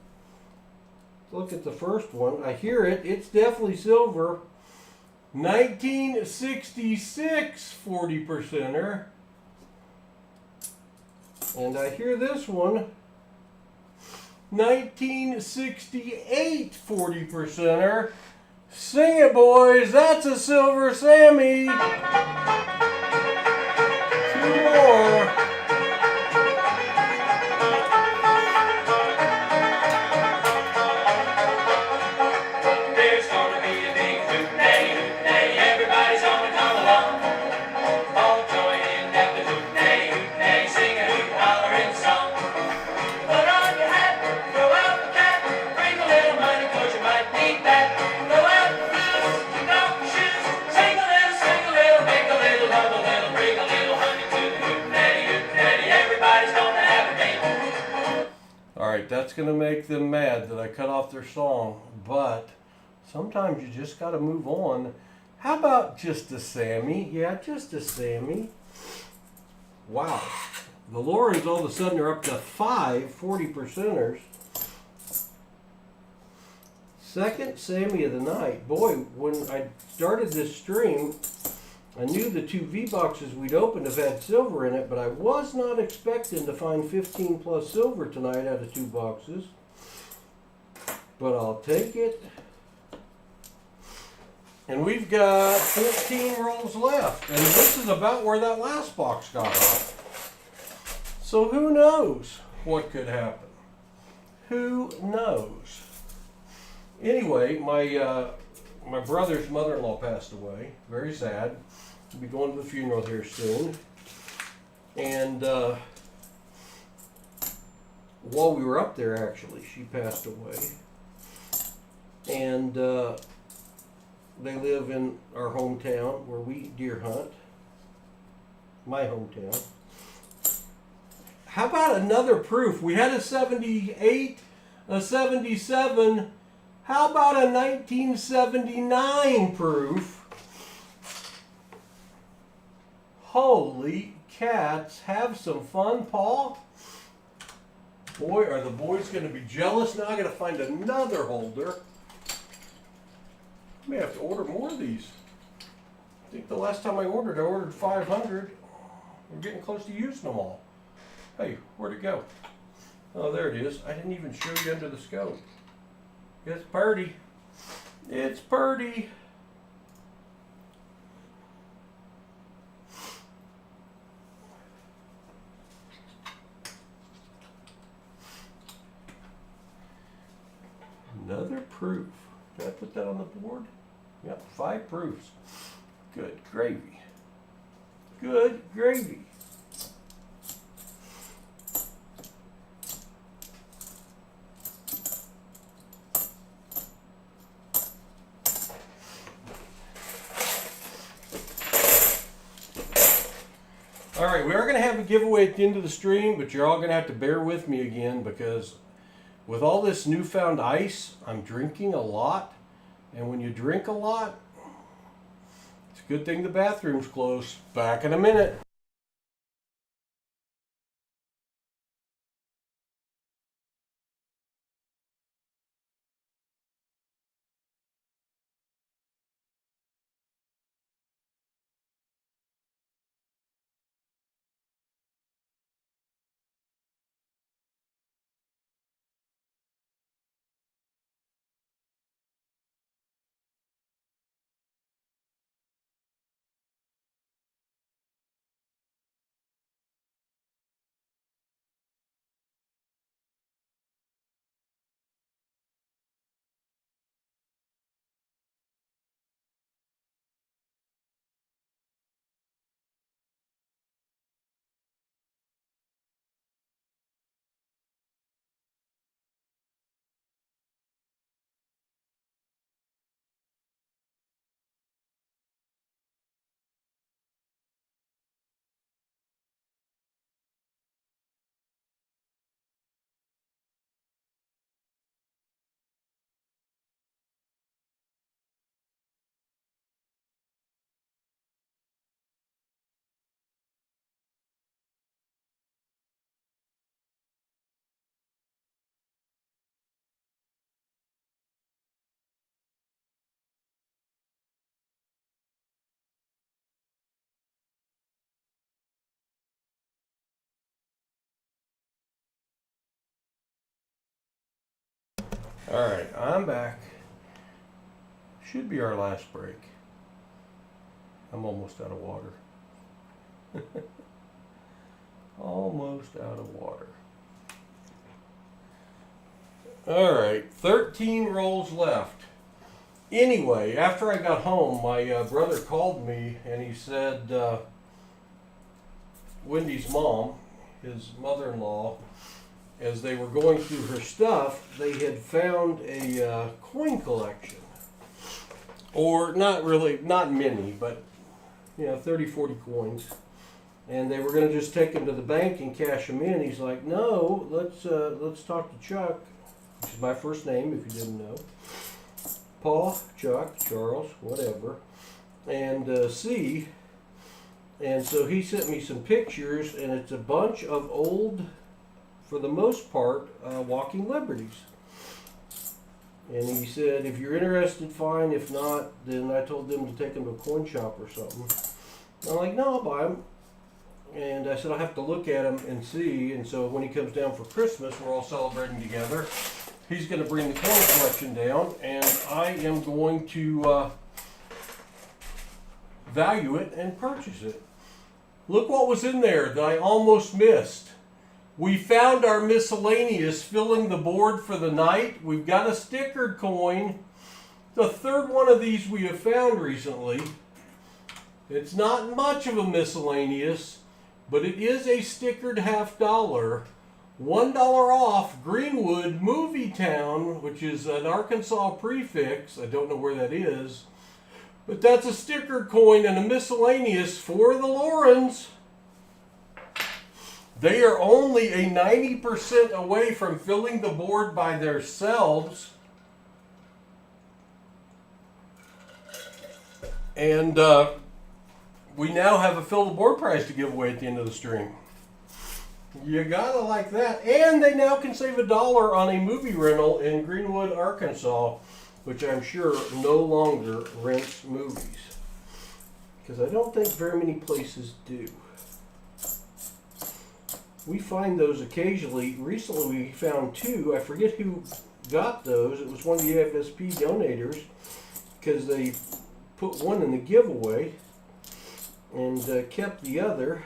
Look at the first one. I hear it. It's definitely silver. 1966 40 percenter. And I hear this one. 1968 40 percenter. Sing it, boys. That's a silver Sammy. Two more. There's gonna be a big hootenanny, hootenanny, everybody's gonna come along. All join in at the hootenanny, hootenanny, sing a hoot, hollering song. Put on your hat, throw out the cat, bring a little money 'cause you might need that. Throw out the blues, kick off your shoes, sing a little, make a little, love a little, bring a little honey to the hootenanny, hootenanny, everybody's gonna have a day. Alright, that's going to make them mad that I cut off their song, but sometimes you just got to move on. How about just a Sammy? Yeah, just a Sammy. Wow. The Lorens all of a sudden are up to 5 40 percenters. Second Sammy of the night. Boy, when I started this stream, I knew the two V-boxes we'd opened have had silver in it, but I was not expecting to find 15 plus silver tonight out of 2 boxes. But I'll take it. And we've got 14 rolls left. And this is about where that last box got off. So who knows what could happen? Who knows? Anyway, my brother's mother-in-law passed away. Very sad. We'll be going to the funeral here soon. And while we were up there, actually, she passed away. And they live in our hometown where we deer hunt. My hometown. How about another proof? We had a 78, a 77. How about a 1979 proof? Holy cats, have some fun, Paul. Boy, are the boys going to be jealous. Now I got to find another holder. I may have to order more of these. I think the last time I ordered 500. We're getting close to using them all. Hey, where'd it go? Oh, there it is. I didn't even show you under the scope. It's purty. It's purty. Another proof. Did I put that on the board? Yep, 5 proofs. Good gravy. Good gravy. All right, we are going to have a giveaway at the end of the stream, but you're all going to have to bear with me again because with all this newfound ice, I'm drinking a lot. And when you drink a lot, it's a good thing the bathroom's closed. Back in a minute. All right, I'm back. Should be our last break. I'm almost out of water. Almost out of water. All right, 13 rolls left. Anyway, after I got home, my brother called me and he said Wendy's mom, his mother-in-law, as they were going through her stuff, they had found a coin collection. Or not really, not many, but 30, 40 coins. And they were going to just take them to the bank and cash them in. He's like, no, let's talk to Chuck, which is my first name if you didn't know. Paul, Chuck, Charles, whatever, and see. And so he sent me some pictures, and it's a bunch of old, for the most part, Walking Liberties. And he said, if you're interested, fine. If not, then I told them to take them to a coin shop or something. I'm like, no, I'll buy them. And I said, I'll have to look at them and see. And so when he comes down for Christmas, we're all celebrating together. He's going to bring the coin collection down, and I am going to value it and purchase it. Look what was in there that I almost missed. We found our miscellaneous filling the board for the night. We've got a stickered coin. The third one of these we have found recently. It's not much of a miscellaneous, but it is a stickered $50. $1 off Greenwood Movie Town, which is an Arkansas prefix. I don't know where that is. But that's a stickered coin and a miscellaneous for the Lorens. They are only a 90% away from filling the board by themselves. And we now have a fill the board prize to give away at the end of the stream. You gotta like that. And they now can save $1 on a movie rental in Greenwood, Arkansas, which I'm sure no longer rents movies. Because I don't think very many places do. We find those occasionally. Recently we found two. I forget who got those. It was one of the AFSP donators, because they put one in the giveaway and kept the other.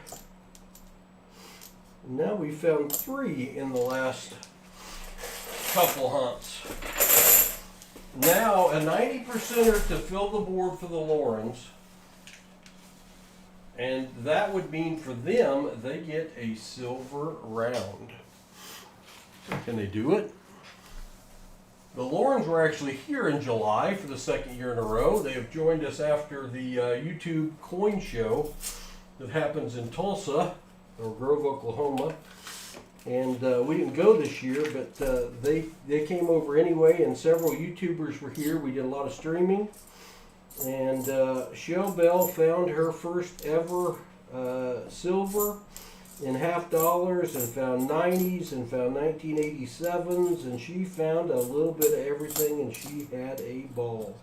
Now we found 3 in the last couple hunts. Now a 90%er to fill the board for the Lorens. And that would mean for them, they get a silver round. Can they do it? The Lorens were actually here in July for the 2nd year in a row. They have joined us after the YouTube coin show that happens in Tulsa, or Grove, Oklahoma. And we didn't go this year, but they came over anyway, and several YouTubers were here. We did a lot of streaming. And Shell Bell found her first ever silver in $50 and found 90s and found 1987s, and she found a little bit of everything, and she had a ball.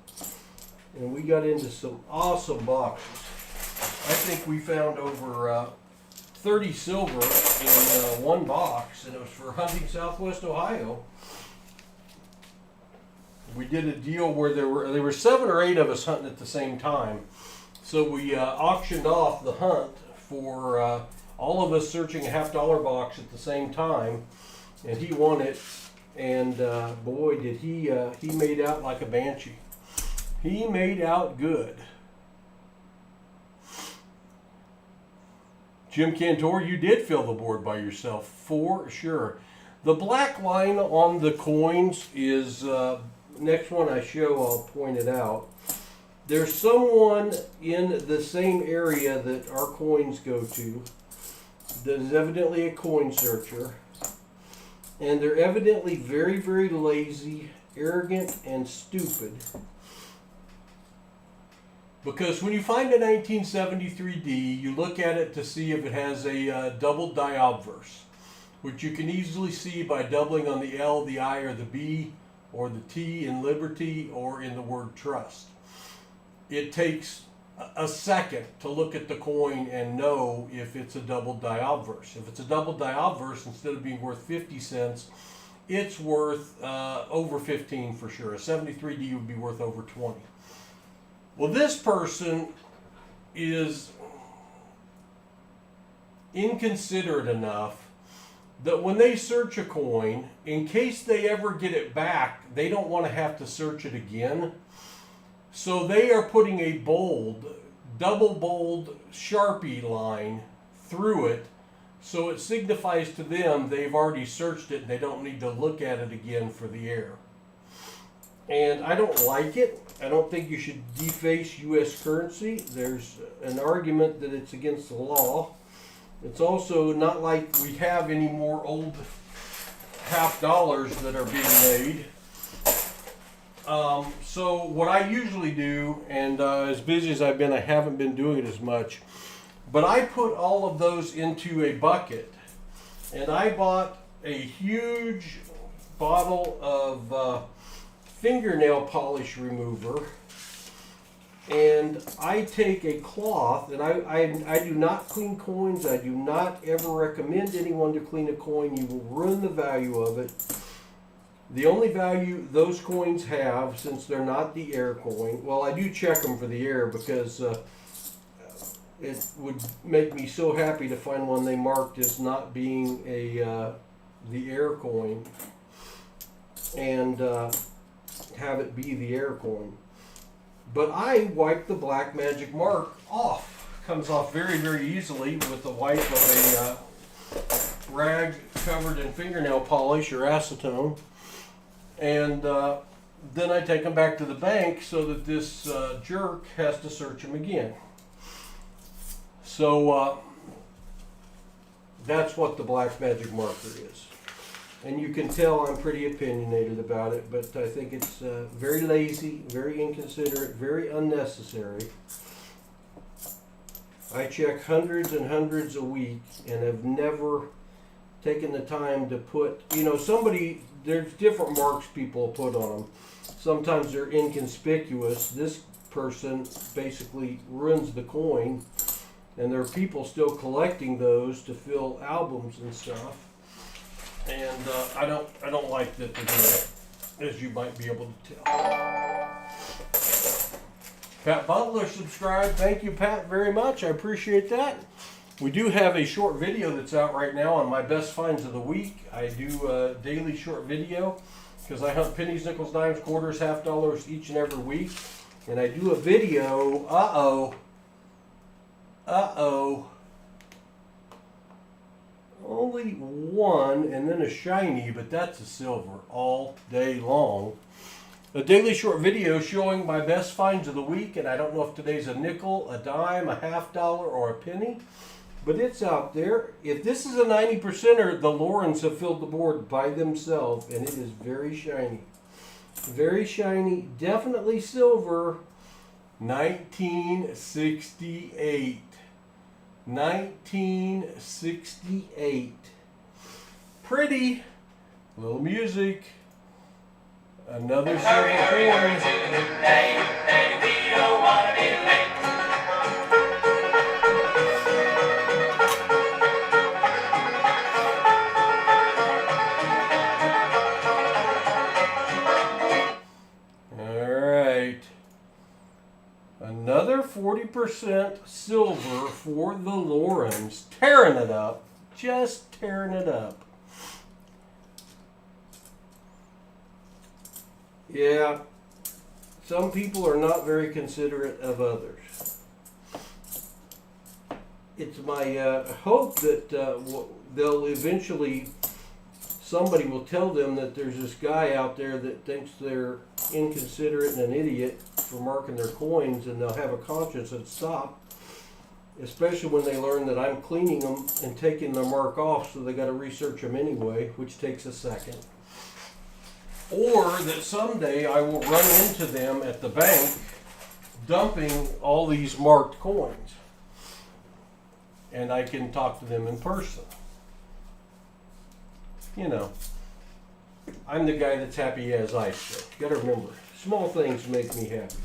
And we got into some awesome boxes. I think we found over 30 silver in one box, and it was for hunting Southwest Ohio. We did a deal where there were 7 or 8 of us hunting at the same time. So we auctioned off the hunt for all of us searching a $50 box at the same time, and he won it. And boy, did he made out like a banshee. He made out good. Jim Cantor, you did fill the board by yourself, for sure. The black line on the coins is, next one I show, I'll point it out. There's someone in the same area that our coins go to that is evidently a coin searcher. And they're evidently very, very lazy, arrogant, and stupid. Because when you find a 1973D, you look at it to see if it has a double diobverse, which you can easily see by doubling on the L, the I, or the B, or the T in Liberty, or in the word trust. It takes a second to look at the coin and know if it's a double diobverse. If it's a double diobverse, instead of being worth 50 cents, it's worth over 15 for sure. A 73D would be worth over 20. Well, this person is inconsiderate enough that when they search a coin, in case they ever get it back, they don't want to have to search it again. So they are putting a bold, double bold Sharpie line through it, so it signifies to them they've already searched it and they don't need to look at it again for the error. And I don't like it. I don't think you should deface U.S. currency. There's an argument that it's against the law. It's also not like we have any more old half dollars that are being made. So what I usually do, and as busy as I've been, I haven't been doing it as much, but I put all of those into a bucket. And I bought a huge bottle of fingernail polish remover, and I take a cloth, and I do not clean coins. I do not ever recommend anyone to clean a coin. You will ruin the value of it. The only value those coins have, since they're not the air coin, well, I do check them for the air because it would make me so happy to find one they marked as not being the air coin, and have it be the air coin. But I wipe the black magic mark off. Comes off very, very easily with the wipe of a rag covered in fingernail polish or acetone. And then I take them back to the bank so that this jerk has to search them again. So that's what the black magic marker is. And you can tell I'm pretty opinionated about it, but I think it's very lazy, very inconsiderate, very unnecessary. I check hundreds and hundreds a week and have never taken the time to put, there's different marks people put on them. Sometimes they're inconspicuous. This person basically ruins the coin, and there are people still collecting those to fill albums and stuff. And I don't like that they're doing it, as you might be able to tell. Pat Butler subscribed. Thank you, Pat, very much. I appreciate that. We do have a short video that's out right now on my best finds of the week. I do a daily short video because I hunt pennies, nickels, dimes, quarters, half dollars each and every week. And I do a video, only one, and then a shiny, but that's a silver all day long. A daily short video showing my best finds of the week, and I don't know if today's a nickel, a dime, a half dollar, or a penny, but it's out there. If this is a 90%er, the Laurens have filled the board by themselves, and it is very shiny. Very shiny, definitely silver. 1968. 1968. Pretty. Little music. Another silver coin. Another 40% silver for the Laurens. Tearing it up. Just tearing it up. Yeah, some people are not very considerate of others. It's my hope that they'll eventually, somebody will tell them that there's this guy out there that thinks they're inconsiderate and an idiot for marking their coins, and they'll have a conscience and stop, especially when they learn that I'm cleaning them and taking their mark off, so they got to research them anyway, which takes a second. Or that someday I will run into them at the bank dumping all these marked coins, and I can talk to them in person. You know, I'm the guy that's happy as ice. So you got to remember, small things make me happy.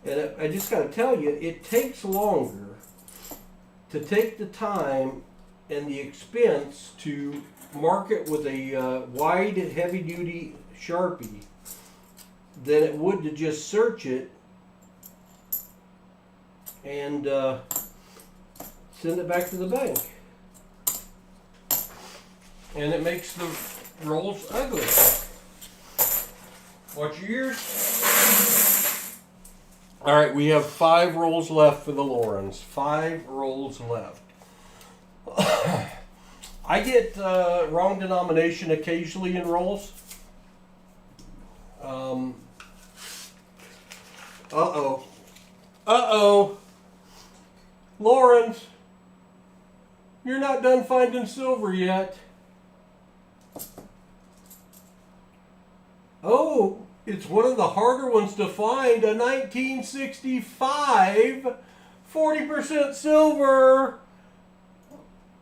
And I just got to tell you, it takes longer to take the time and the expense to mark it with a wide, heavy-duty Sharpie than it would to just search it and send it back to the bank. And it makes the rolls ugly. Watch your ears. All right, we have 5 rolls left for the Laurens. 5 rolls left. I get wrong denomination occasionally in rolls. Uh-oh. Laurens, you're not done finding silver yet. Oh, it's one of the harder ones to find, a 1965 40% silver.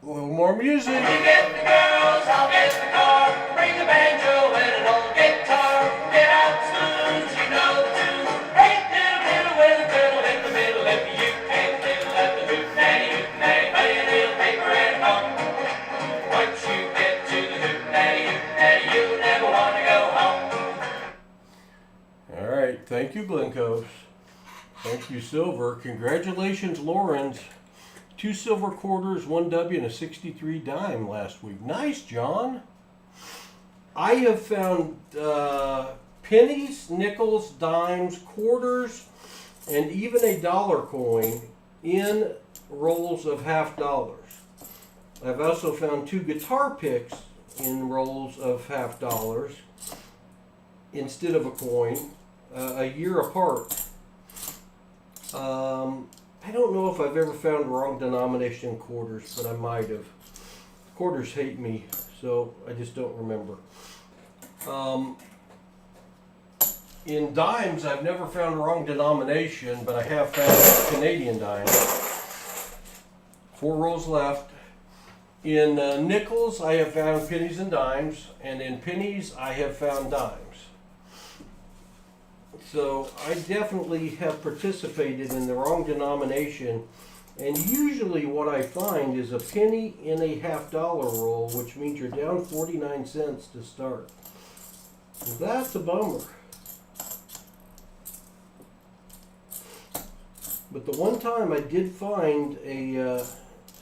A little more music. You get the girls, I'll get the car. Bring the banjo and an old guitar. Get out spoons, you know the tune. Hey, diddle diddle with a fiddle in the middle. If you can't fiddle at the hootenanny, play a little paper and home. Once you get to the hootenanny, you'll never want to go home. All right, thank you, Glencove. Thank you, Silver. Congratulations, Laurens. 2 silver quarters, 1 W, and a 63 dime last week. Nice, John. I have found pennies, nickels, dimes, quarters, and even a dollar coin in rolls of $50. I've also found 2 guitar picks in rolls of $50 instead of a coin, a year apart. I don't know if I've ever found wrong denomination quarters, but I might have. Quarters hate me, so I just don't remember. In dimes, I've never found wrong denomination, but I have found Canadian dimes. 4 rolls left. In nickels, I have found pennies and dimes, and in pennies, I have found dimes. So I definitely have participated in the wrong denomination, and usually what I find is a penny in a $50 roll, which means you're down 49 cents to start. So that's a bummer. But the one time I did find a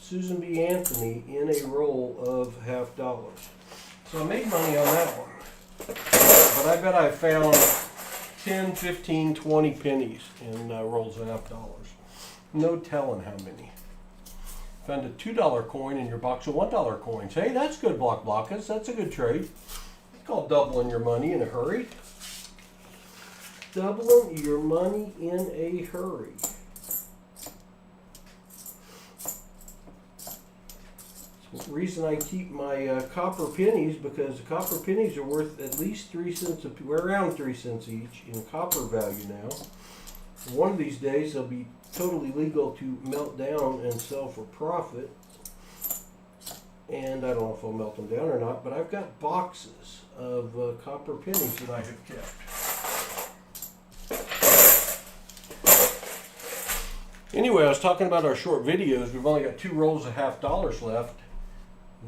Susan B. Anthony in a roll of $50. So I made money on that one. But I bet I found 10, 15, 20 pennies in rolls of $50. No telling how many. Found a $2 coin in your box of $1 coins. Hey, that's good, Blockas. That's a good trade. It's called doubling your money in a hurry. Doubling your money in a hurry. The reason I keep my copper pennies, because the copper pennies are worth at least 3 cents, we're around 3 cents each in copper value now. One of these days they'll be totally legal to melt down and sell for profit. And I don't know if I'll melt them down or not, but I've got boxes of copper pennies that I have kept. Anyway, I was talking about our short videos. We've only got 2 rolls of $50 left.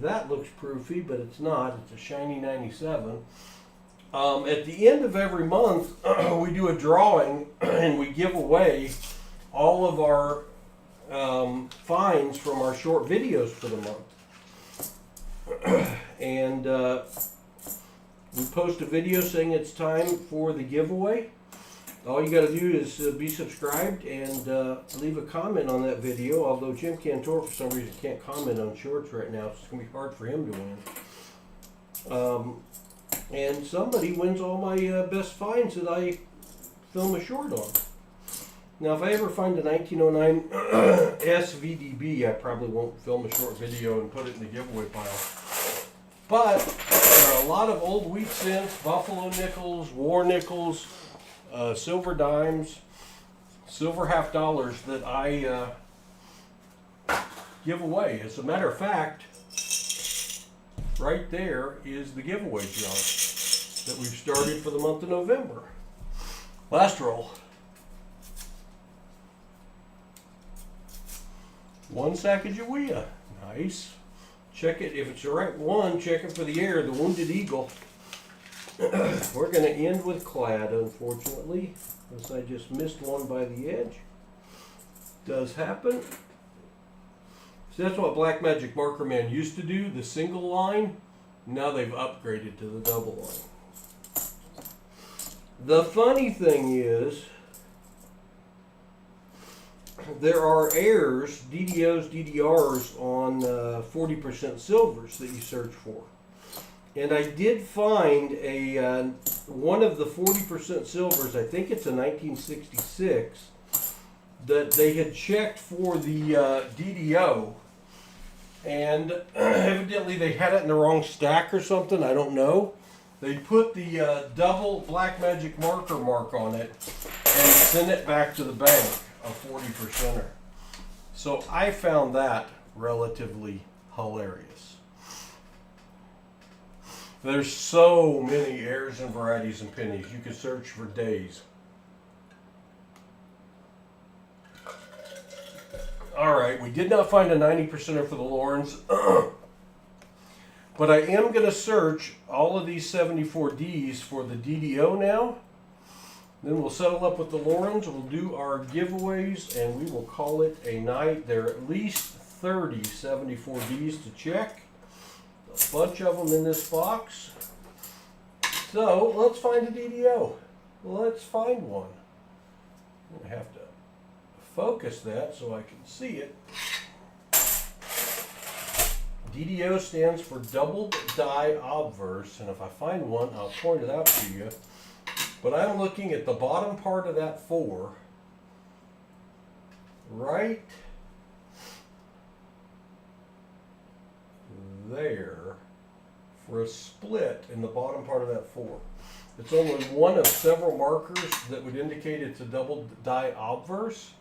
That looks proofy, but it's not. It's a shiny 97. At the end of every month, we do a drawing and we give away all of our finds from our short videos for the month. And we post a video saying it's time for the giveaway. All you got to do is be subscribed and leave a comment on that video, although Jim Cantor for some reason can't comment on shorts right now, so it's going to be hard for him to win. And somebody wins all my best finds that I film a short on. Now, if I ever find a 1909 SVDB, I probably won't film a short video and put it in the giveaway pile. But there are a lot of old wheat cents, buffalo nickels, war nickels, silver dimes, silver $50 that I give away. As a matter of fact, right there is the giveaway jar that we've started for the month of November. Last roll. 1 Sacagawea. Nice. Check it. If it's the right one, check it for the air. The Wounded Eagle. We're going to end with clad, unfortunately, since I just missed one by the edge. Does happen. So that's what Black Magic Marker Man used to do, the single line. Now they've upgraded to the double line. The funny thing is, there are airs, DDOs, DDRs on 40% silvers that you search for. And I did find a one of the 40% silvers, I think it's a 1966, that they had checked for the DDO. And evidently they had it in the wrong stack or something, I don't know. They put the double Black Magic Marker mark on it and sent it back to the bank, a 40%er. So I found that relatively hilarious. There's so many airs and varieties and pennies. You could search for days. Alright, we did not find a 90%er for the Lorens. But I am going to search all of these 74Ds for the DDO now. Then we'll settle up with the Lorens. We'll do our giveaways and we will call it a night. There are at least 30 74Ds to check. A bunch of them in this box. So let's find a DDO. Let's find one. I'm going to have to focus that so I can see it. DDO stands for double die obverse, and if I find one, I'll point it out to you. But I'm looking at the bottom part of that 4, right there, for a split in the bottom part of that 4. It's only one of several markers that would indicate it's a double die obverse,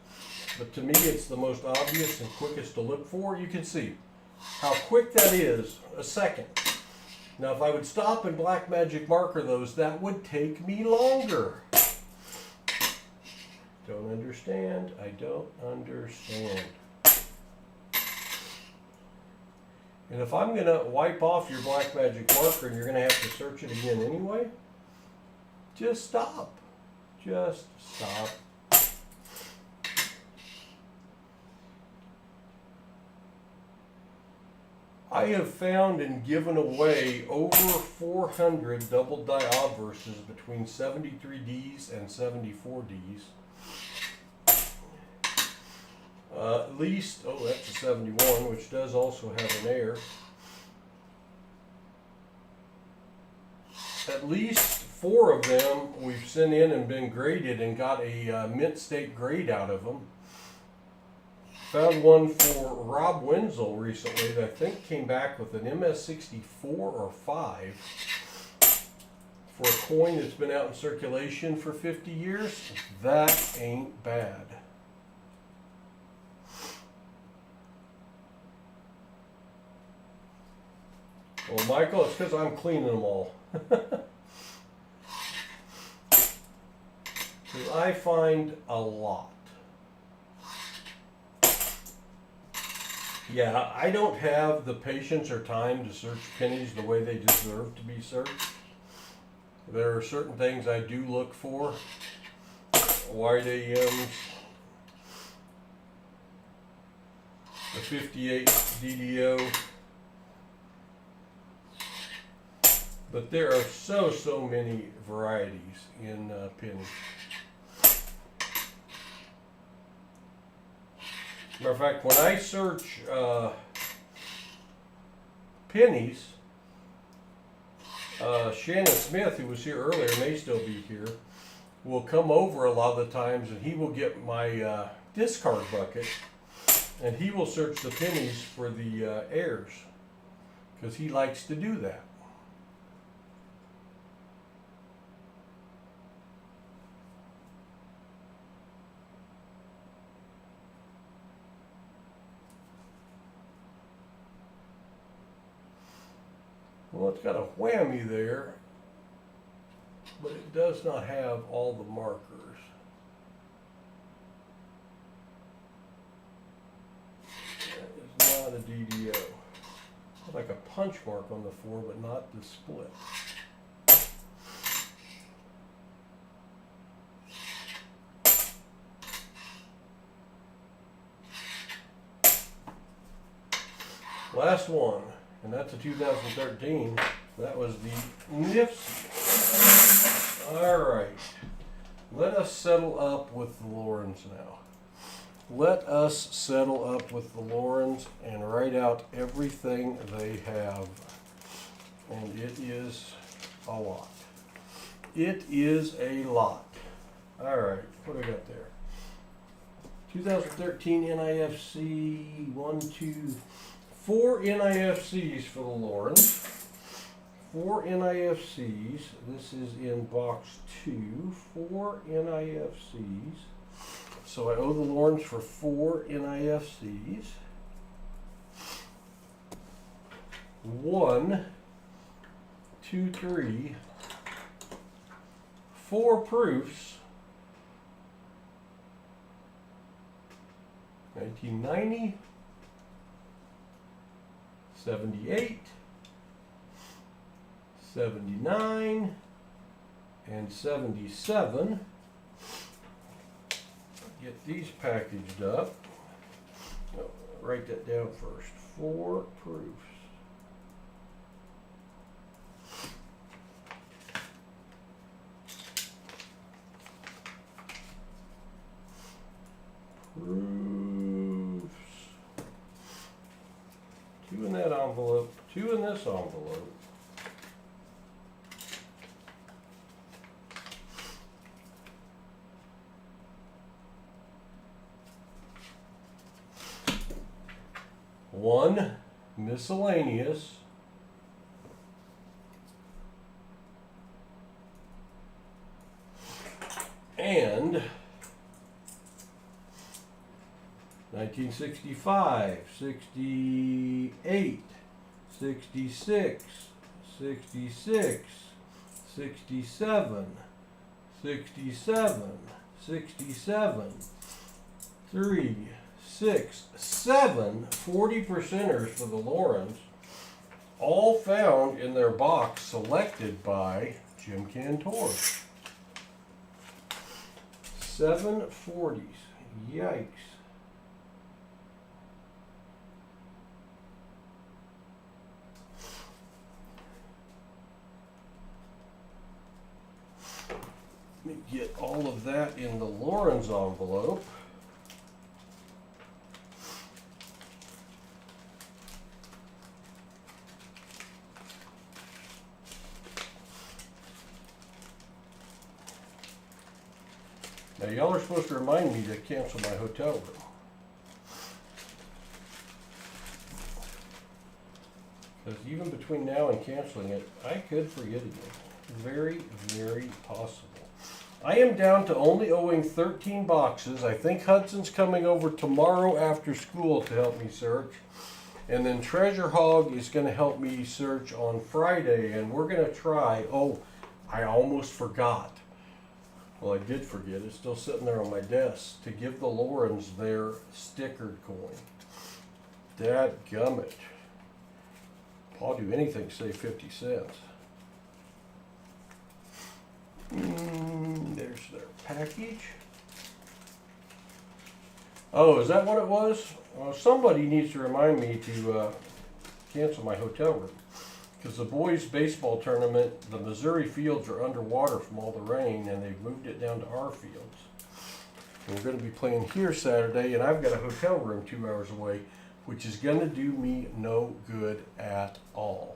but to me it's the most obvious and quickest to look for. You can see how quick that is, a second. Now if I would stop and Black Magic Marker those, that would take me longer. Don't understand, I don't understand. And if I'm gonna wipe off your Black Magic Marker and you're gonna have to search it again anyway, just stop. Just stop. I have found and given away over 400 double die obverses between 73Ds and 74Ds. At least, oh, that's a 71, which does also have an air. At least 4 of them we've sent in and been graded and got a mint state grade out of them. Found one for Rob Wenzel recently that I think came back with an MS64 or 5 for a coin that's been out in circulation for 50 years. That ain't bad. Well, Michael, it's because I'm cleaning them all. I find a lot. Yeah, I don't have the patience or time to search pennies the way they deserve to be searched. There are certain things I do look for. White AMs, the 58 DDO. But there are so many varieties in pennies. Matter of fact, when I search pennies, Shannon Smith, who was here earlier, may still be here, will come over a lot of the times and he will get my discard bucket and he will search the pennies for the airs because he likes to do that. Well, it's got a whammy there, but it does not have all the markers. a DDO. Like a punch mark on the 4, but not the split. Last one, and that's a 2013. That was the NIFS. All right. Let us settle up with the Lorens now. Let us settle up with the Lorens and write out everything they have. And it is a lot. It is a lot. All right, what do I got there? 2013 NIFC, 1, 2, 4 NIFCs for the Lorens. 4 NIFCs. This is in box 2. 4 NIFCs. So I owe the Lorens for 4 NIFCs. 1, 2, 3, 4 proofs. 1990, 78, 79, and 77. Get these packaged up. No, write that down first. 4 proofs. Proofs. 2 in that envelope, 2 in this envelope. One miscellaneous. And 1965, 68, 66, 66, 67, 67, 67, 3, 6, 7 40%ers for the Lorens, all found in their box selected by Jim Cantor. 7 40s. Yikes. Let me get all of that in the Lorens envelope. Now y'all are supposed to remind me to cancel my hotel room. Because even between now and canceling it, I could forget again. Very, very possible. I am down to only owing 13 boxes. I think Hudson's coming over tomorrow after school to help me search. And then Treasure Hog is going to help me search on Friday. And we're going to try, oh, I almost forgot. Well, I did forget. It's still sitting there on my desk to give the Lorens their stickered coin. Dadgummit. I'll do anything to save 50 cents. There's their package. Oh, is that what it was? Somebody needs to remind me to cancel my hotel room. Because the boys' baseball tournament, the Missouri fields are underwater from all the rain, and they've moved it down to our fields. And we're going to be playing here Saturday, and I've got a hotel room 2 hours away, which is going to do me no good at all.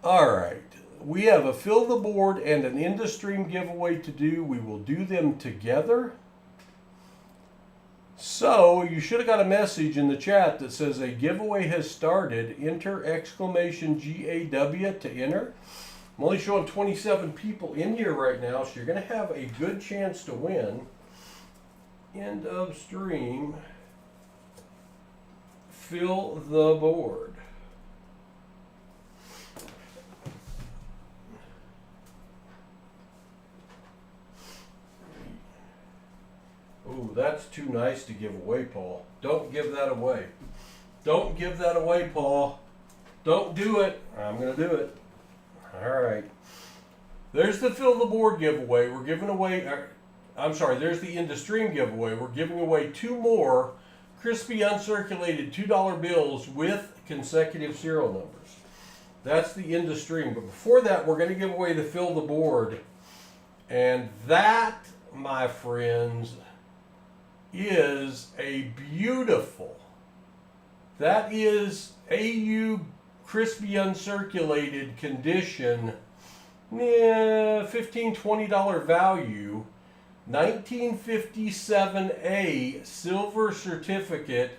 All right. We have a Fill the Board and an End of Stream giveaway to do. We will do them together. So you should have got a message in the chat that says a giveaway has started. Enter exclamation GAW to enter. I'm only showing 27 people in here right now, so you're going to have a good chance to win. End of stream. Fill the board. Oh, that's too nice to give away, Paul. Don't give that away. Don't give that away, Paul. Don't do it. I'm going to do it. All right. There's the Fill the Board giveaway. We're giving away, there's the End of Stream giveaway. We're giving away 2 more crispy uncirculated $2 bills with consecutive serial numbers. That's the End of Stream. But before that, we're going to give away the Fill the Board. And that, my friends, is a beautiful, that is AU crispy uncirculated condition, $15, $20 value, 1957A silver certificate.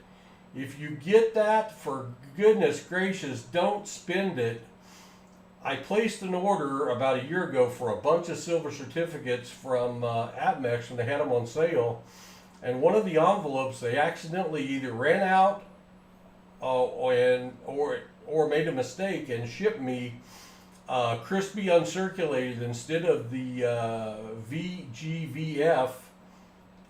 If you get that, for goodness gracious, don't spend it. I placed an order about a year ago for a bunch of silver certificates from APMEX when they had them on sale. And one of the envelopes, they accidentally either ran out or made a mistake and shipped me crispy uncirculated instead of the VGVF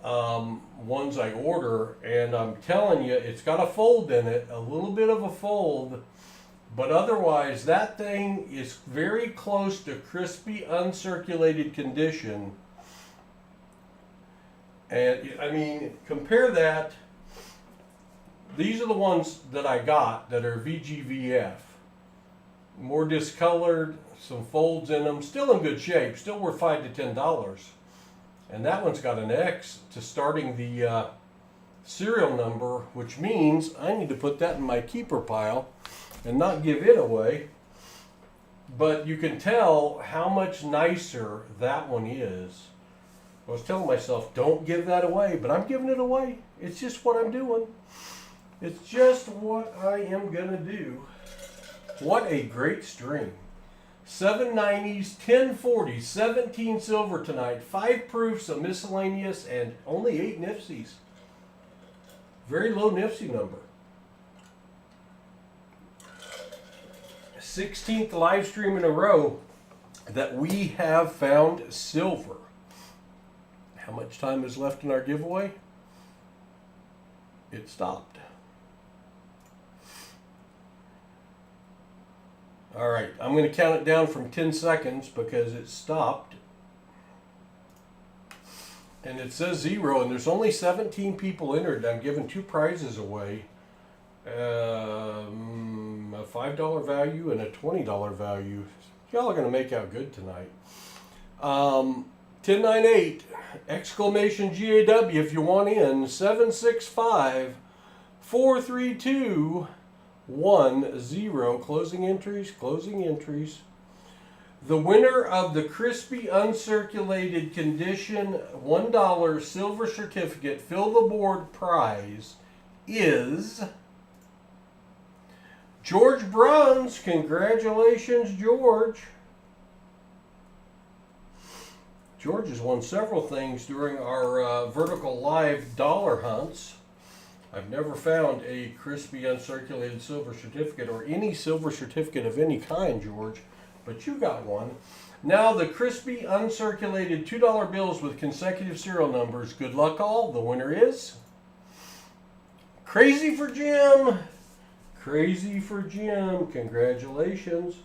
ones I order. And I'm telling you, it's got a fold in it, a little bit of a fold, but otherwise that thing is very close to crispy uncirculated condition. And I mean, compare that. These are the ones that I got that are VGVF. More discolored, some folds in them, still in good shape, still worth $5 to $10. And that one's got an X to starting the serial number, which means I need to put that in my keeper pile and not give it away. But you can tell how much nicer that one is. I was telling myself, don't give that away, but I'm giving it away. It's just what I'm doing. It's just what I am going to do. What a great string. 790s, 1040s, 17 silver tonight, 5 proofs of miscellaneous, and only 8 NIFCs. Very low NIFC number. 16th live stream in a row that we have found silver. How much time is left in our giveaway? It stopped. All right, I'm going to count it down from 10 seconds because it stopped. And it says 0, and there's only 17 people entered. I'm giving 2 prizes away. A $5 value and a $20 value. Y'all are going to make out good tonight. 1098, exclamation GAW if you want in. 765 432 10. Closing entries, closing entries. The winner of the crispy uncirculated condition $1 silver certificate Fill the Board prize is George Bruns. Congratulations, George. George has won several things during our vertical live dollar hunts. I've never found a crispy uncirculated silver certificate or any silver certificate of any kind, George, but you got one. Now the crispy uncirculated $2 bills with consecutive serial numbers. Good luck all. The winner is Crazy for Jim. Crazy for Jim. Congratulations.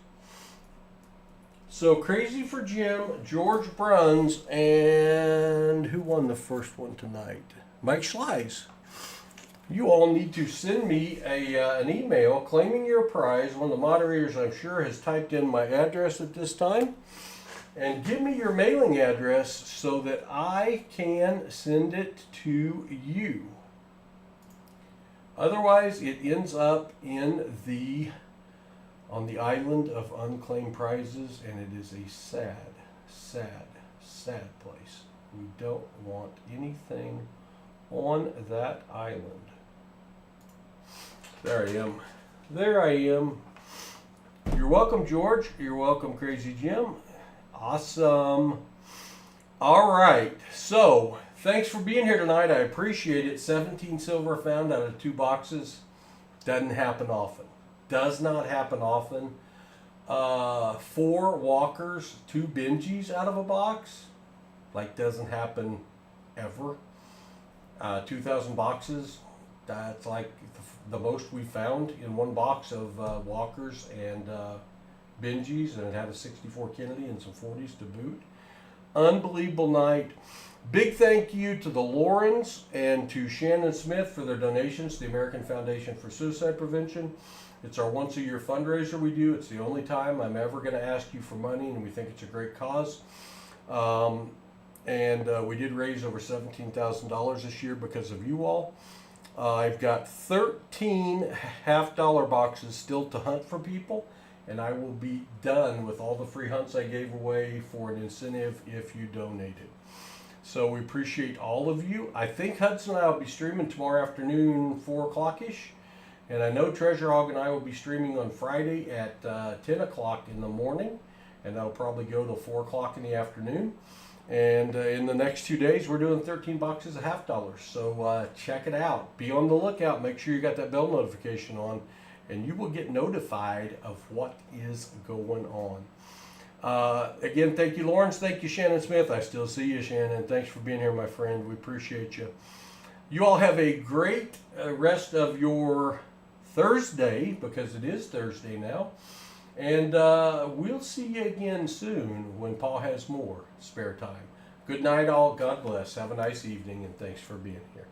So Crazy for Jim, George Bruns, and who won the first one tonight? Mike Schleiss. You all need to send me an email claiming your prize. One of the moderators, I'm sure, has typed in my address at this time. And give me your mailing address so that I can send it to you. Otherwise, it ends up on the island of unclaimed prizes, and it is a sad, sad, sad place. We don't want anything on that island. There I am. There I am. You're welcome, George. You're welcome, Crazy Jim. Awesome. All right. So, thanks for being here tonight. I appreciate it. 17 silver found out of 2 boxes. Doesn't happen often. Does not happen often. 4 walkers, 2 Benjis out of a box. Like, doesn't happen ever. 2,000 boxes. That's like the most we found in one box of walkers and Benjis, and it had a 64 Kennedy and some 40s to boot. Unbelievable night. Big thank you to the Lorens and to Shannon Smith for their donations to the American Foundation for Suicide Prevention. It's our once a year fundraiser we do. It's the only time I'm ever going to ask you for money, and we think it's a great cause. We did raise over $17,000 this year because of you all. I've got 13 half-dollar boxes still to hunt for people, and I will be done with all the free hunts I gave away for an incentive if you donated. So we appreciate all of you. I think Hudson and I will be streaming tomorrow afternoon, 4 o'clock-ish. And I know Treasure Hog and I will be streaming on Friday at 10 o'clock in the morning. And that'll probably go till 4 o'clock in the afternoon. And in the next 2 days, we're doing 13 boxes of $half. So check it out. Be on the lookout. Make sure you got that bell notification on, and you will get notified of what is going on. Again, thank you, Lawrence. Thank you, Shannon Smith. I still see you, Shannon. Thanks for being here, my friend. We appreciate you. You all have a great rest of your Thursday, because it is Thursday now. And we'll see you again soon when Paul has more spare time. Good night, all. God bless. Have a nice evening, and thanks for being here.